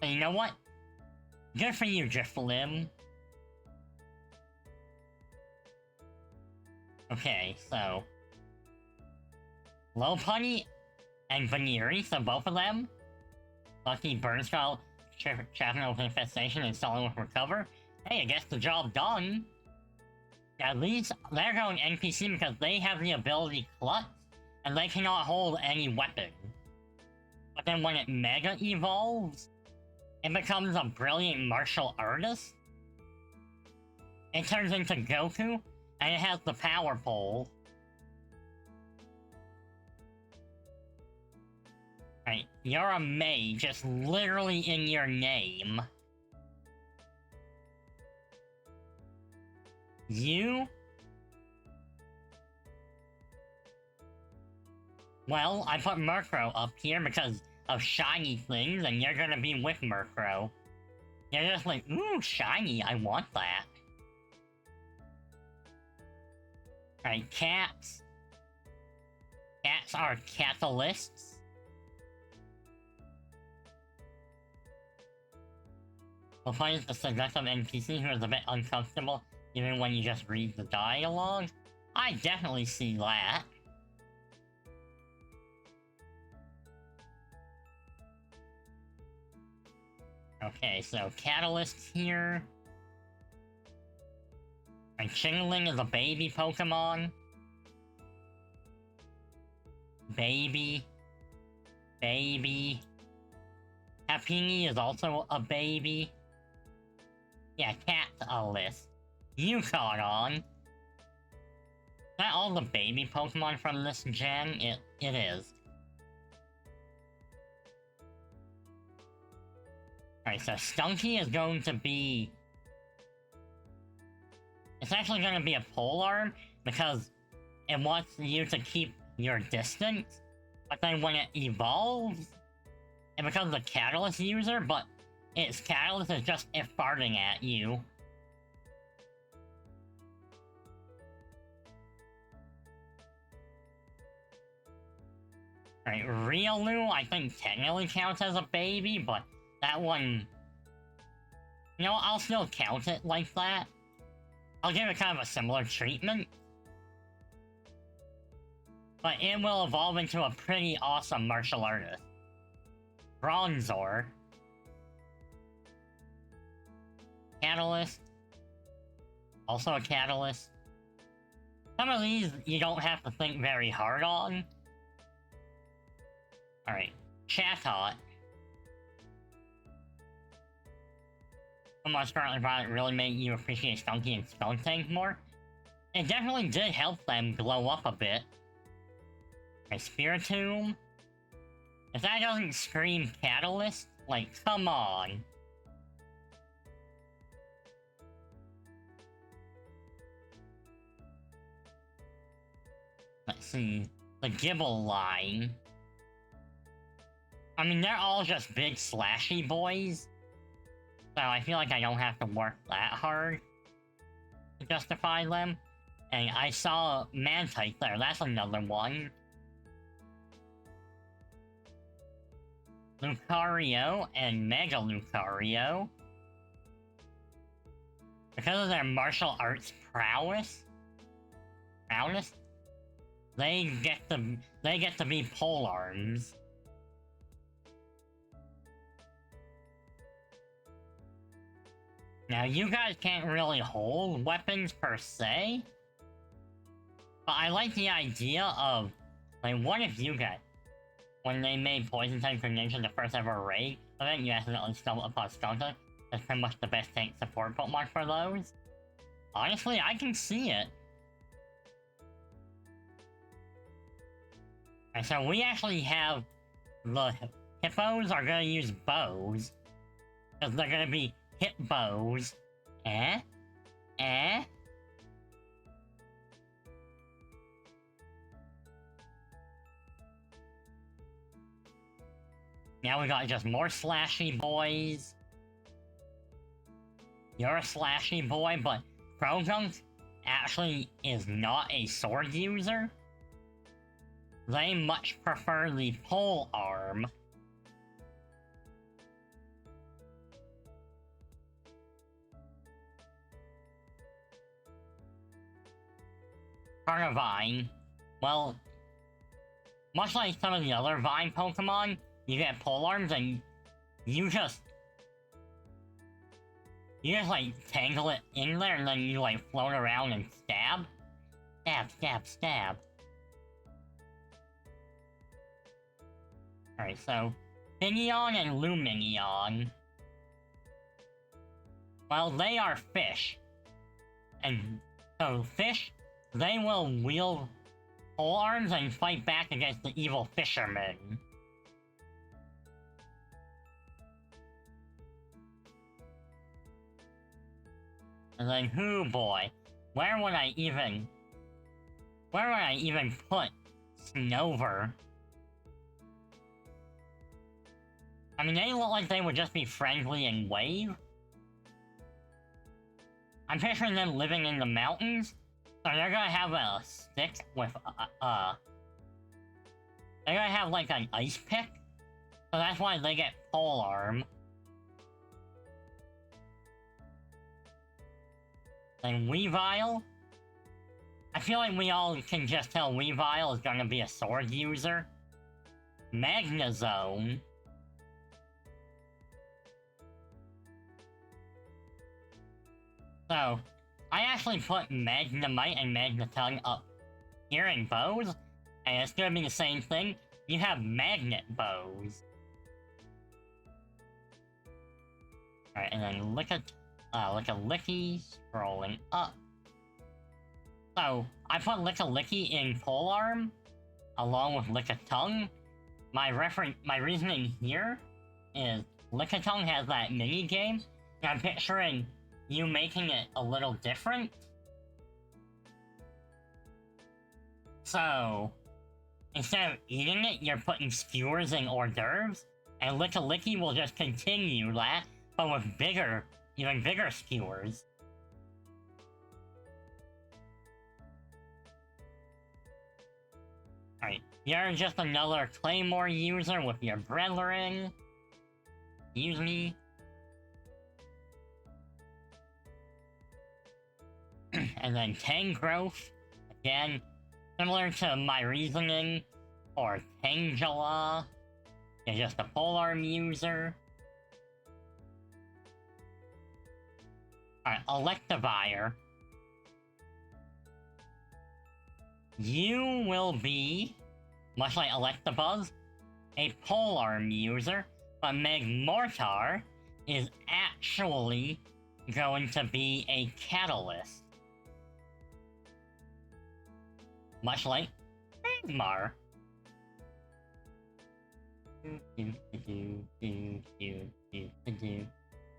So you know what? Good for you, Drifloon. Okay, so... Lopunny and Veneeri, so both of them. Lucky Burnskull, trapping with Infestation and Sullen with Recover. Hey, I guess the job done. At least they're going NPC because they have the ability Clutch, and they cannot hold any weapon. but then when it mega evolves, it becomes a brilliant martial artist. It turns into Goku, and it has the power pole. Right, you're a mage, it's literally in your name. You? Well, I put Murkrow up here because of shiny things, and you're gonna be with Murkrow. You're just like, ooh, shiny, I want that. Right, cats. Cats are catalysts. We'll find a suggestive NPC who is a bit uncomfortable even when you just read the dialogue. I definitely see that. Okay, so Catalyst here. And Chingling is a baby Pokemon. Baby. Baby. Happiny is also a baby. Yeah, Catalyst. You caught on. Is that all the baby Pokemon from this gen? It is. Alright, so Stunky is going to be... It's actually going to be a polearm, because it wants you to keep your distance, but then when it evolves, it becomes a Catalyst user, but its Catalyst is just it farting at you. Alright, Riolu, I think technically counts as a baby, but that one... You know, I'll still count it like that. I'll give it kind of a similar treatment. But it will evolve into a pretty awesome martial artist. Bronzor. Catalyst. Also a Catalyst. Some of these you don't have to think very hard on. Alright, Chatot. Someone's currently probably really made you appreciate Stunky and Skuntank more. It definitely did help them glow up a bit. A Spiritomb? If that doesn't scream Catalyst, like, come on. Let's see. The Gibble line. I mean, they're all just big slashy boys. So I feel like I don't have to work that hard to justify them. And I saw Mantite there, that's another one. Lucario and Mega Lucario. Because of their martial arts prowess, they get to be polearms. Now, you guys can't really hold weapons per se, but I like the idea of, like, what if you guys, when they made Poison Type Greninja the first ever raid event, you accidentally stumbled upon Skuntank? That's pretty much the best tank support Pokemon for those. Honestly, I can see it. And so we actually have the hippos are gonna use bows, because they're gonna be hip bows. Eh? Now we got just more slashy boys. You're a slashy boy, but Croagunk actually is not a sword user. They much prefer the pole arm. Carnivine. Well, much like some of the other Vine Pokemon, you get polearms and you just like tangle it in there and then you like float around and stab. Stab, stab, stab. Alright, so Pinion and Luminion. Well, they are fish. And so fish, they will wield pole arms and fight back against the evil fishermen. And then, hoo boy, where would I even put Snover? I mean, they look like they would just be friendly and wave. I'm picturing them living in the mountains, so they're gonna have a stick with, they're gonna have like an ice pick, so that's why they get pole arm. And Weavile, I feel like we all can just tell Weavile is gonna be a sword user. Magnezone. So, I actually put Magnemite and Magneton up here in bows, and it's gonna be the same thing. You have magnet bows. Alright, and then Licky scrolling up. So, I put Licky in polearm, along with Lickitung. My reasoning here is Lickitung has that mini game, and I'm picturing you making it a little different. So, instead of eating it, you're putting skewers in hors d'oeuvres, and Licky will just continue that, but with even bigger skewers. Alright, you're just another Claymore user with your brethren. Excuse me. And then Tangrowth, again, similar to my reasoning for Tangela, is just a polearm user. Alright, Electivire. You will be, much like Electabuzz, a polearm user, but Magmortar is actually going to be a catalyst. Much like Magmar.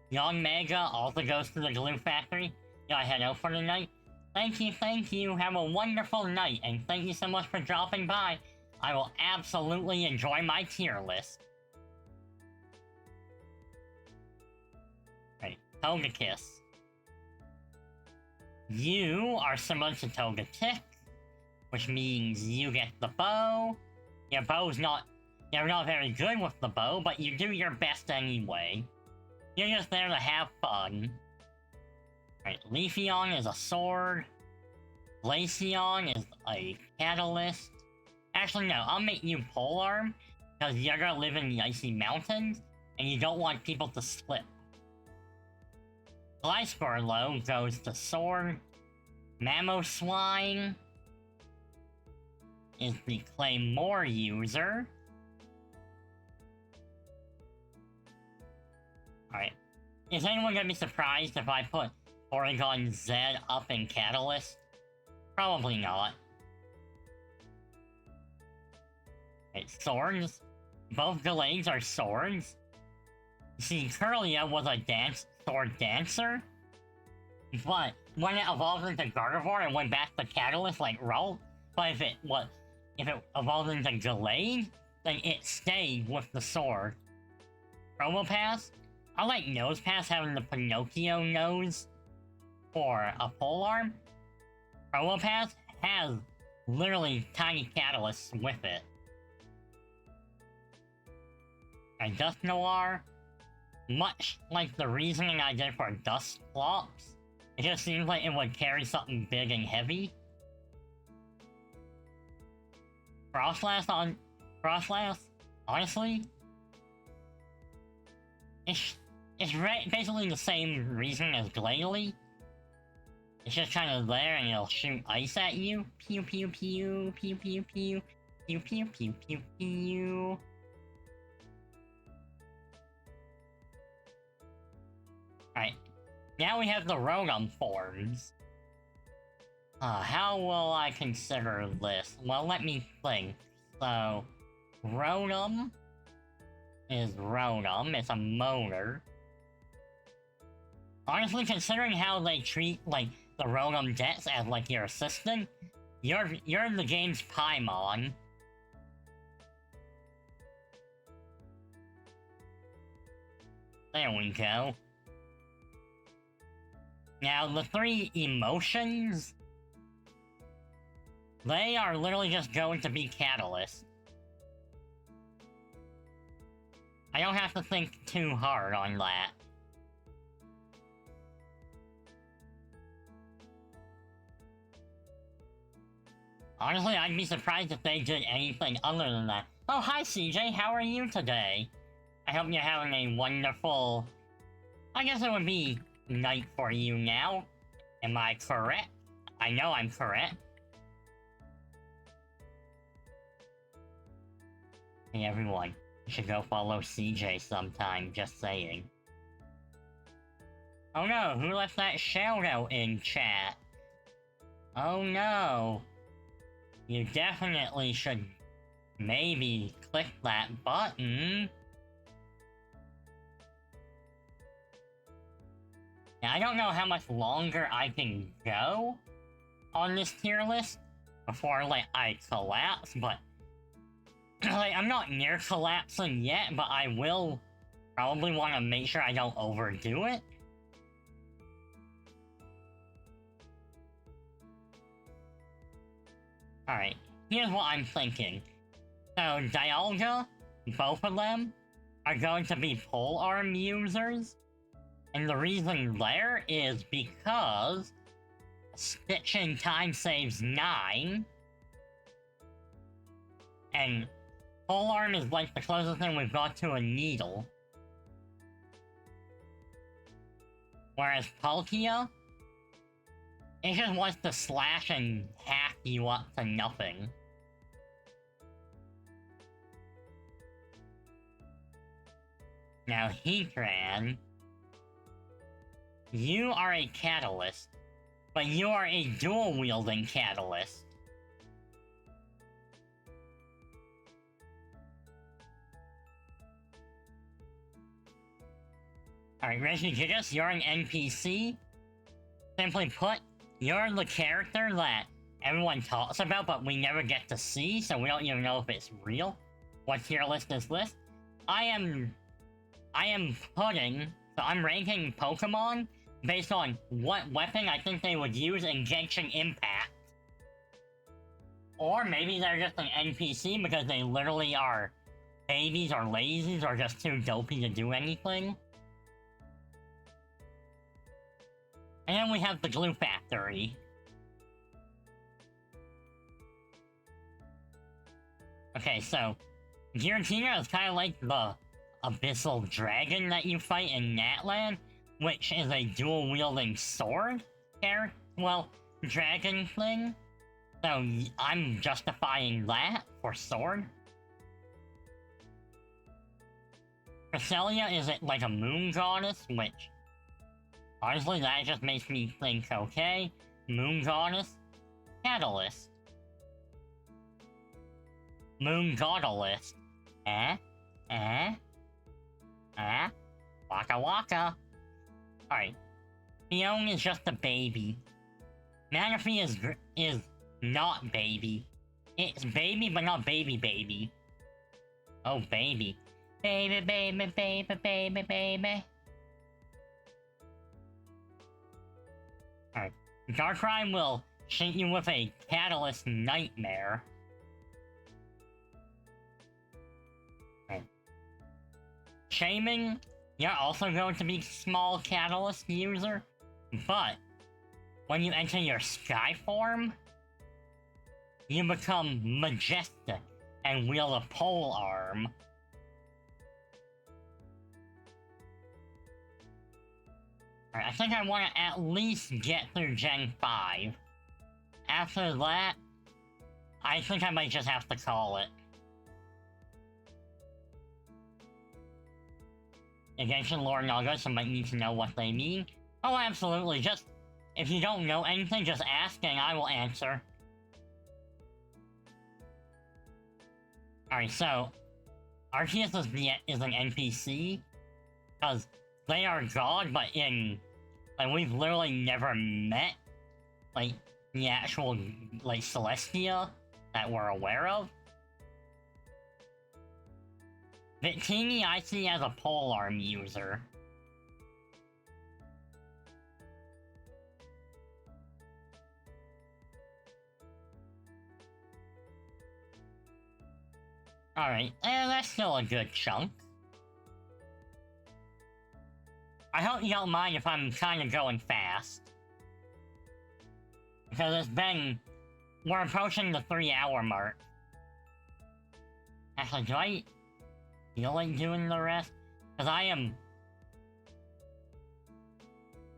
Young Mega also goes to the glue factory. I head out for the night. Thank you, have a wonderful night, and thank you so much for dropping by. I will absolutely enjoy my tier list. Right, Togekiss. You are similar to Togetic, which means you get the bow. Your bow's you're not very good with the bow, but you do your best anyway. You're just there to have fun. Right, Leafeon is a sword. Glaceon is a catalyst. Actually, no, I'll make you polearm, because you're gonna live in the icy mountains, and you don't want people to slip. Gliscor goes to sword. Mamoswine is the Claymore user. Alright. Is anyone gonna be surprised if I put Porygon Z up in Catalyst? Probably not. Right, swords. Both Gallades are swords. See, Curlia was a sword dancer, but when it evolved into Gardevoir, it went back to Catalyst like Ralph. But if it evolved into Gallade, then it stayed with the sword. Probopass? I like Nosepass having the Pinocchio nose for a polearm. Probopass has literally tiny catalysts with it. And Dusknoir, much like the reasoning I did for Dusclops, it just seems like it would carry something big and heavy. Frostlass, honestly, it's basically the same reason as Glalie. It's just kind of there and it'll shoot ice at you. Pew pew pew, pew pew pew, pew pew pew pew pew. Alright, now we have the Rotom forms. How will I consider this? Well, let me think. So, Rotom is Rotom, it's a motor. Honestly, considering how they treat, like, the Rotom Dex as, like, your assistant, you're the game's Paimon. There we go. Now, the three emotions, they are literally just going to be catalysts. I don't have to think too hard on that. Honestly, I'd be surprised if they did anything other than that. Oh, hi CJ, how are you today? I hope you're having a wonderful... I guess it would be night for you now. Am I correct? I know I'm correct. Hey everyone, you should go follow CJ sometime, just saying. Oh no, who left that shoutout in chat? Oh no. You definitely should maybe click that button. Now, I don't know how much longer I can go on this tier list before, like, I collapse, but... like, I'm not near collapsing yet, but I will probably want to make sure I don't overdo it. Alright, here's what I'm thinking. So, Dialga, both of them, are going to be polearm users. And the reason there is because Stitching time saves 9. And polearm is like the closest thing we've got to a needle. Whereas Palkia, it just wants to slash and hack you up to nothing. Now, Heatran, you are a catalyst, but you are a dual-wielding catalyst. Alright, Regigigas, you're an NPC. Simply put, you're the character that everyone talks about, but we never get to see, so we don't even know if it's real. What tier list is this? I am putting, so I'm ranking Pokemon based on what weapon I think they would use in Genshin Impact. Or maybe they're just an NPC because they literally are babies or lazies or just too dopey to do anything. And then we have the Glue Factory. Okay, so Giratina is kind of like the Abyssal Dragon that you fight in Natlan, which is a dual-wielding sword dragon thing. So I'm justifying that for sword. Cresselia is like a moon goddess, which... honestly, that just makes me think, okay, moon goddess, catalyst. Moon goddess. Waka waka. Alright. Fiona is just a baby. Manaphy is not baby. It's baby, but not baby. Oh, baby. Baby, baby, baby, baby, baby. Alright. Darkrai will hit you with a Catalyst Nightmare. Alright. Shaman, you're also going to be small Catalyst user, but when you enter your Sky form, you become Majestic and wield a pole arm. Alright, I think I want to at least get through Gen 5. After that, I think I might just have to call it. ancient lore Naga, so might need to know what they mean. Oh, absolutely. Just, if you don't know anything, just ask and I will answer. Alright, so, Arceus is an NPC, because they are God, but like, we've literally never met, like, the actual, like, Celestia that we're aware of. Victini I see as a polearm user. Alright, that's still a good chunk. I hope you don't mind if I'm kind of going fast. Because we're approaching the 3-hour mark. Actually, do I feel like doing the rest? Because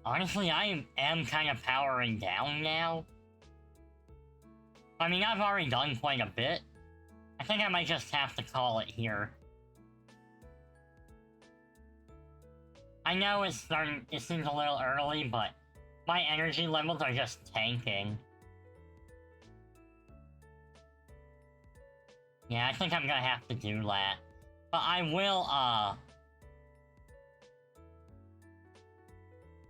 honestly, I am kind of powering down now. I mean, I've already done quite a bit. I think I might just have to call it here. I know it seems a little early, but my energy levels are just tanking. Yeah, I think I'm gonna have to do that. But I will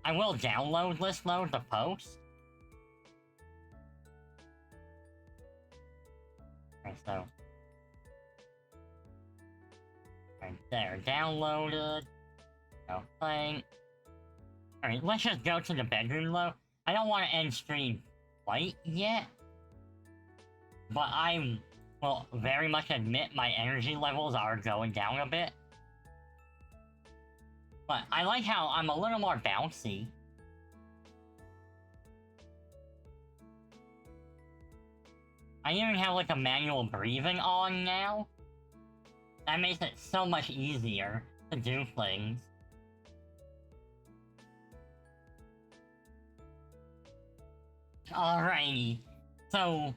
download this though to post. Okay, so right there, downloaded. No playing. Alright, let's just go to the bedroom though. I don't want to end stream quite yet, but I will very much admit my energy levels are going down a bit. But I like how I'm a little more bouncy. I even have like a manual breathing on now. That makes it so much easier to do things. Alrighty, so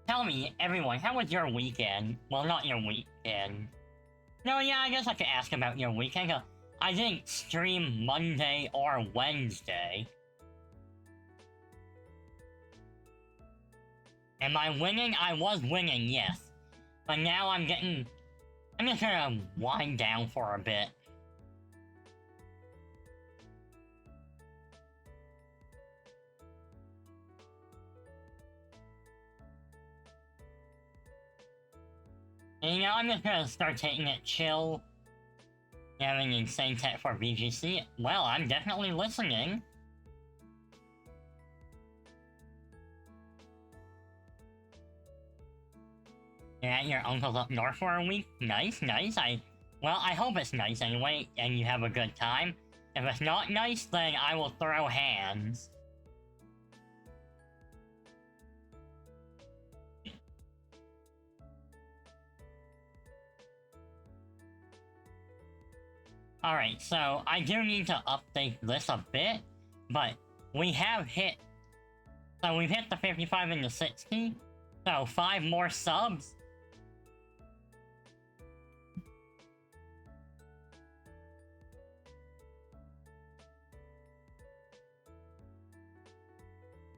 tell me, everyone, how was your weekend? Well, not your weekend. No, yeah, I guess I could ask about your weekend, 'cause I didn't stream Monday or Wednesday. Am I winning? I was winning, yes. But now I'm just gonna wind down for a bit. And you know, I'm just gonna start taking it chill. Having insane tech for VGC. Well, I'm definitely listening. You're at your uncle's up north for a week? Nice, nice. Well, I hope it's nice anyway, and you have a good time. If it's not nice, then I will throw hands. Alright, so I do need to update this a bit, but we've hit the 55 and the 60, so 5 more subs.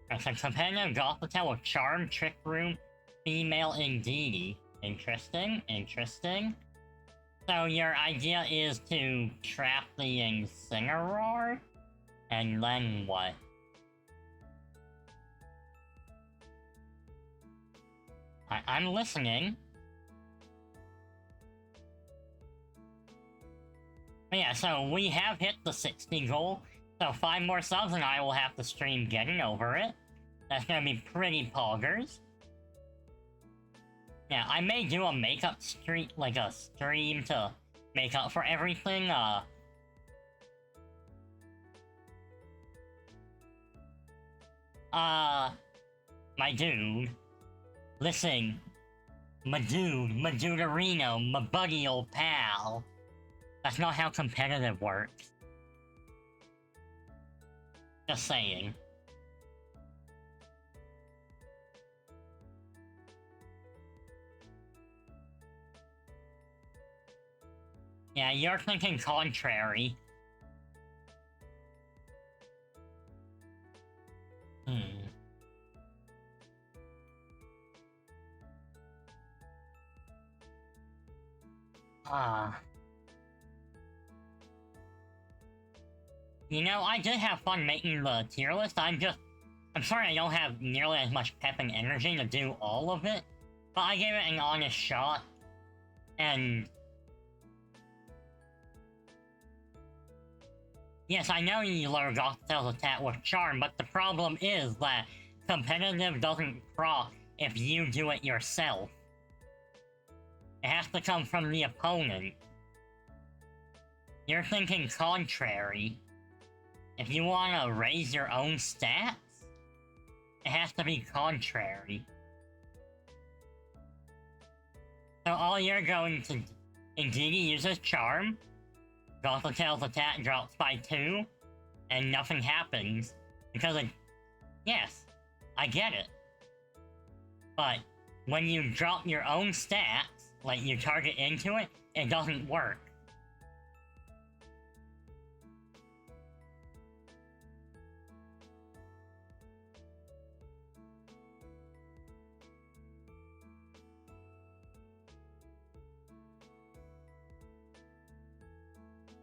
It's a companion Gothhotel with Charm, Trick Room, Female Indeed. Interesting, interesting. So your idea is to trap the Incineroar? And then what? I'm listening. But yeah, so we have hit the 60 goal. So 5 more subs and I will have to stream getting over it. That's gonna be pretty poggers. Yeah, I may do a makeup stream, like a stream to make up for everything, my dude. Listen. My dude, my duderino, my buddy old pal. That's not how competitive works. Just saying. Yeah, you're thinking contrary. Hmm. Ah. You know, I did have fun making the tier list. I'm sorry I don't have nearly as much pep and energy to do all of it, but I gave it an honest shot, and yes, I know you lure Gothitail's attack with Charm, but the problem is that competitive doesn't proc if you do it yourself. It has to come from the opponent. You're thinking contrary. If you want to raise your own stats, it has to be contrary. So all you're going to... Indeedee uses Charm, Gothitail's attack drops by 2, and nothing happens, because it... Yes, I get it. But when you drop your own stats, like you target into it, it doesn't work.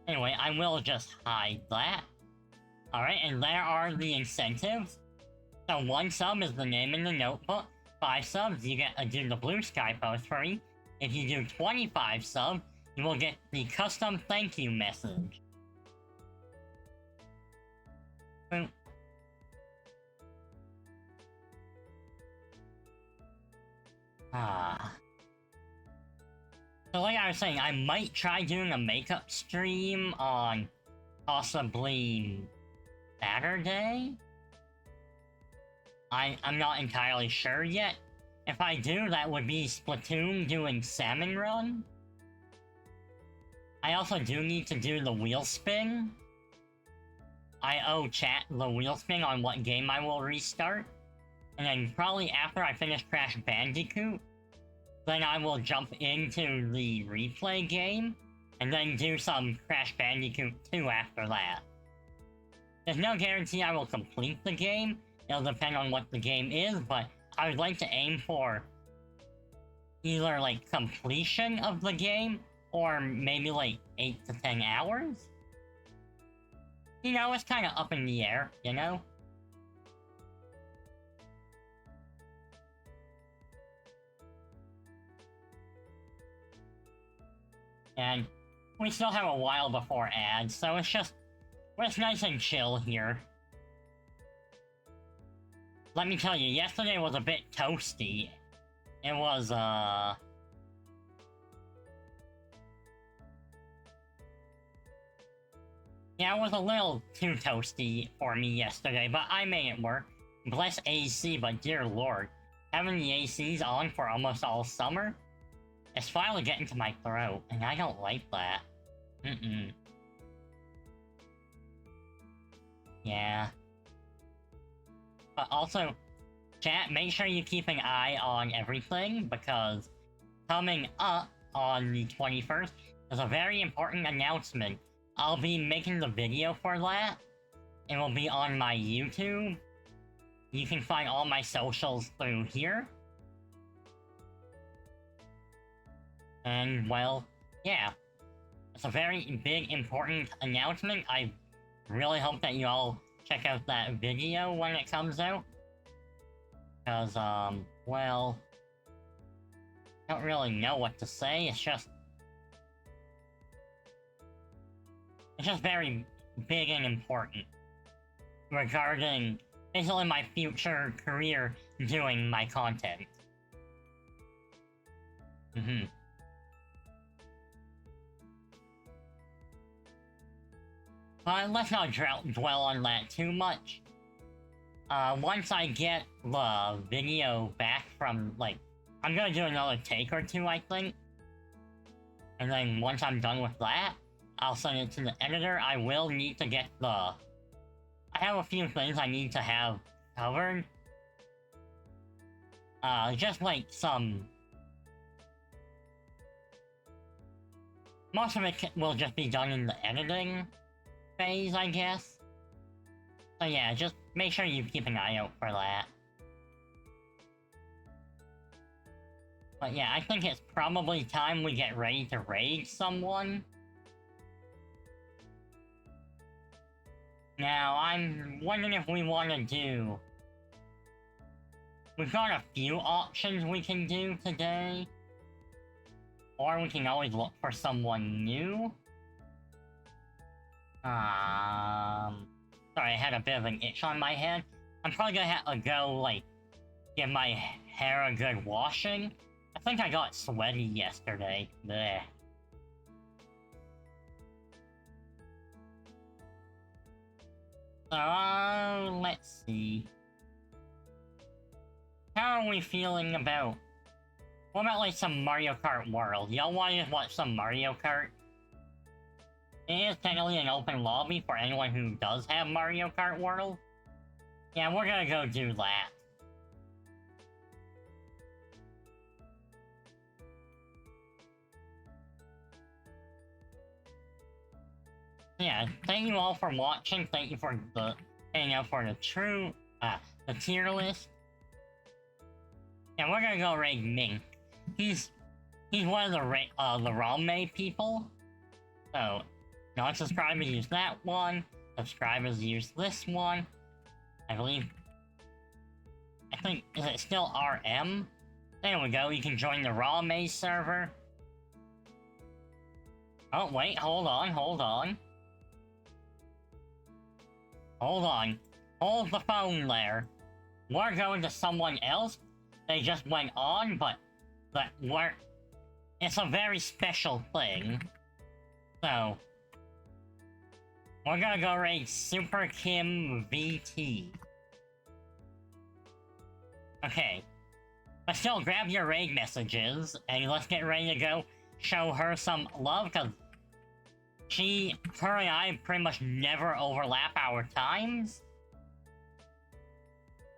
Anyway, I will just hide that. Alright, and there are the incentives. So 1 sub is the name in the notebook. 5 subs, you get a Do the Blue Sky post free. If you do 25 subs, you will get the custom thank you message. Boom. So like I was saying, I might try doing a makeup stream on possibly Saturday? I'm not entirely sure yet. If I do, that would be Splatoon doing Salmon Run. I also do need to do the wheel spin. I owe chat the wheel spin on what game I will restart. And then probably after I finish Crash Bandicoot, then I will jump into the replay game, and then do some Crash Bandicoot 2 after that. There's no guarantee I will complete the game, it'll depend on what the game is, but I would like to aim for either, like, completion of the game, or maybe, like, 8 to 10 hours? You know, it's kinda up in the air, you know? And we still have a while before ads, so it's nice and chill here. Let me tell you, yesterday was a bit toasty. It was, yeah, it was a little too toasty for me yesterday, but I made it work. Bless AC, but dear lord, having the ACs on for almost all summer? It's finally getting to my throat, and I don't like that. Yeah. But also, chat, make sure you keep an eye on everything, because coming up on the 21st is a very important announcement. I'll be making the video for that. It will be on my YouTube. You can find all my socials through here. And, well, yeah. It's a very big, important announcement. I really hope that you all check out that video when it comes out. Because, well... I don't really know what to say, it's just very big and important. Regarding, basically my future career doing my content. But let's not dwell on that too much. Once I get the video back from, like, I'm gonna do another take or two, I think. And then once I'm done with that, I'll send it to the editor. I will need to get I have a few things I need to have covered. Just like some... Most of it will just be done in the editing phase, I guess. So yeah, just make sure you keep an eye out for that. But yeah, I think it's probably time we get ready to raid someone. Now, I'm wondering if we want to do... We've got a few options we can do today. Or we can always look for someone new. Sorry, I had a bit of an itch on my head. I'm probably gonna have to go, like, give my hair a good washing. I think I got sweaty yesterday. Blech. So, let's see. How are we feeling about... What about, like, some Mario Kart World? Y'all want to watch some Mario Kart? It is technically an open lobby for anyone who does have Mario Kart World. Yeah, we're gonna go do that. Yeah, thank you all for watching. Thank you for hanging out for the the tier list. Yeah, we're gonna go raid Mink. He's one of the Rame people. So, non-subscribers use that one. Subscribers use this one. I think, is it still RM? There we go, you can join the Rame server. Oh, wait, hold on. Hold the phone there. We're going to someone else. They just went on, but it's a very special thing. So, we're gonna go raid Super Kim VT. Okay. But still, grab your raid messages, and let's get ready to go show her some love, because her and I pretty much never overlap our times.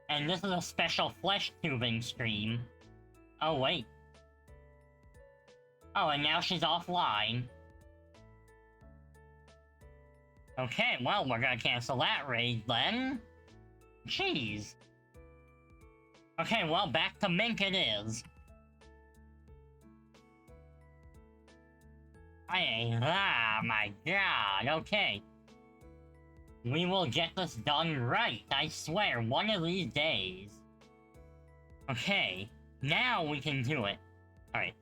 And this is a special flesh tubing stream. Oh, wait. Oh, and now she's offline. Okay, well, we're gonna cancel that raid then. Jeez. Okay, well, back to Mink it is. Ah, my god, okay. We will get this done right, I swear, one of these days. Okay, now we can do it. Alright.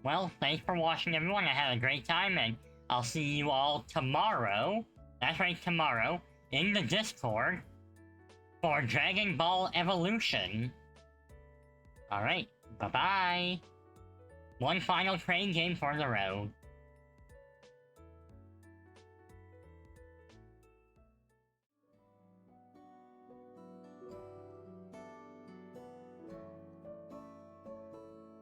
Well, thanks for watching, everyone. I had a great time, and I'll see you all tomorrow. That's right, tomorrow, in the Discord, for Dragon Ball Evolution. Alright, bye-bye. One final train game for the road.